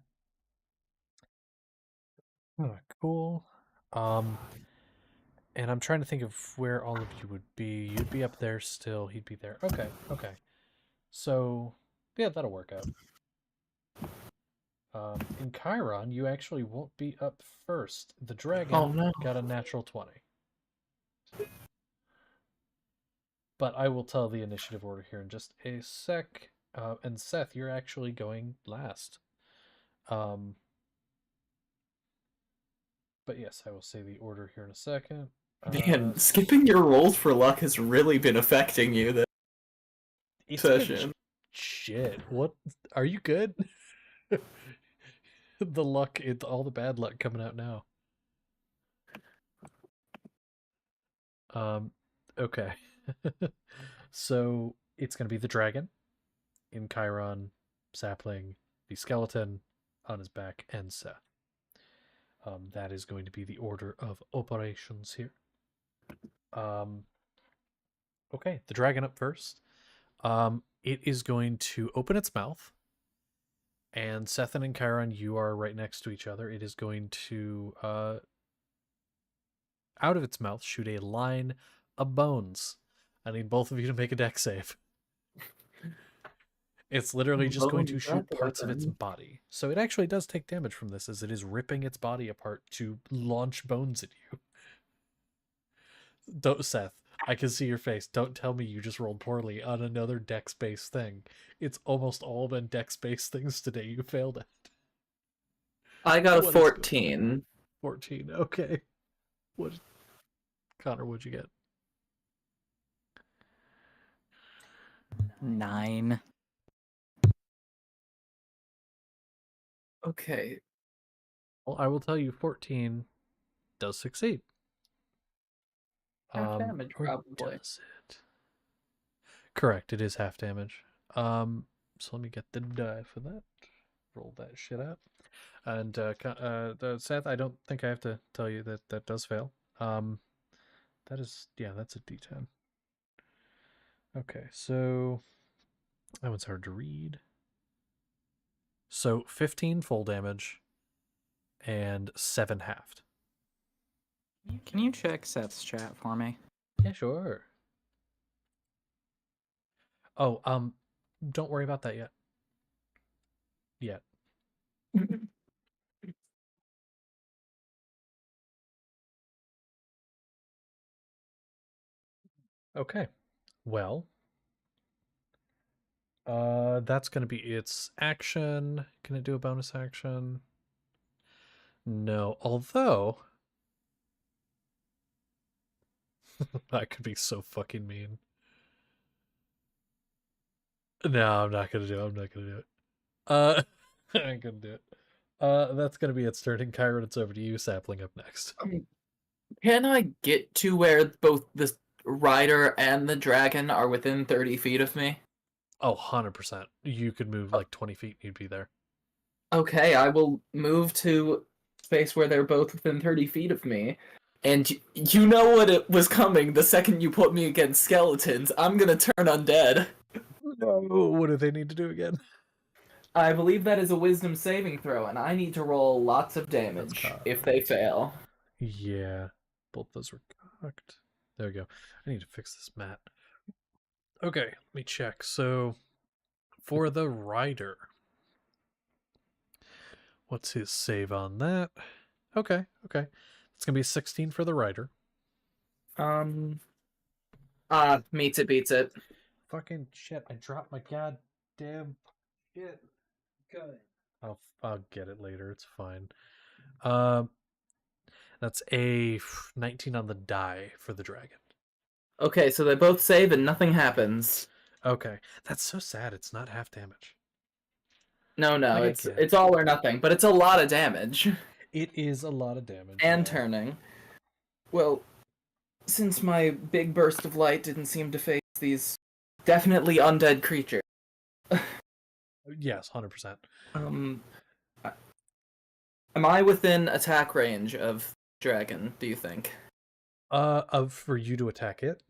Cool. And I'm trying to think of where all of you would be. You'd be up there still. He'd be there. Okay. So, yeah, that'll work out. In Chiron, you actually won't be up first. The dragon got a natural 20. But I will tell the initiative order here in just a sec. And Seth, you're actually going last. But yes, I will say the order here in a second. Man, skipping your rolls for luck has really been affecting you this session. Shit. What? Are you good? The luck, all the bad luck coming out now. Okay. So it's going to be the dragon in Chiron, Sapling, the skeleton on his back, and Seth. That is going to be the order of operations here. Okay, the dragon up first. It is going to open its mouth, and Sethan and Chiron, you are right next to each other. It is going to, out of its mouth, shoot a line of bones. I need both of you to make a dex save. It's literally just going to shoot parts of its body. So it actually does take damage from this, as it is ripping its body apart to launch bones at you. Don't, Seth, I can see your face. Don't tell me you just rolled poorly on another dex-based thing. It's almost all been dex-based things today you failed at. I got a 14. 14, okay. Connor, what'd you get? 9. Okay. Well, I will tell you 14 does succeed. Half damage, probably. Does it? Correct, it is half damage. So let me get the die for that. Roll that shit out. And Seth, I don't think I have to tell you that that does fail. That is, yeah, that's a D10. Okay, so that one's hard to read. So 15 full damage and 7 halved. Can you check Seth's chat for me? Yeah, sure. Oh, don't worry about that yet. Yet. Okay. Well, that's gonna be its action. Can it do a bonus action? No. Although that could be so fucking mean. No, I'm not gonna do it. I'm not gonna do it. I ain't gonna do it. That's gonna be its turn. And Kyron, it's over to you. Sapling up next. Can I get to where both the rider and the dragon are within 30 feet of me? Oh, 100%. You could move like 20 feet, you'd be there. Okay, I will move to space where they're both within 30 feet of me. And you know what it was coming the second you put me against skeletons. I'm gonna turn undead. No. What do they need to do again? I believe that is a wisdom saving throw, and I need to roll lots of damage if they fail. Yeah. Both those were cocked. There we go. I need to fix this mat. Okay, let me check. So, for the rider, what's his save on that? Okay. It's gonna be 16 for the rider. Meets it, beats it. Fucking shit! I dropped my goddamn shit. Good. I'll get it later. It's fine. That's a 19 on the die for the dragon. Okay, so they both save and nothing happens. Okay, that's so sad. It's not half damage. No, Like it's all or nothing, but it's a lot of damage. It is a lot of damage. And yeah. turning. Well, since my big burst of light didn't seem to face these definitely undead creatures. Yes, 100%. Am I within attack range of dragon, do you think? For you to attack it?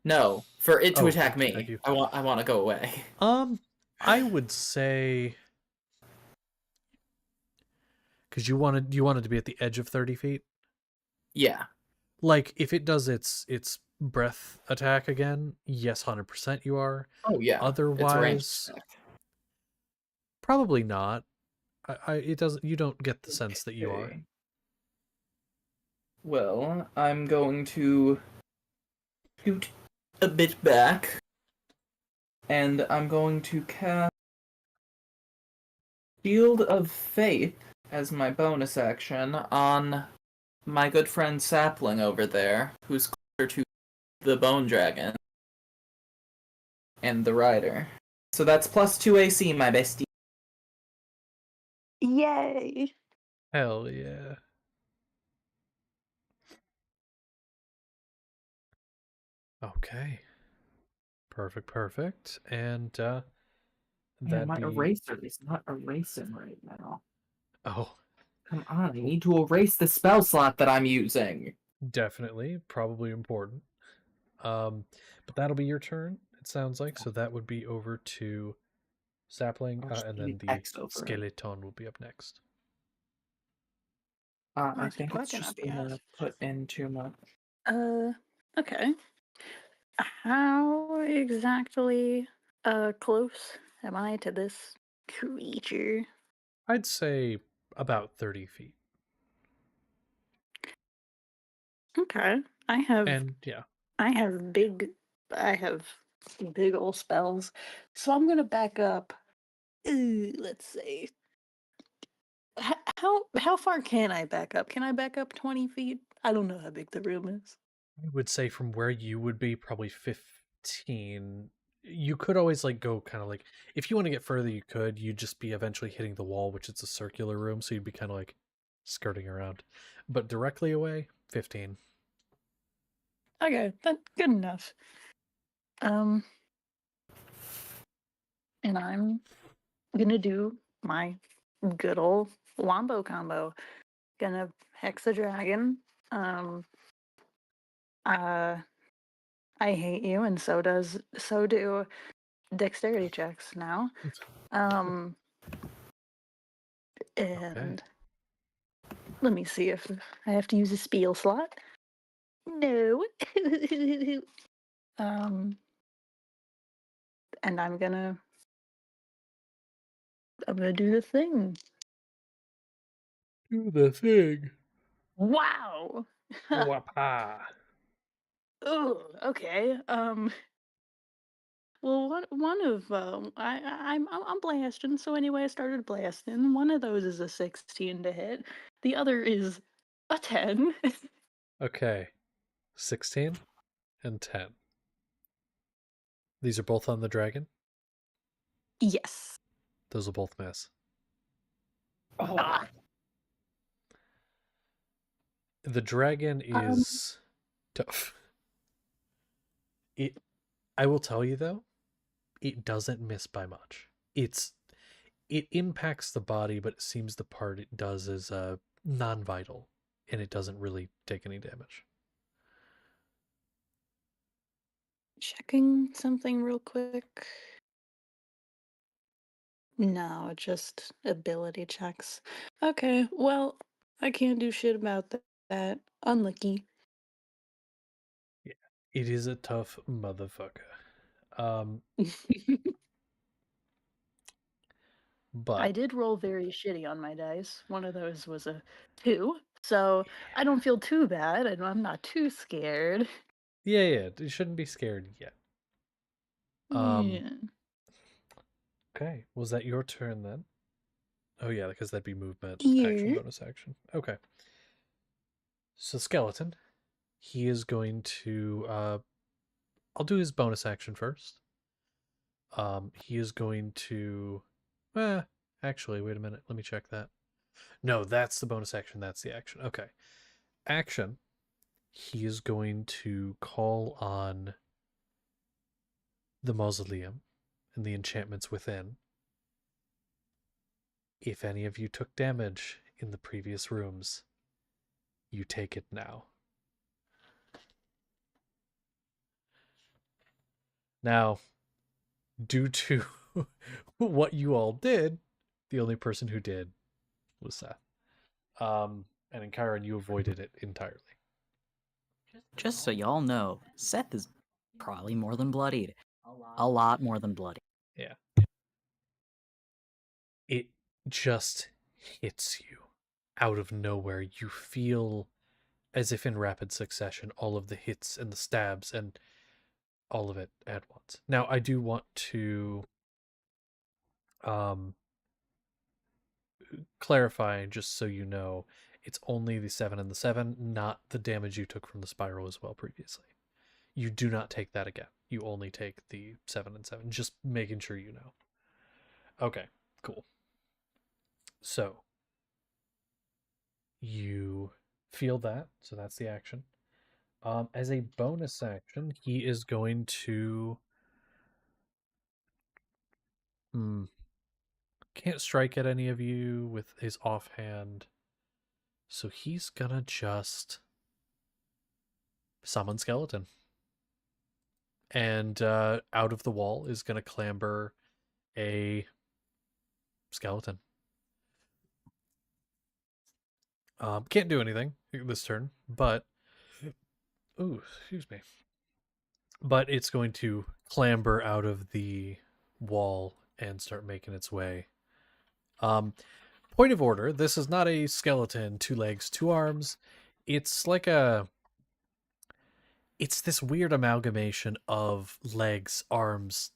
No, for it to Oh, attack to me. attack you. I want to go away. I would say because you wanted to be at the edge of 30 feet. Yeah. Like if it does its breath attack again, yes, 100% you are. Oh yeah. Otherwise, probably not. It doesn't. You don't get the sense that you are. Well, I'm going to shoot a bit back, and I'm going to cast Shield of Faith as my bonus action on my good friend Sapling over there, who's closer to the Bone Dragon and the Rider. So that's +2 AC, my bestie. Yay! Hell yeah. Okay. Perfect. And Man, my eraser is not erasing right now. Oh, Come on, I need to erase the spell slot that I'm using. definitely, probably important. But that'll be your turn, it sounds like. So that would be over to Sapling, and then the skeleton will be up next. I think it's just gonna put in too much. Okay. How exactly close am I to this creature? I'd say about 30 feet. Okay. I have yeah. I have big old spells. So I'm gonna back up. Let's see. How far can I back up? Can I back up 20 feet? I don't know how big the room is. I would say from where you would be, probably 15. You could always like go kind of like, if you want to get further, you could. You'd just be eventually hitting the wall, which is a circular room, so you'd be kind of like skirting around. But directly away, 15. Okay, that's good enough. And I'm gonna do my good old Wombo combo. Gonna hex a dragon. Uh, I hate you, and so do dexterity checks now. Um, Okay. and let me see if I have to use a spiel slot. No. And I'm gonna do the thing. Do the thing. Wow. Wapa. Oh, okay. Well, one of I'm blasting. So anyway, I started blasting. One of those is a 16 to hit. The other is a 10. Okay. 16 and 10. These are both on the dragon. Yes. Those will both miss. Ah. The dragon is tough. I will tell you though, it doesn't miss by much. It impacts the body, but it seems the part it does is non-vital, and it doesn't really take any damage. Checking something real quick. No, just ability checks. Okay, well, I can't do shit about that. Unlucky. Yeah, it is a tough motherfucker. I But did roll very shitty on my dice. One of those was a 2, so I don't feel too bad, and I'm not too scared. yeah, you shouldn't be scared yet. Yeah. Okay, was that your turn then? Oh yeah, because that'd be movement, action, Yeah. bonus action. Okay. So skeleton, he is going to I'll do his bonus action first. He is going to actually, wait a minute, let me check that. No, that's the bonus action, that's the action. Okay. Action, he is going to call on the mausoleum and the enchantments within. If any of you took damage in the previous rooms, you take it now. Now, due to what you all did, the only person who did was Seth. And in Chiron, you avoided it entirely. Just so y'all know, Seth is probably more than bloodied. A lot more than bloodied. Yeah. It just hits you out of nowhere. You feel as if in rapid succession all of the hits and the stabs and all of it at once. Now, I do want to um clarify, just so you know, it's only the 7 and the 7, not the damage you took from the spiral as well previously. You do not take that again. You only take the 7 and 7. Just making sure you know. Okay, cool. So, you feel that, so that's the action. As a bonus action, he is going to can't strike at any of you with his offhand. So he's gonna just summon skeleton. And out of the wall is gonna clamber a skeleton. Can't do anything this turn, but ooh, excuse me. But it's going to clamber out of the wall and start making its way. Point of order, this is not a skeleton, 2 legs, 2 arms. It's like it's this weird amalgamation of legs, arms.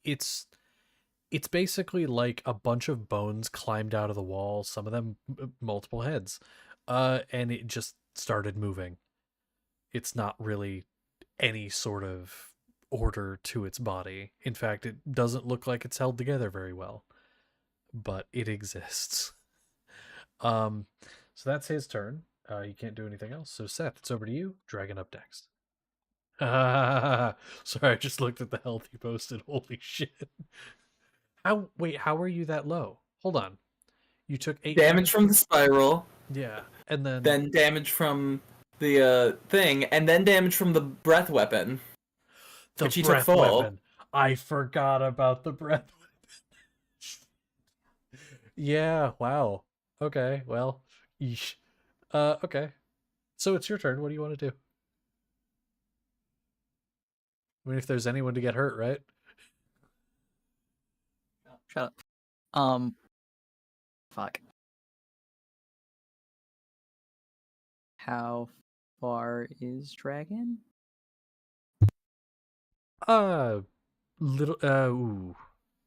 It's basically like a bunch of bones climbed out of the wall, some of them multiple heads. And it just started moving. It's not really any sort of order to its body. In fact, it doesn't look like it's held together very well, but it exists. So that's his turn. You can't do anything else. So Seth, it's over to you. Dragon up next. Sorry, I just looked at the health you posted. Holy shit. How are you that low? Hold on. You took 8 damage from the spiral, Yeah, and then damage from the thing, and then damage from the breath weapon, the which he took breath full. weapon. I forgot about the breath weapon. Yeah, wow. Okay, well, yeesh. Okay. So it's your turn. What do you want to do? I mean, if there's anyone to get hurt, right? Shut up. Fuck. How far is Dragon? Little ooh,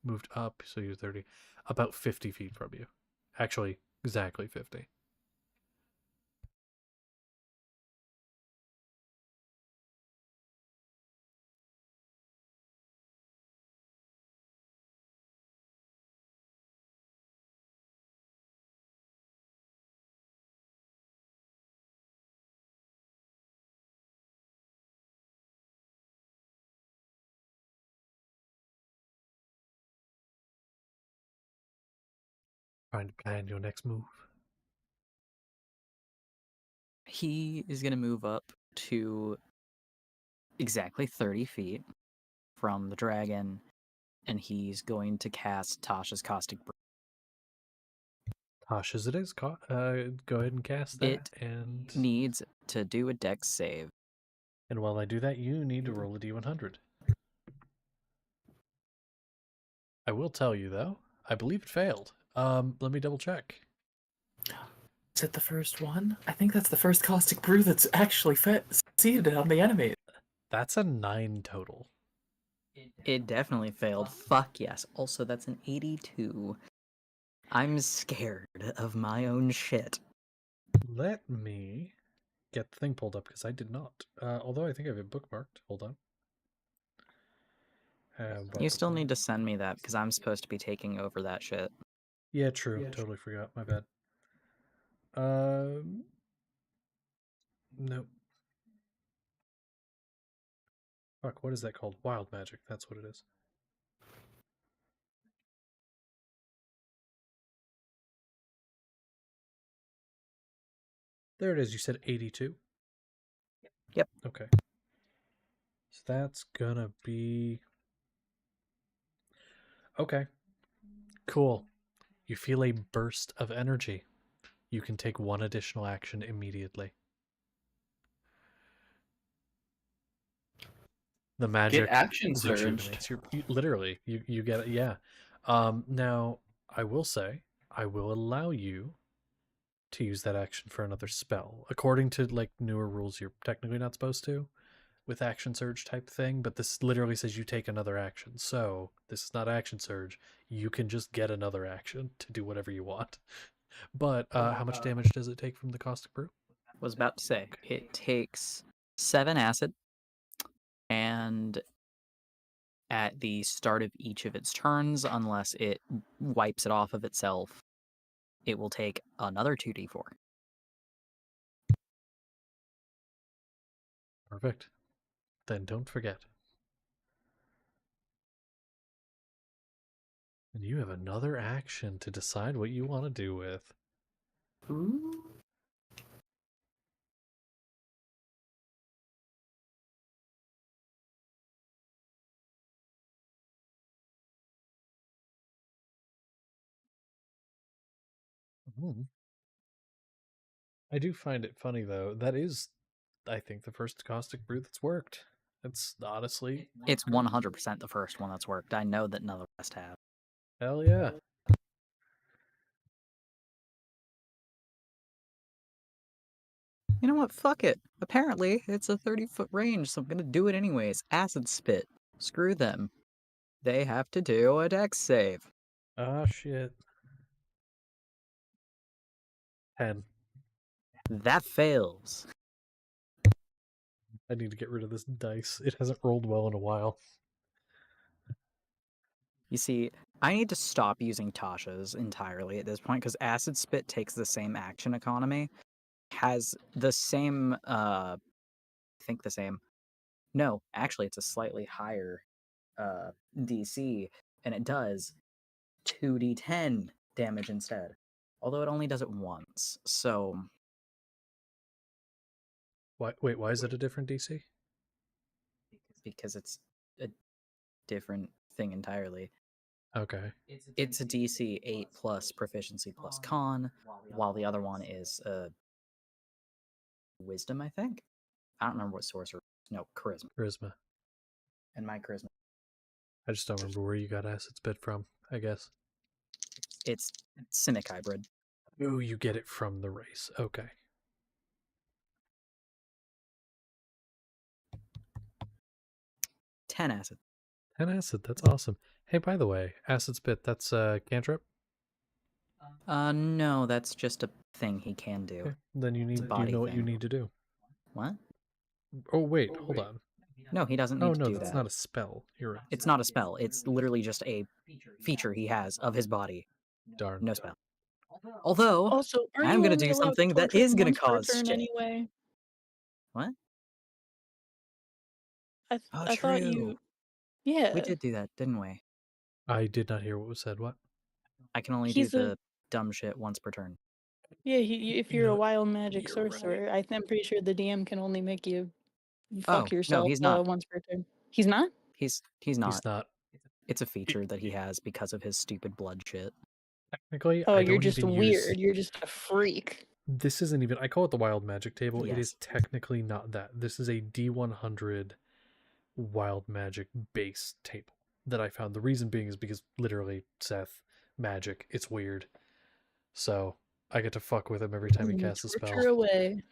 moved up, so you're 30. About 50 feet from you. Actually, exactly 50. Trying to plan your next move. He is going to move up to exactly 30 feet from the dragon, and he's going to cast Tasha's Caustic Breath. Tosh as it is, go ahead and cast that. It and needs to do a dex save. And while I do that, you need to roll a d100. I will tell you, though, I believe it failed. Let me double check. Is it the first one? I think that's the first caustic brew that's actually succeeded on the enemy. That's a 9 total. It definitely failed. Fuck yes. Also, that's an 82. I'm scared of my own shit. Let me get the thing pulled up because I did not. Although I think I have it bookmarked. Hold on. You still need to send me that because I'm supposed to be taking over that shit. Yeah, true. Totally forgot. My bad. Nope. Fuck, what is that called? Wild magic. That's what it is. There it is. You said 82? Yep. Okay. So that's gonna be... Okay. Cool. You feel a burst of energy. You can take one additional action immediately. The magic Get action surged. rejuvenates literally. You get it. Yeah. Now I will say I will allow you to use that action for another spell. According to like newer rules, you're technically not supposed to with action surge type thing, but this literally says you take another action. So this is not action surge. You can just get another action to do whatever you want. But how much damage does it take from the caustic brew? Was about to say it takes 7 acid, and at the start of each of its turns, unless it wipes it off of itself, it will take another 2d4. Perfect. Then don't forget. And you have another action to decide what you want to do with. Ooh. I do find it funny though. That is, I think, the first caustic brew that's worked. It's honestly, It's 100% the first one that's worked. I know that none of the rest have. hell yeah. You know what? Fuck it. Apparently, it's a 30-foot range, so I'm gonna do it anyways. Acid Spit. Screw them. They have to do a dex save. Ah, shit. 10. That fails. I need to get rid of this dice. It hasn't rolled well in a while. You see, I need to stop using Tasha's entirely at this point because Acid Spit takes the same action economy, has the same, I think the same. No, actually, it's a slightly higher DC, and it does 2d10 damage instead. Although it only does it once, so Wait, why is it a different DC? because it's a different thing entirely. Okay. It's a DC 8 plus proficiency plus con, while the other one is wisdom, I think. I don't remember what sorcerer. No, charisma. Charisma. And my charisma. I just don't remember where you got acid spit from, I guess. It's Cynic hybrid. Oh, you get it from the race. Okay. Ten acid. 10 acid, that's awesome. Hey, by the way, acid spit, that's cantrip? No, that's just a thing he can do. Okay. Then you body know what you thing. need to do. What? Oh wait, hold on. No, he doesn't Oh need to no, do that's that. not a spell. You're right. It's not a spell. It's literally just a feature he has of his body. Darn. No spell. Although, Also, aren't I'm you going to only do allowed something to that torture is him going to once per cause turn shit. anyway? What? Oh, I thought true. you. Yeah. We did do that, didn't we? I did not hear what was said. What? I can only He's do a- the dumb shit once per turn. Yeah, if You you're know a what? wild magic You're right. sorcerer, I'm pretty sure the DM can only make you Oh, fuck no, yourself he's not. once per turn. He's not? He's not. He's not. It's a feature that he has because of his stupid blood shit. Technically, Oh, I you're don't just even weird. use. You're just a freak. This isn't even. I call it the wild magic table. It is Yes. technically not that. This is a D100 wild magic base table that I found. The reason being is because literally Seth magic. It's weird. So I get to fuck with him every time he casts a Torture spell. away.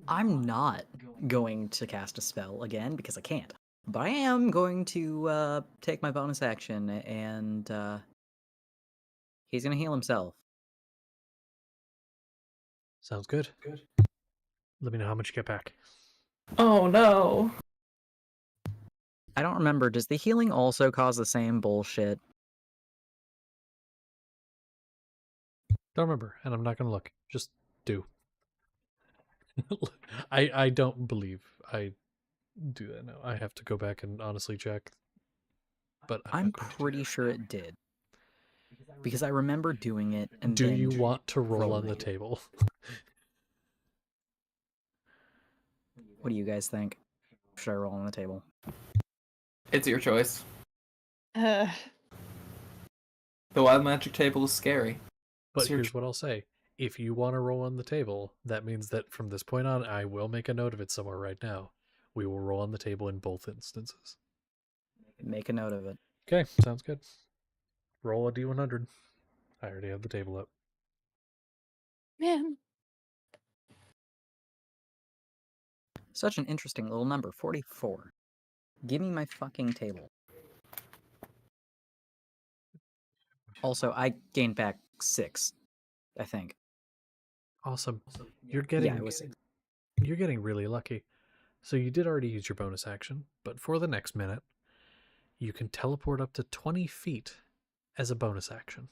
I'm not going to cast a spell again because I can't. But I am going to take my bonus action and he's going to heal himself. Sounds good. Let me know how much you get back. Oh no. I don't remember. Does the healing also cause the same bullshit? Don't remember, and I'm not gonna look. Just do. I don't believe I do that now. I have to go back and honestly check. But I'm I'm not going to do pretty that. sure it did. Because I remember doing it and Do then you want to roll on the rolling. table? What do you guys think? Should I roll on the table? It's your choice. Uh, The wild magic table is scary. But It's your here's what I'll say. If you want to roll on the table, that means that from this point on, I will make a note of it somewhere right now. We will roll on the table in both instances. Make a note of it. Okay, sounds good. Roll a D100. I already have the table up. man. Such an interesting little number, 44. Give me my fucking table. Also, I gained back 6, I think. Awesome. You're getting Yeah, it was 6. You're getting really lucky. So you did already use your bonus action, but for the next minute, you can teleport up to 20 feet as a bonus action.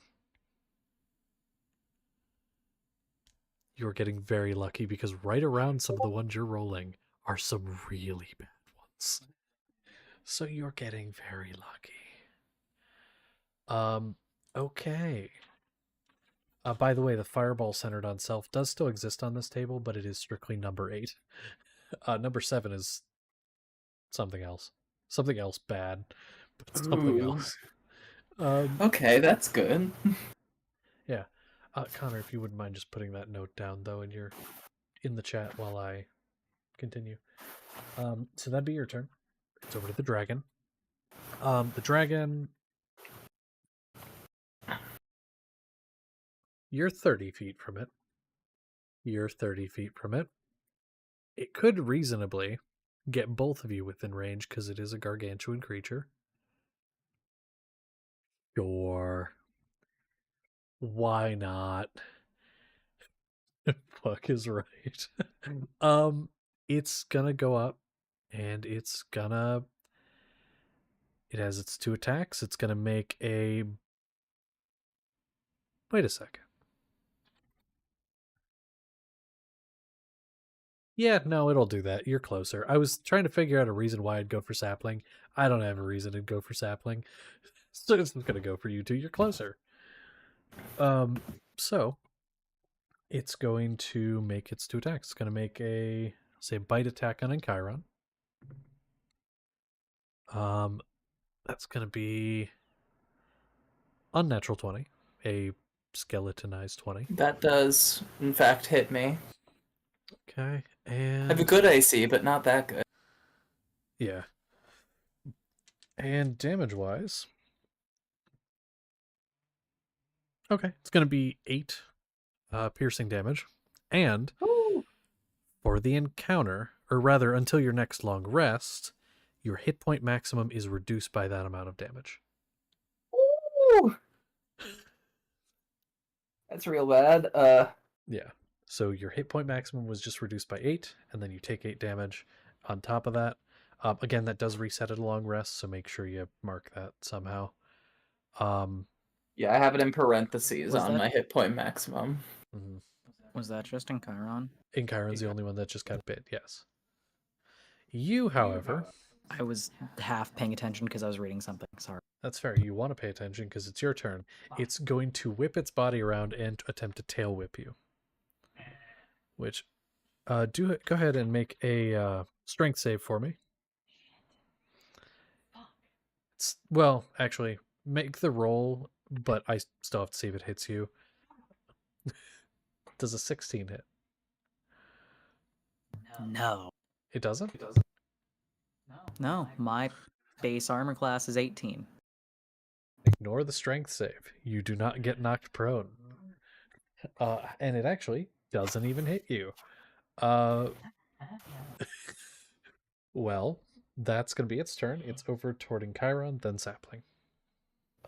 You're getting very lucky because right around some of the ones you're rolling are some really bad ones. So you're getting very lucky. Okay. By the way, the fireball centered on self does still exist on this table, but it is strictly number 8. Number 7 is something else. Something else bad, but something Ooh. else. Okay, that's good. Yeah. Connor, if you wouldn't mind just putting that note down, though, in the chat while I continue. So that'd be your turn. It's over to the dragon. The dragon... You're 30 feet from it. You're 30 feet from it. It could reasonably get both of you within range because it is a gargantuan creature. Sure. Why not? Fuck is right. It's gonna go up and it's gonna... It has its 2 attacks. It's gonna make a... Wait a second. Yeah, no, it'll do that. You're closer. I was trying to figure out a reason why I'd go for sapling. I don't have a reason to go for sapling. So it's gonna go for you two. You're closer. So it's going to make its 2 attacks. It's going to make a, say, bite attack on Encheiron. That's going to be unnatural 20, a skeletonized 20. That does, in fact, hit me. Okay, I have a and good AC, but not that good. yeah. And damage-wise, okay, it's going to be 8 piercing damage. And Ooh. for the encounter, or rather, until your next long rest, your hit point maximum is reduced by that amount of damage. Ooh. That's real bad. Yeah. So your hit point maximum was just reduced by 8, and then you take 8 damage on top of that. Again, that does reset at a long rest, so make sure you mark that somehow. Yeah, I have it in parentheses Was on that- my hit point maximum. mhm. Was that just in Chiron? Encheiron's the only one that just got bit, yes. You, however, I was half paying attention because I was reading something. Sorry. that's fair. You want to pay attention because it's your turn. It's going to whip its body around and attempt to tail whip you. Which, go ahead and make a strength save for me. Well, actually, make the roll, but I still have to see if it hits you. Does a 16 hit? No. It doesn't? No, my base armor class is 18. Ignore the strength save. You do not get knocked prone. And it actually doesn't even hit you. Well, that's going to be its turn. It's over toward Chiron, then Sapling.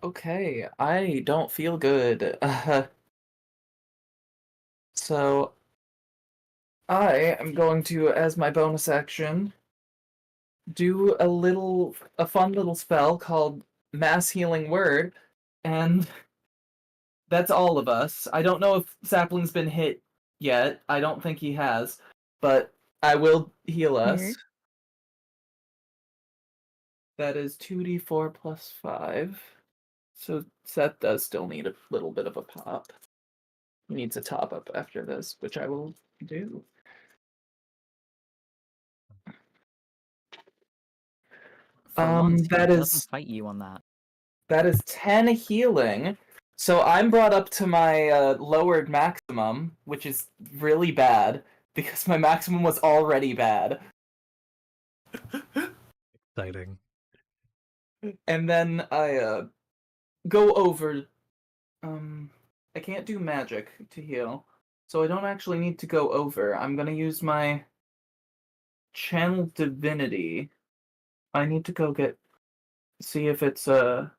Okay, I don't feel good. So I am going to, as my bonus action, do a fun little spell called Mass Healing Word, and that's all of us. I don't know if Sapling's been hit yet. I don't think he has, but I will heal us. Weird. That is 2d4 plus 5. So Seth does still need a little bit of a pop. He needs a top up after this, which I will do. For once, he That doesn't is fight you on that. 10 healing. So I'm brought up to my lowered maximum, which is really bad because my maximum was already bad. Exciting. And then I go over. I can't do magic to heal, so I don't actually need to go over. I'm gonna use my channel divinity. I need to go see if it's I'm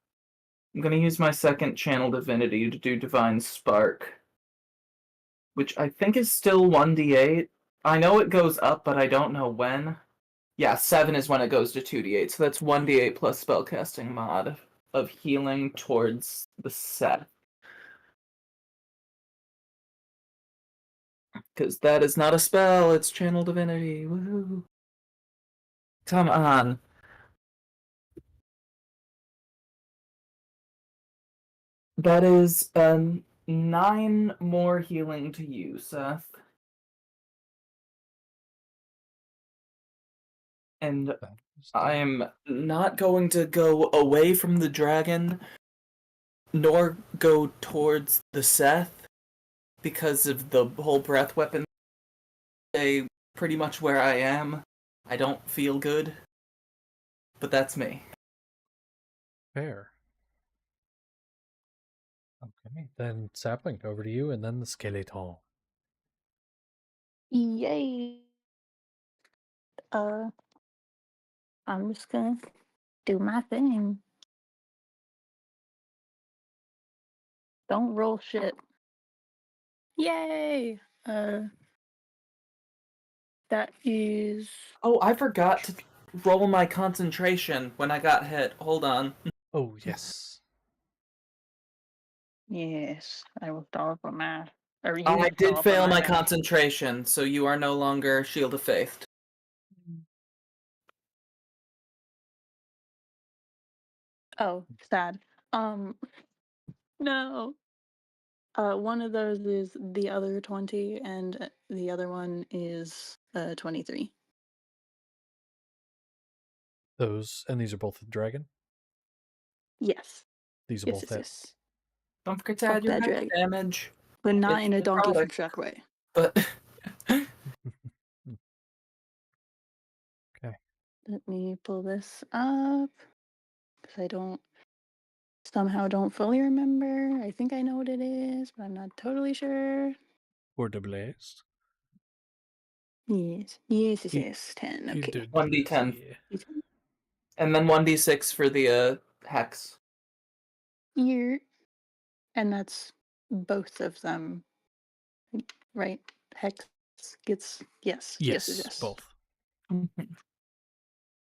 gonna use my second channel divinity to do divine spark, which I think is still 1d8. I know it goes up, but I don't know when. Yeah, 7 is when it goes to 2d8, so that's 1d8 plus spellcasting mod of healing towards the set. Because that is not a spell, it's channel divinity. Woohoo. Come on. That is 9 more healing to you, Seth. And I am not going to go away from the dragon, nor go towards the Seth, because of the whole breath weapon. Stay pretty much where I am. I don't feel good, but that's me. Fair. Okay, then Sapling, over to you, and then the Skeleton. Yay. I'm just gonna do my thing. Don't roll shit. Yay. That is Oh, I forgot to roll my concentration when I got hit. Hold on. Oh, yes. yes. I looked all over my or you I looked did all over fail my math. concentration, so you are no longer Shield of Faith. Oh, sad. No. One of those is the other 20, and the other one is 23. These are both the dragon? Yes. These are Yes, both yes, hit. yes. Don't forget to Fuck add your that hex drag. damage. But not It's in a Donkey from necrotic. Shrek way. But Okay. Let me pull this up. Because I don't fully remember. I think I know what it is, but I'm not totally sure. For the blaze. Yes. Yes, yes, He- yes. 10. he Okay. did 1d10. yeah. And then 1d6 for the hex. Here. And that's both of them. Right? Hex gets. Yes. Yes, yes, Yes, yes. both.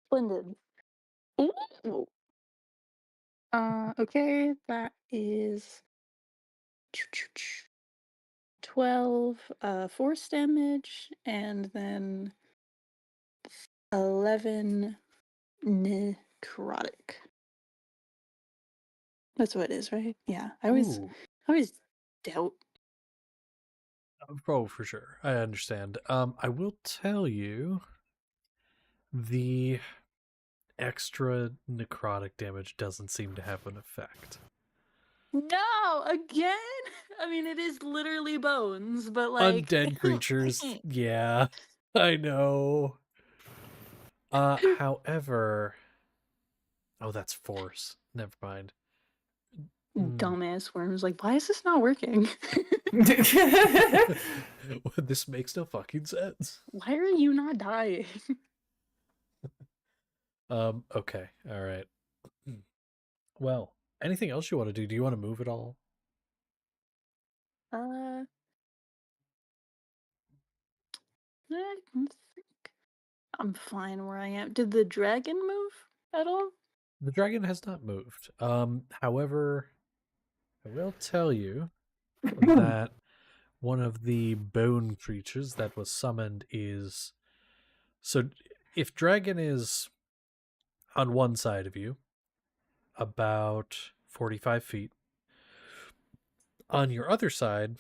Splendid. Ooh. Okay, that is 12 force damage, and then 11 necrotic. That's what it is, right? Yeah. I always doubt. Oh, for sure. I understand. I will tell you the extra necrotic damage doesn't seem to have an effect. No, again? I mean, it is literally bones, but like Undead creatures, yeah. I know. However, oh, that's force. Never mind. Dumbass worms. Like, why is this not working? This makes no fucking sense. Why are you not dying? Okay, all right. Well, anything else you want to do? Do you want to move at all? I think I'm fine where I am. Did the dragon move at all? The dragon has not moved. However, I will tell you that one of the bone creatures that was summoned is so if dragon is on one side of you, about 45 feet. On your other side,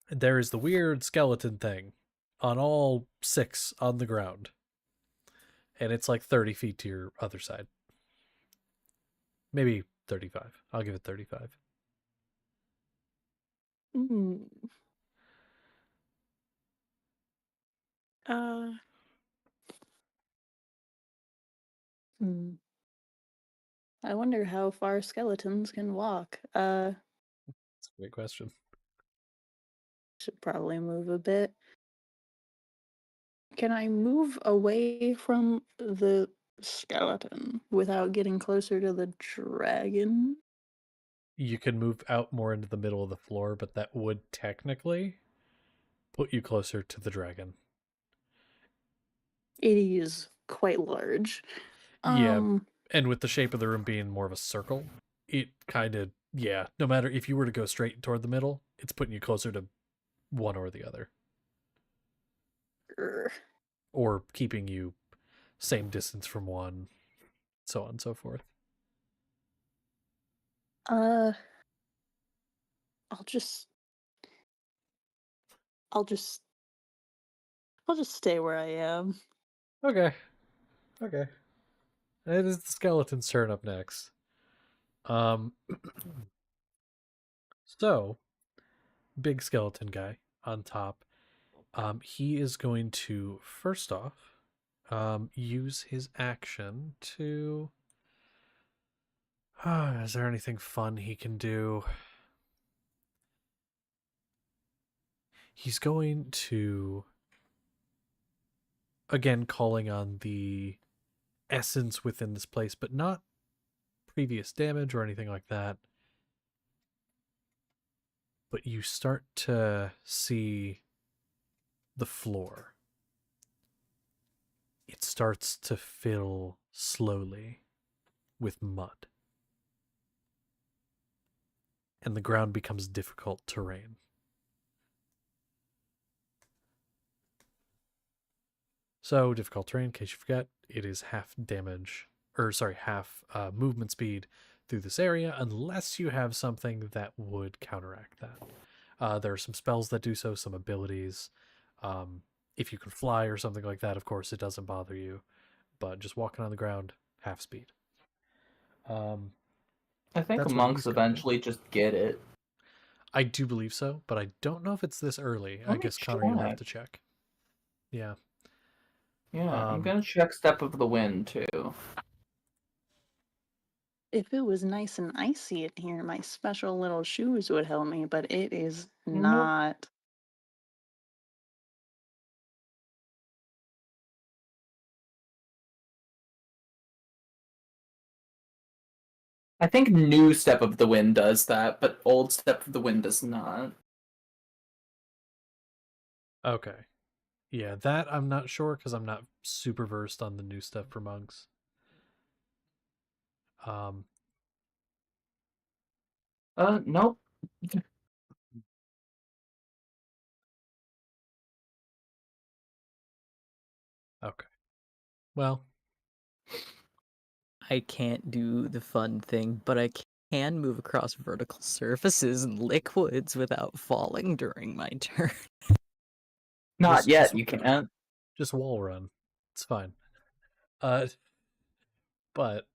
there is the weird skeleton thing on all 6 on the ground. And it's like 30 feet to your other side. Maybe 35. I'll give it 35. Mm. Uh. Hmm. I wonder how far skeletons can walk. That's a great question. Should probably move a bit. Can I move away from the skeleton without getting closer to the dragon? You can move out more into the middle of the floor, but that would technically put you closer to the dragon. It is quite large. Yeah, and with the shape of the room being more of a circle, it kind of, yeah, no matter if you were to go straight toward the middle, it's putting you closer to one or the other. Grr. Or keeping you same distance from one, so on and so forth. Uh, I'll just stay where I am. Okay. Okay. It is the skeleton's turn up next. So big skeleton guy on top. He is going to first off, use his action to. Is there anything fun he can do? He's going to, again, calling on the essence within this place, but not previous damage or anything like that. But you start to see the floor. It starts to fill slowly with mud. And the ground becomes difficult terrain. So, difficult terrain, in case you forget, it is half damage, half movement speed through this area unless you have something that would counteract that. There are some spells that do so, some abilities. If you can fly or something like that, of course, it doesn't bother you. But just walking on the ground, half speed. I think That's what monks he's gonna do. eventually just get it. I do believe so, but I don't know if it's this early. I Let me guess Connor, you'll have check. to check. Yeah. Yeah, I'm gonna check Step of the Wind too. If it was nice and icy in here, my special little shoes would help me, but it is Nope. not. I think new Step of the Wind does that, but old Step of the Wind does not. Okay. Yeah, that I'm not sure because I'm not super versed on the new stuff for monks. Nope. Okay. Well, I can't do the fun thing, but I can move across vertical surfaces and liquids without falling during my turn. Not yet, you can't. just wall run. It's fine. But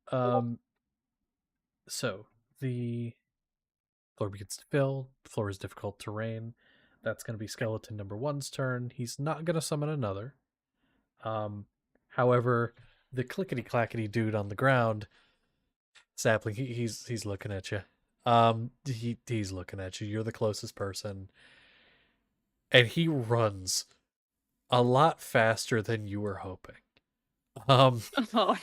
so the floor begins to fill. The floor is difficult terrain. That's going to be skeleton number 1's turn. He's not going to summon another. However, the clickety clackety dude on the ground, sapling, he's looking at you. He's looking at you. You're the closest person, and he runs a lot faster than you were hoping. Oh no.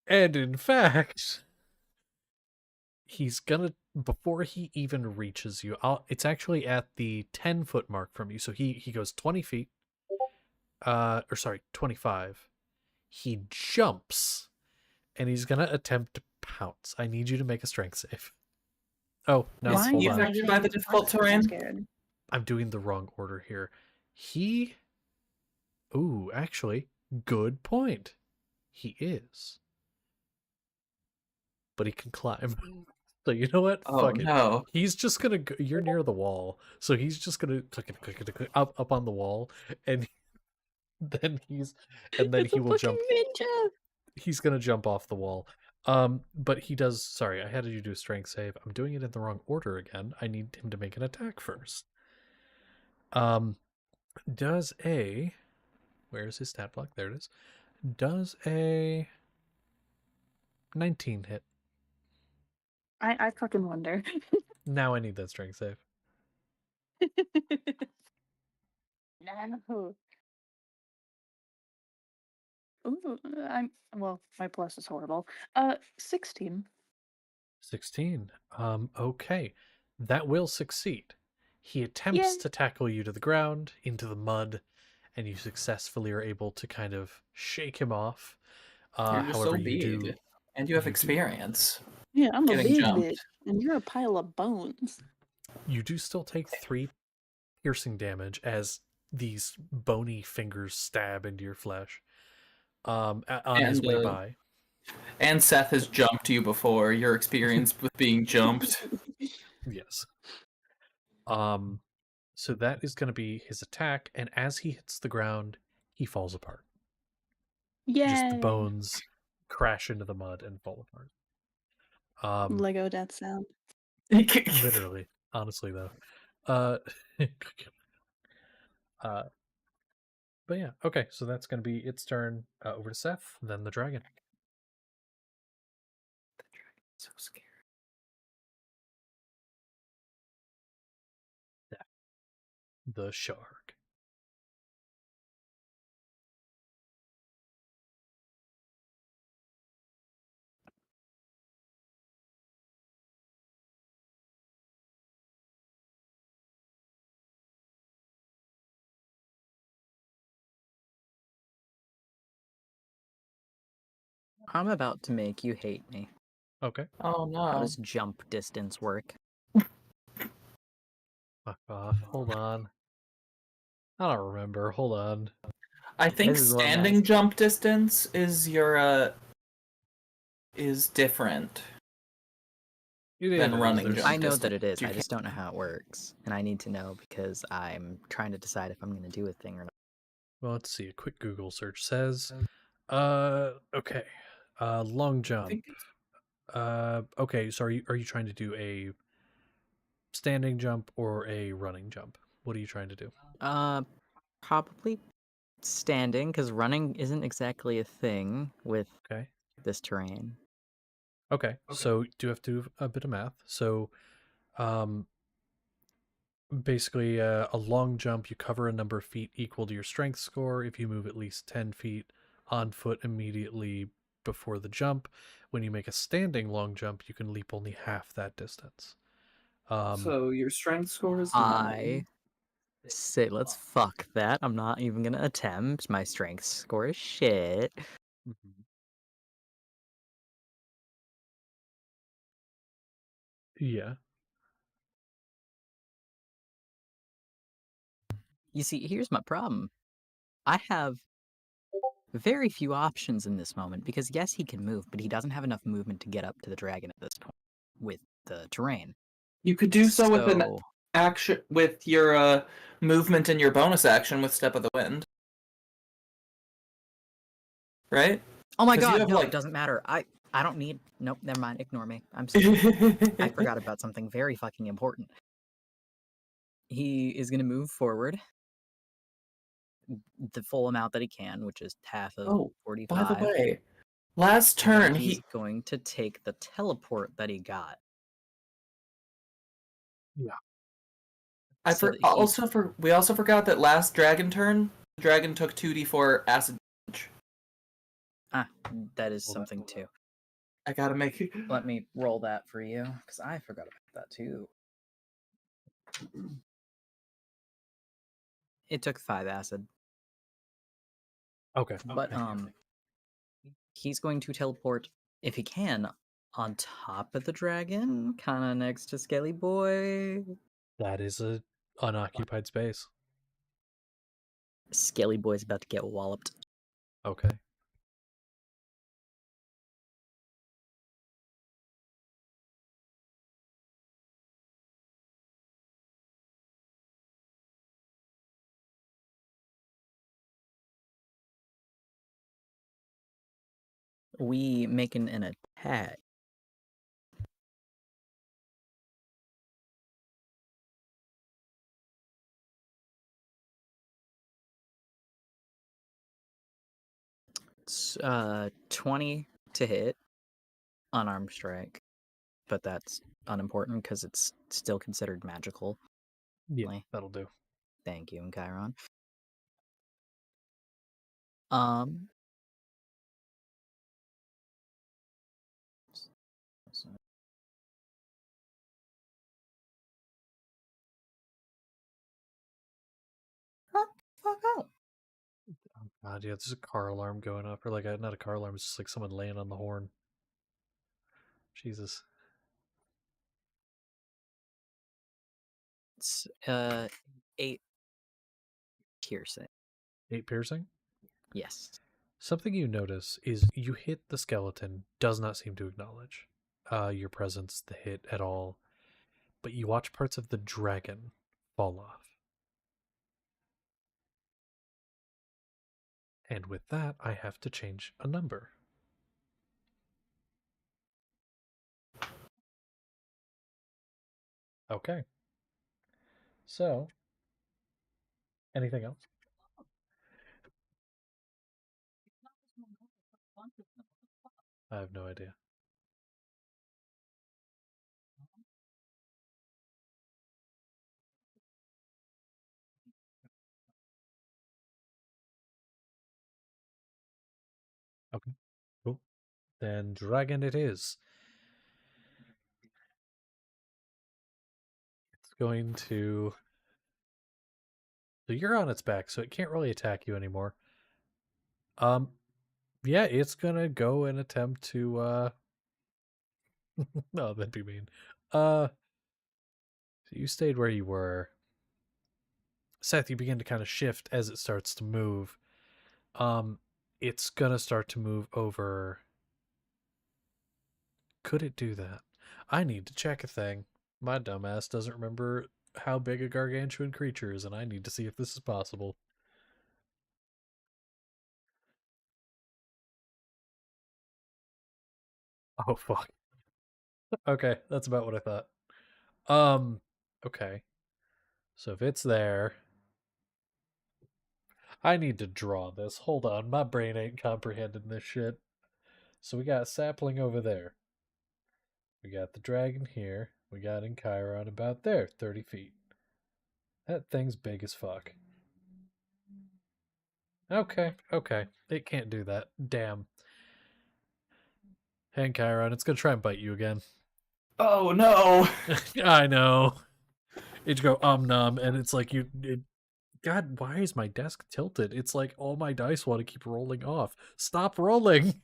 And in fact, he's gonna, before he even reaches you, it's actually at the 10-foot mark from you. So he goes 20 feet, or sorry, 25. He jumps, and he's gonna attempt to pounce. I need you to make a strength save. Oh no, Why hold you on. affected by the difficult terrain? Scared. I'm doing the wrong order here. Ooh, actually, good point. He is. But he can climb. So you know what? Oh Fuck it. no. He's just gonna go, you're near the wall, so he's just gonna click up on the wall, and then he will jump. Ninja. He's gonna jump off the wall. But he does. Sorry, I had you do a strength save. I'm doing it in the wrong order again. I need him to make an attack first. Does a where's his stat block? There it is. Does a 19 hit? I fucking wonder. Now I need that strength save. No. Ooh, my plus is horrible. 16. 16. Okay. That will succeed. He attempts Yay. to tackle you to the ground, into the mud, and you successfully are able to kind of shake him off. You're just However, so you big, do. and you have you do- experience. Yeah, I'm a Getting big jumped. bitch, and you're a pile of bones. You do still take 3 piercing damage as these bony fingers stab into your flesh. On his way by. And Seth has jumped you before. You're experienced with being jumped. Yes. So that is going to be his attack, and as he hits the ground, he falls apart. Yay. Just the bones crash into the mud and fall apart. Lego death sound. Literally, honestly though. But yeah, okay, so that's going to be its turn. Over to Seth, then the dragon. So scared. The shark. I'm about to make you hate me. Okay. Oh no. How does jump distance work? Fuck off. Hold on. I don't remember. Hold on. I think This is what I'm standing asking. jump distance is your is different It than is. running There's jump I know distance. that it is. You I just can't- don't know how it works, and I need to know because I'm trying to decide if I'm going to do a thing or not. Well, let's see. A quick Google search says, okay, long I jump. think it's- Okay. So are you trying to do a standing jump or a running jump? What are you trying to do? Probably standing because running isn't exactly a thing with Okay. this terrain. Okay. So do you have to do a bit of math? So, um, basically, a long jump, you cover a number of feet equal to your strength score. If you move at least 10 feet on foot immediately before the jump, when you make a standing long jump, you can leap only half that distance. So your strength score is I 9. say let's fuck that. I'm not even gonna attempt. My strength score is shit. Mhm. Yeah. You see, here's my problem. I have very few options in this moment because yes, he can move, but he doesn't have enough movement to get up to the dragon at this point with the terrain. You could do so with an So action with your movement and your bonus action with Step of the Wind. Right? oh my 'Cause you god, have, no, like- it doesn't matter. I don't need. Nope, never mind. Ignore me. I'm stupid. I forgot about something very fucking important. He is gonna move forward the full amount that he can, which is half of Oh, 45. by the way, last and then turn he's he going to take the teleport that he got. so that he- we also forgot that last dragon turn, the dragon took 2d4 acid damage. That is Well, something too. I gotta make it. Let me roll that for you because I forgot about that too. It took 5 acid, Okay. but he's going to teleport if he can on top of the dragon, kind of next to Skelly Boy. That is a unoccupied space. Skelly Boy's about to get walloped. Okay. We making an attack. It's 20 to hit, unarmed strike, but that's unimportant because it's still considered magical. Yeah, Like- that'll do. Thank you, Chiron. Um. Fuck out. Oh god, yeah, there's a car alarm going off, or like not a car alarm, it's just like someone laying on the horn. Jesus. It's 8 piercing. 8 piercing? Yes. Something you notice is you hit the skeleton, does not seem to acknowledge your presence, the hit at all, but you watch parts of the dragon fall off. And with that, I have to change a number. Okay. So, anything else? I have no idea. Okay, cool. Then dragon it is. It's going to. So you're on its back, so it can't really attack you anymore. Yeah, it's gonna go and attempt to no, that'd be mean. So you stayed where you were. Seth, you begin to kind of shift as it starts to move. It's gonna start to move over could it do that? I need to check a thing. My dumbass doesn't remember how big a gargantuan creature is, and I need to see if this is possible. Oh, fuck. Okay, that's about what I thought. Okay. So if it's there, I need to draw this. Hold on, my brain ain't comprehending this shit. So we got sapling over there. We got the dragon here. We got in Chiron about there, 30 feet. That thing's big as fuck. Okay, okay. It can't do that. Damn. Hey, Chiron, it's gonna try and bite you again. Oh no! I know. It go nom, and it's like God, why is my desk tilted? It's like all my dice want to keep rolling off. Stop rolling!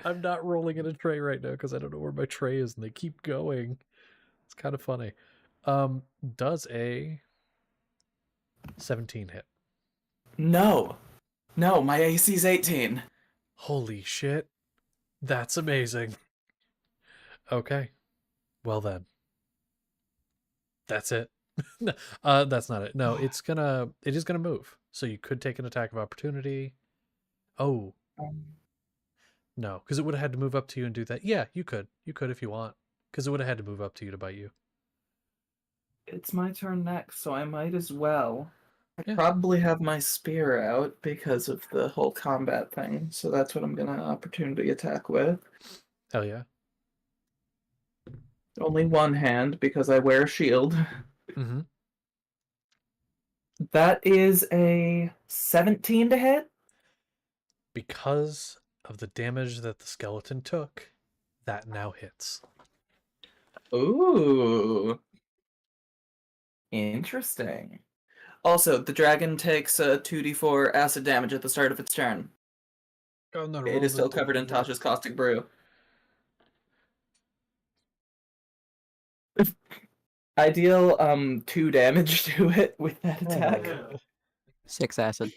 I'm not rolling in a tray right now because I don't know where my tray is, and they keep going. It's kind of funny. Does a 17 hit? No. No, my AC's 18. Holy shit. That's amazing. Okay. Well then. That's it. That's not it. No, it is gonna move. So you could take an attack of opportunity. Oh, no, because it would have had to move up to you and do that. Yeah, you could. You could if you want. Because it would have had to move up to you to bite you. It's my turn next, so I might as well. I Yeah. probably have my spear out because of the whole combat thing, so that's what I'm gonna opportunity attack with. Hell yeah. Only one hand because I wear a shield. Mm-hmm. That is a 17 to hit. Because of the damage that the skeleton took, that now hits. Ooh. Interesting. Also, the dragon takes a 2d4 acid damage at the start of its turn. It is still covered in Tasha's caustic brew. I deal 2 damage to it with that attack. 6 acid.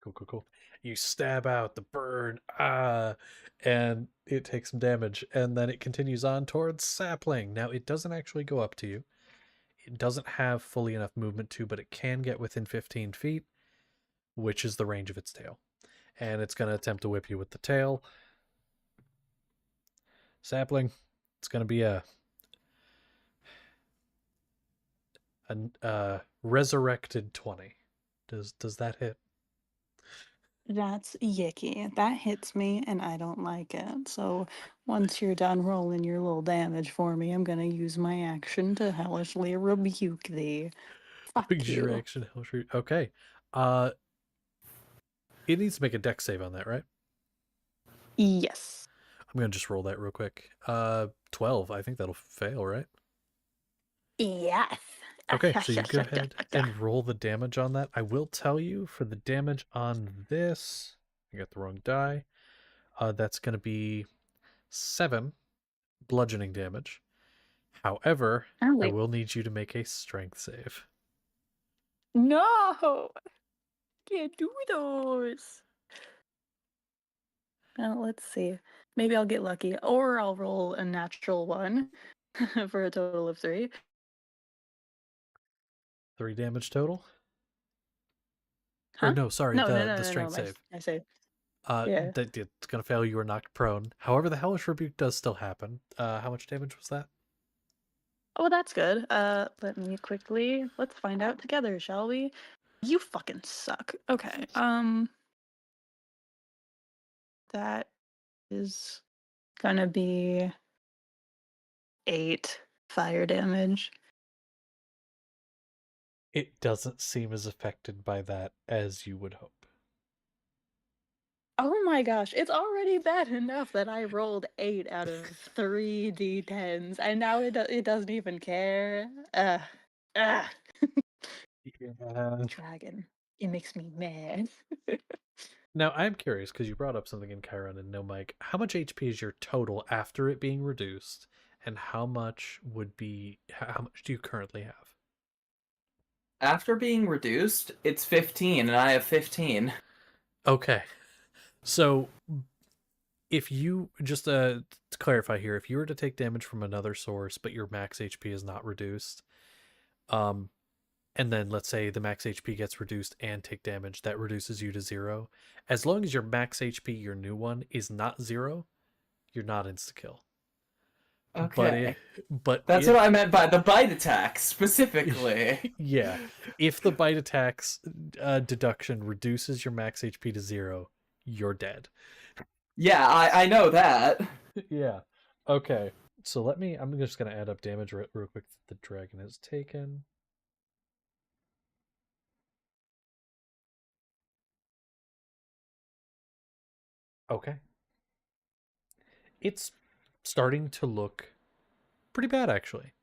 Cool. You stab out the burn, and it takes some damage, and then it continues on towards sapling. Now it doesn't actually go up to you. It doesn't have fully enough movement to, but it can get within 15 feet, which is the range of its tail. And it's going to attempt to whip you with the tail. Sapling, it's going to be a resurrected 20. Does that hit? That's yicky. That hits me, and I don't like it. So once you're done rolling your little damage for me, I'm gonna use my action to hellishly rebuke thee. Fuck Use your you. action. Okay. It needs to make a dex save on that, right? Yes. I'm gonna just roll that real quick. 12. I think that'll fail, right? Yes. Okay, so you go ahead and roll the damage on that. I will tell you for the damage on this, I got the wrong die. That's gonna be 7 bludgeoning damage. However, Oh, I wait. will need you to make a strength save. No! Can't do those. Well, let's see. Maybe I'll get lucky, or I'll roll a natural 1 for a total of 3. 3 damage total? Huh? Or no, sorry, No, the strength my, save. I say. Yeah. It's gonna fail. You are knocked prone. However, the hellish rebuke does still happen. How much damage was that? Oh, that's good. Let me let's find out together, shall we? You fucking suck. Okay. That is gonna be 8 fire damage. It doesn't seem as affected by that as you would hope. Oh my gosh, it's already bad enough that I rolled 8 out of 3 d10s, and now it doesn't even care. Ugh. Yeah. Dragon. It makes me mad. Now I'm curious because you brought up something in Chiron and no Mike. How much HP is your total after it being reduced, and how much do you currently have? After being reduced, it's 15, and I have 15. Okay, so if you just to clarify here, if you were to take damage from another source, but your max HP is not reduced, and then let's say the max HP gets reduced and take damage, that reduces you to 0. As long as your max HP, your new one, is not 0, you're not insta kill. Okay. But That's if what I meant by the bite attack, specifically. yeah, if the bite attacks deduction reduces your max HP to 0, you're dead. Yeah, I know that. Yeah. Okay. So I'm just gonna add up damage real quick that the dragon has taken. Okay. It's starting to look pretty bad, actually.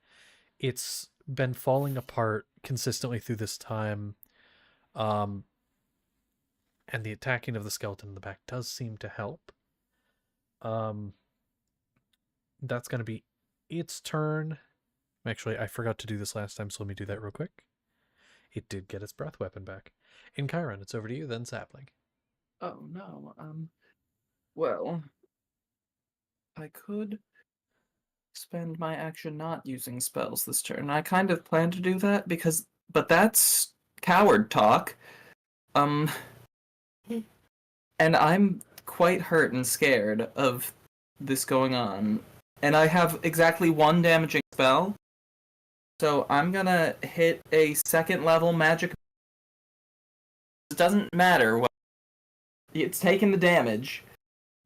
It's been falling apart consistently through this time. Um, and the attacking of the skeleton in the back does seem to help. That's going to be its turn. Actually, I forgot to do this last time, so let me do that real quick. It did get its breath weapon back. In Chiron, it's over to you, then Sapling. Oh no. Well, I could spend my action not using spells this turn. I kind of plan to do that but that's coward talk. And I'm quite hurt and scared of this going on. And I have exactly one damaging spell. So I'm gonna hit a 2nd level magic. It doesn't matter what. It's taking the damage.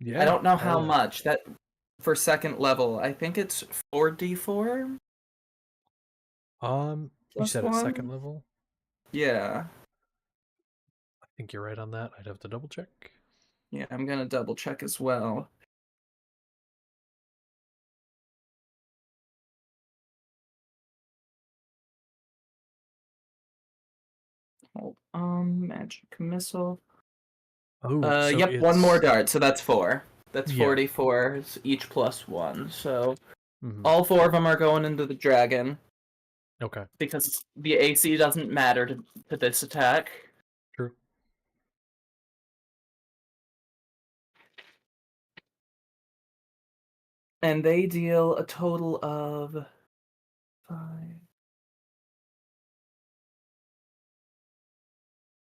Yeah. I don't know how yeah. much. That for 2nd level, I think it's 4d4. You said at 2nd 1? level? Yeah. I think you're right on that. I'd have to double check. Yeah, I'm gonna double check as well. Hold on, magic missile. Oh, so Yep, it's... one more dart, so that's 4. That's Yeah. 44, each plus 1. So Mhm. all 4 of them are going into the dragon. Okay. Because the AC doesn't matter to this attack. True. And they deal a total of 5.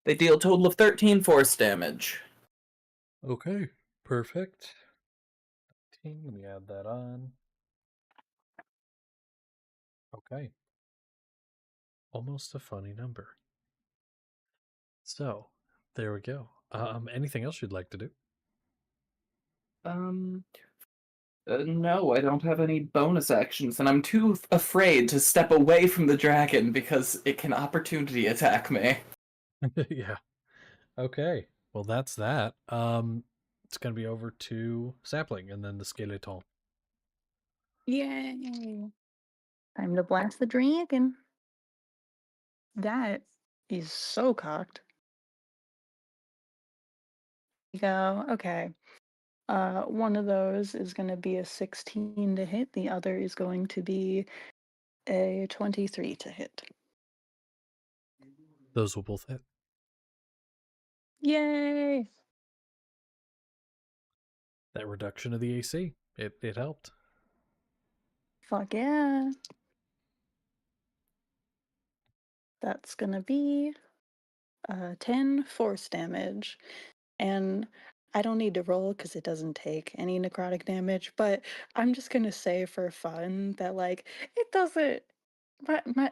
They deal a total of 13 force damage. Okay. Perfect. Let me add that on. Okay. Almost a funny number. So, there we go. Anything else you'd like to do? No, I don't have any bonus actions, and I'm too afraid to step away from the dragon because it can opportunity attack me. Yeah. Okay. Well, that's that. It's gonna be over to Sapling and then the Skeleton. Yay! Time to blast the dragon. That is so cocked. Go. Okay. One of those is going to be a 16 to hit. The other is going to be a 23 to hit. Those will both hit. Yay! That reduction of the AC, it helped. Fuck yeah. That's going to be 10 force damage. And I don't need to roll because it doesn't take any necrotic damage, but I'm just going to say for fun that, like, it doesn't.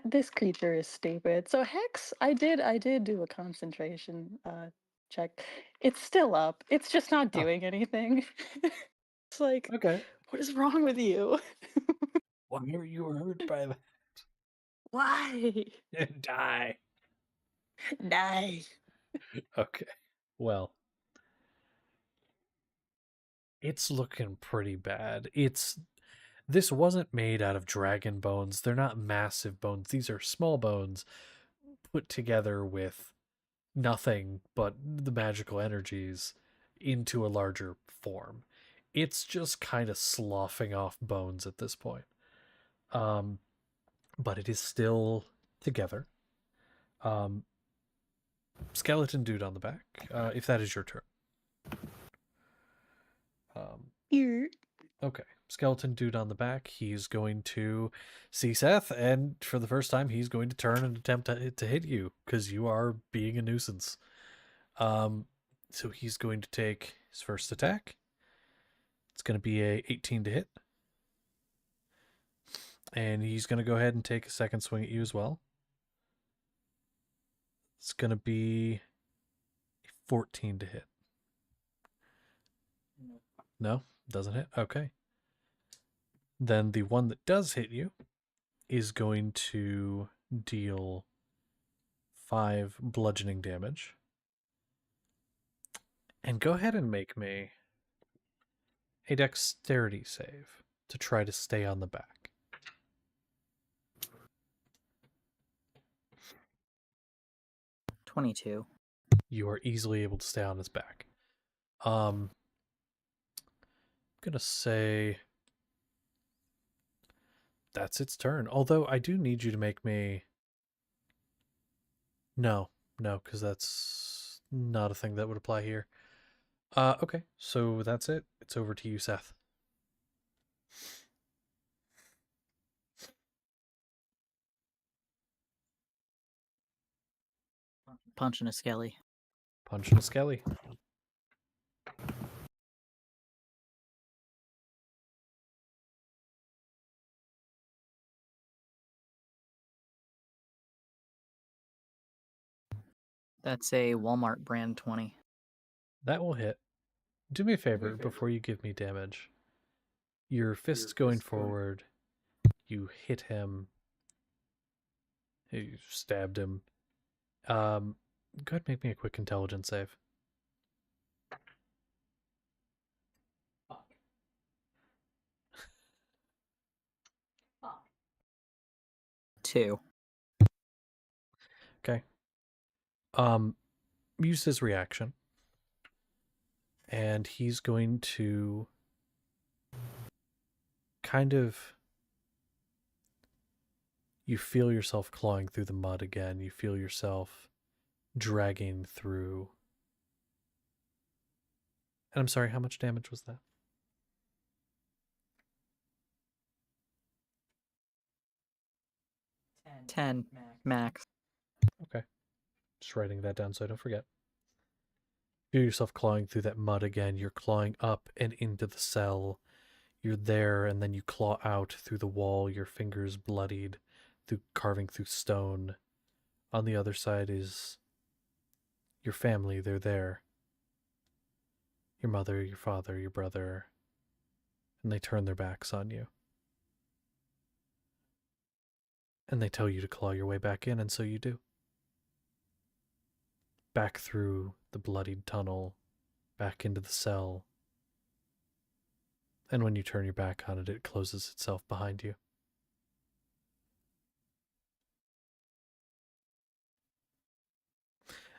This creature is stupid. So Hex, I did do a concentration check. It's still up. It's just not Oh. doing anything. It's like, Okay. what is wrong with you? Why are you hurt by that? Why? Die. Die. Okay. Well, it's looking pretty bad. This wasn't made out of dragon bones. They're not massive bones. These are small bones put together with nothing but the magical energies into a larger form. It's just kind of sloughing off bones at this point. But it is still together. Skeleton dude on the back, if that is your turn. Okay. Skeleton dude on the back. He's going to see Seth, and for the first time, he's going to turn and attempt to hit you because you are being a nuisance. So he's going to take his first attack. It's going to be a 18 to hit. And he's going to go ahead and take a second swing at you as well. It's going to be 14 to hit. No, doesn't hit. Okay. Then the one that does hit you is going to deal 5 bludgeoning damage. And go ahead and make me a dexterity save to try to stay on the back. 22. You are easily able to stay on his back. I'm gonna say that's its turn. Although I do need you to make me. No, because that's not a thing that would apply here. Okay, so that's it. It's over to you, Seth. Punching a skelly. Punching a skelly. That's a Walmart brand 20. That will hit. Do me a favor before you give me damage. Your fist's going forward. You hit him. You stabbed him. Go ahead and make me a quick intelligence save. Two. Okay. Use his reaction. And he's going to kind of. You feel yourself clawing through the mud again. You feel yourself dragging through. And I'm sorry, how much damage was that? 10 max. Okay. Just writing that down so I don't forget. Feel yourself clawing through that mud again. You're clawing up and into the cell. You're there, and then you claw out through the wall, your fingers bloodied, through carving through stone. On the other side is your family. They're there. Your mother, your father, your brother. And they turn their backs on you. And they tell you to claw your way back in, and so you do. Back through the bloodied tunnel, back into the cell. And when you turn your back on it, it closes itself behind you.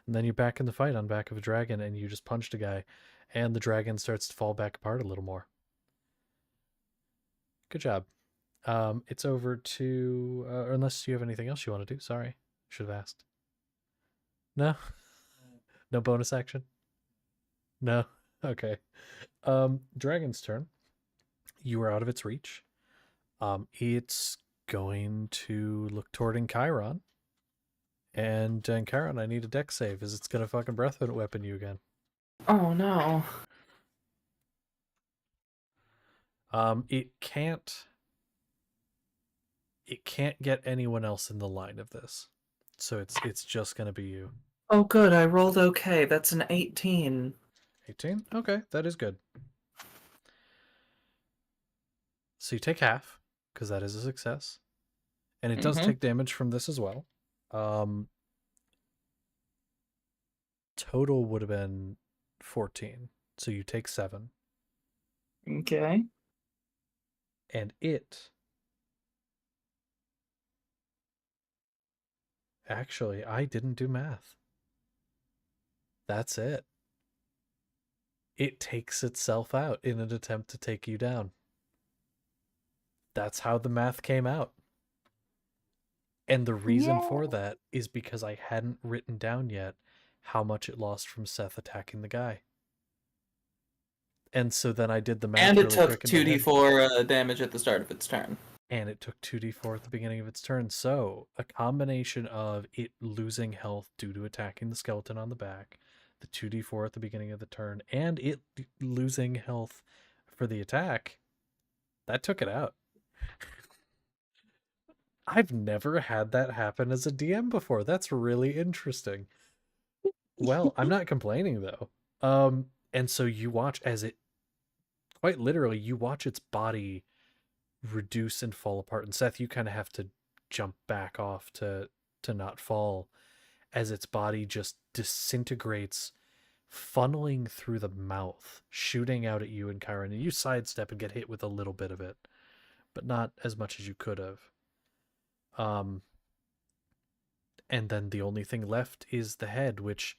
And then you're back in the fight on back of a dragon, and you just punched a guy, and the dragon starts to fall back apart a little more. Good job. It's over to, unless you have anything else you want to do. Sorry, should have asked. No? No bonus action? No? Okay. Dragon's turn. You are out of its reach. It's going to look toward Encheiron. And Encheiron, I need a dex save, as it's gonna fucking breath weapon you again. Oh no. It can't get anyone else in the line of this. So it's just gonna be you. Oh good, I rolled okay. That's an 18. 18? Okay, that is good. So you take half, because that is a success. And it does take damage from this as well. Total would have been 14. So you take 7. Okay. And it... Actually, I didn't do math. That's it. It takes itself out in an attempt to take you down. That's how the math came out. And the reason for that is because I hadn't written down yet how much it lost from Seth attacking the guy. And so then I did the math And it really took quick in my head. 2d4 damage at the start of its turn. And it took 2d4 at the beginning of its turn. So a combination of it losing health due to attacking the skeleton on the back, the 2d4 at the beginning of the turn, and it losing health for the attack, that took it out. I've never had that happen as a DM before. That's really interesting. Well, I'm not complaining though. And so you watch as it, quite literally, you watch its body reduce and fall apart. And Seth, you kind of have to jump back off to not fall as its body just disintegrates, funneling through the mouth, shooting out at you and Kyron. And you sidestep and get hit with a little bit of it, but not as much as you could have. And then the only thing left is the head, which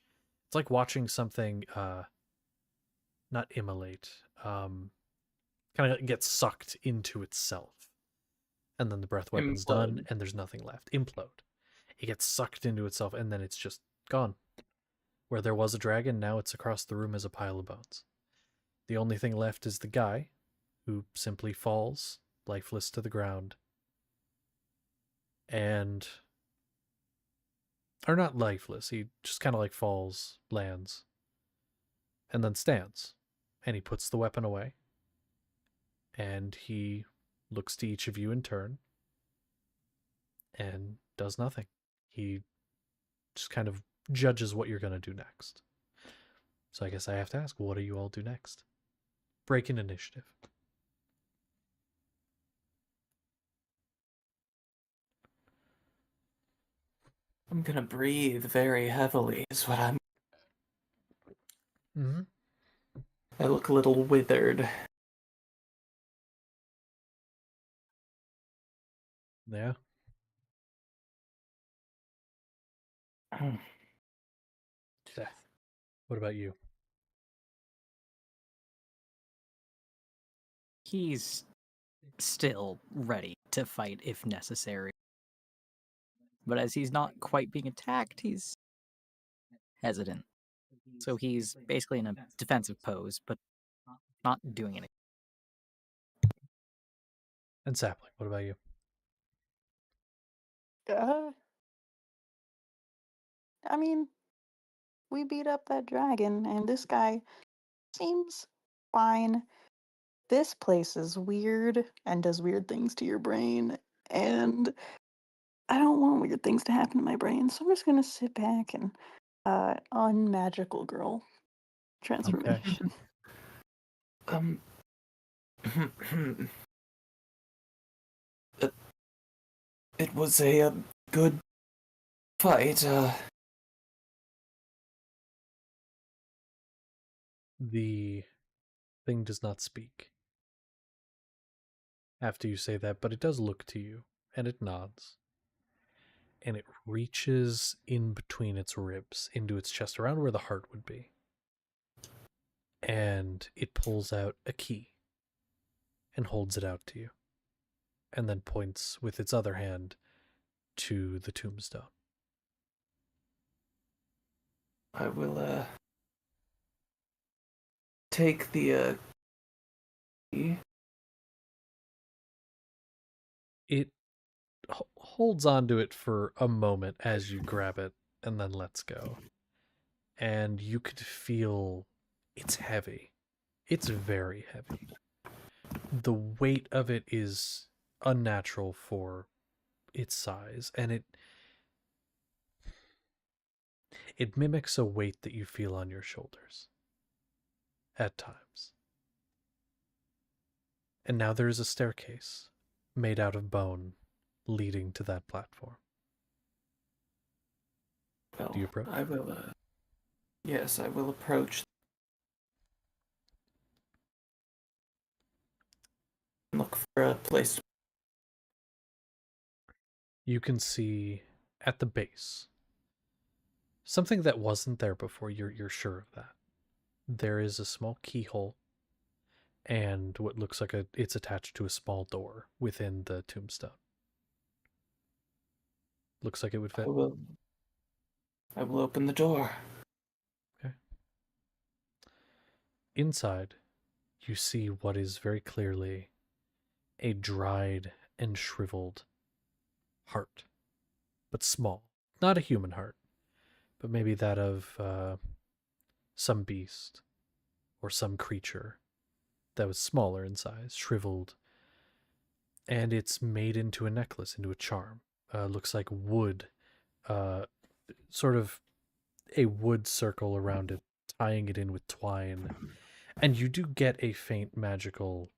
it's like watching something not immolate, kind of get sucked into itself. And then the breath weapon's done and there's nothing left. Implode. It gets sucked into itself and then it's just gone. Where there was a dragon, now it's across the room as a pile of bones. The only thing left is the guy, who simply falls lifeless to the ground. And or not lifeless, he just kind of like falls, lands, and then stands. And he puts the weapon away. And he looks to each of you in turn and does nothing. He just kind of judges what you're going to do next. So I guess I have to ask, what do you all do next? Break in initiative. I'm gonna breathe very heavily is what I'm... Mm-hmm. I look a little withered. Yeah. Seth, what about you? He's still ready to fight if necessary. But as he's not quite being attacked, he's hesitant. So he's basically in a defensive pose, but not doing anything. And Sapling, what about you? I mean, we beat up that dragon, and this guy seems fine. This place is weird and does weird things to your brain, and I don't want weird things to happen to my brain, so I'm just gonna sit back and unmagical girl transformation. It was a good fight. The thing does not speak after you say that, but it does look to you, and it nods. And it reaches in between its ribs into its chest, around where the heart would be. And it pulls out a key and holds it out to you. And then points with its other hand to the tombstone. I will, take the, key. It holds onto it for a moment as you grab it and then lets go. And you could feel it's heavy. It's very heavy. The weight of it is unnatural for its size, and it mimics a weight that you feel on your shoulders at times. And now there is a staircase made out of bone leading to that platform. Well, Do you approach? I will, yes, I will approach. Look for a place. You can see at the base something that wasn't there before. You're sure of that. There is a small keyhole and what looks like it's attached to a small door within the tombstone. Looks like it would fit. I will open the door. Okay. Inside, you see what is very clearly a dried and shriveled heart, but small. Not a human heart, but maybe that of some beast or some creature that was smaller in size, shriveled, and it's made into a necklace, into a charm. Looks like wood, uh, sort of a wood circle around it, tying it in with twine. And you do get a faint magical,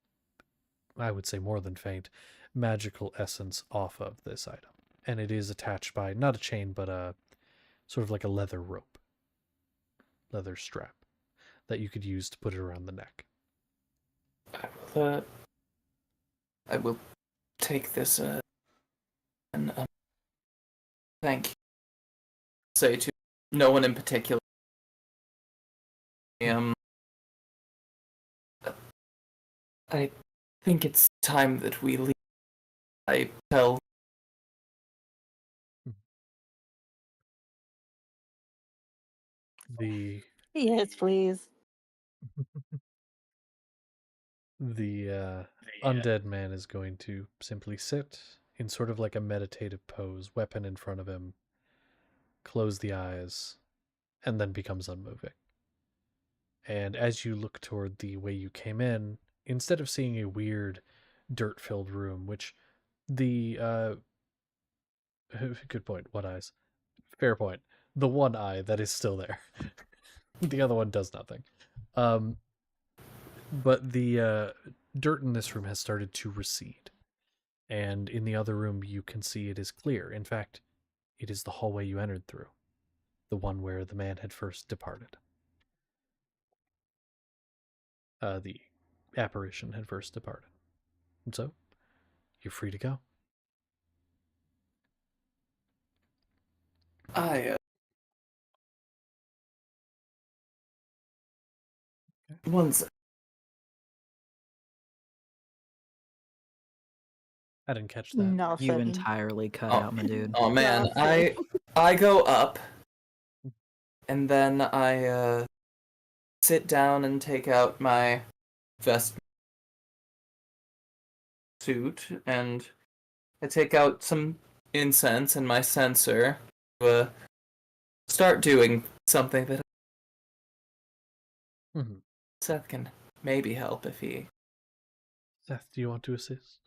I would say more than faint, magical essence off of this item. And it is attached by not a chain, but a sort of like a leather rope, leather strap that you could use to put it around the neck. I will take this and thank you. Say to no one in particular. I think it's time that we leave. I tell. The Yes, please. the undead man is going to simply sit in sort of like a meditative pose, weapon in front of him, close the eyes, and then becomes unmoving. And as you look toward the way you came in, instead of seeing a weird dirt filled room, which the good point, what eyes? Fair point. The one eye that is still there. The other one does nothing. But the dirt in this room has started to recede. And in the other room, you can see it is clear. In fact, it is the hallway you entered through, the one where the man had first departed. The apparition had first departed. And so, you're free to go. I once I didn't catch that. You Nothing. entirely cut out, my dude. Oh man, Nothing. I go up, and then I sit down and take out my vest suit, and I take out some incense and my censer to start doing something that Mm-hmm. Seth can maybe help if he. Seth, do you want to assist?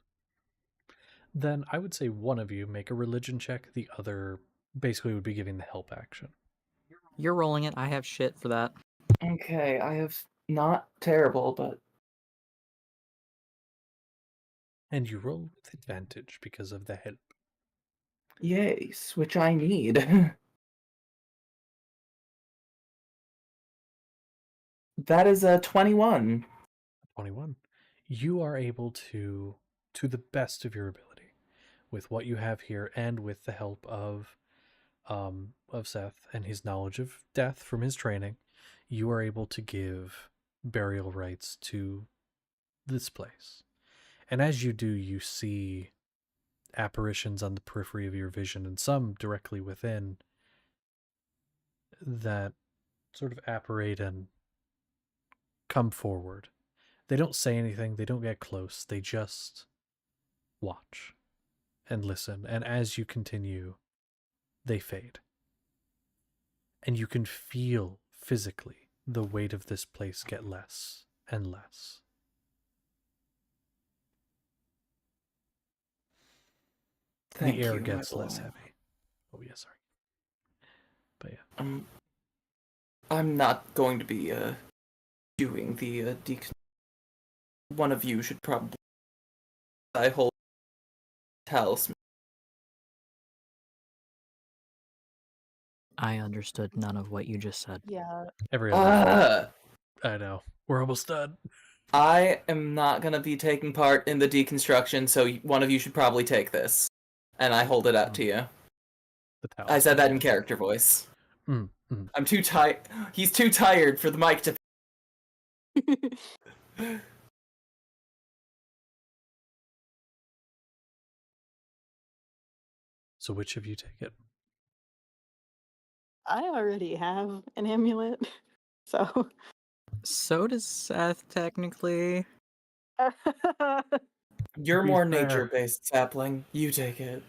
Then I would say one of you make a religion check. The other basically would be giving the help action. You're rolling it. I have shit for that. Okay, I have not terrible, but And you roll with advantage because of the help. yes, which I need. That is a 21. 21. You are able to the best of your ability, with what you have here and with the help of Seth and his knowledge of death from his training, you are able to give burial rites to this place. And as you do, you see apparitions on the periphery of your vision and some directly within that sort of apparate and come forward. They don't say anything, they don't get close, they just watch and listen. And as you continue, they fade. And you can feel physically the weight of this place get less and less. Thank The air you. gets less heavy. Oh, yeah, sorry. But yeah. I'm not going to be doing the one of you should probably. I hold talisman. I understood none of what you just said. Yeah. Every other. Uh, I know. We're almost done. I am not gonna be taking part in the deconstruction, so one of you should probably take this. And I hold it up to you. The I said that in talisman. character voice. Mm. I'm too tired. He's too tired for the mic to. So which of you take it? I already have an amulet, so So does Seth, technically. You're be more fair- nature-based, Sapling. You take it.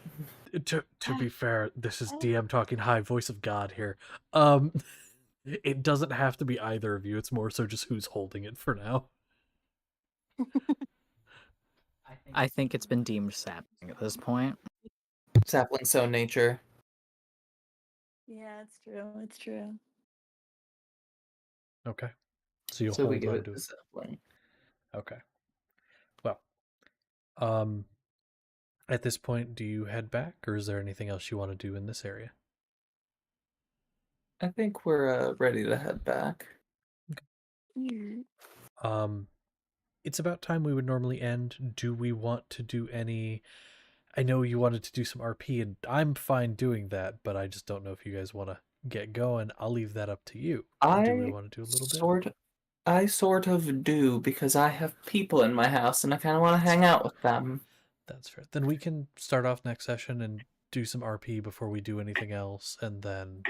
To be fair, this is DM talking high voice of God here. It doesn't have to be either of you. It's more so just who's holding it for now. I think it's been deemed sapling at this point. Sapling so nature. Yeah, it's true. It's true. Okay. So you'll So we hold give on it to to it. Sapling. Okay. Well, um, at this point, do you head back, or is there anything else you want to do in this area? I think we're ready to head back. Mm. It's about time we would normally end. Do we want to do any? I know you wanted to do some RP, and I'm fine doing that, but I just don't know if you guys want to get going. I'll leave that up to you. Do we want to do a little bit? I sort of do because I have people in my house and I kind of want to hang out with them. That's fair. Then we can start off next session and do some RP before we do anything else, and then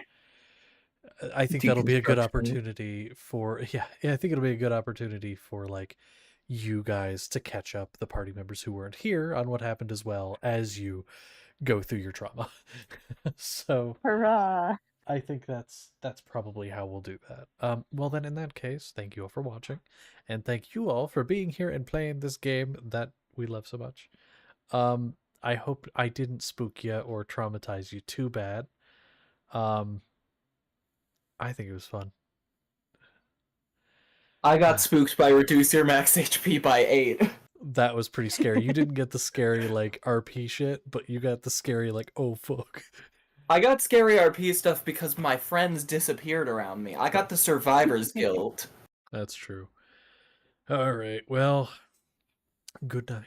I think that'll be a good Deconstruction. opportunity for I think it'll be a good opportunity for like you guys to catch up the party members who weren't here on what happened as well as you go through your trauma. So Hurrah! I think that's probably how we'll do that. Well then in that case, thank you all for watching, and thank you all for being here and playing this game that we love so much. I hope I didn't spook you or traumatize you too bad. I think it was fun. I got spooked by reduce your max HP by 8. That was pretty scary. You didn't get the scary like RP shit, but you got the scary like oh fuck. I got scary RP stuff because my friends disappeared around me. I got the survivor's guilt. That's true. All right. Well, good night.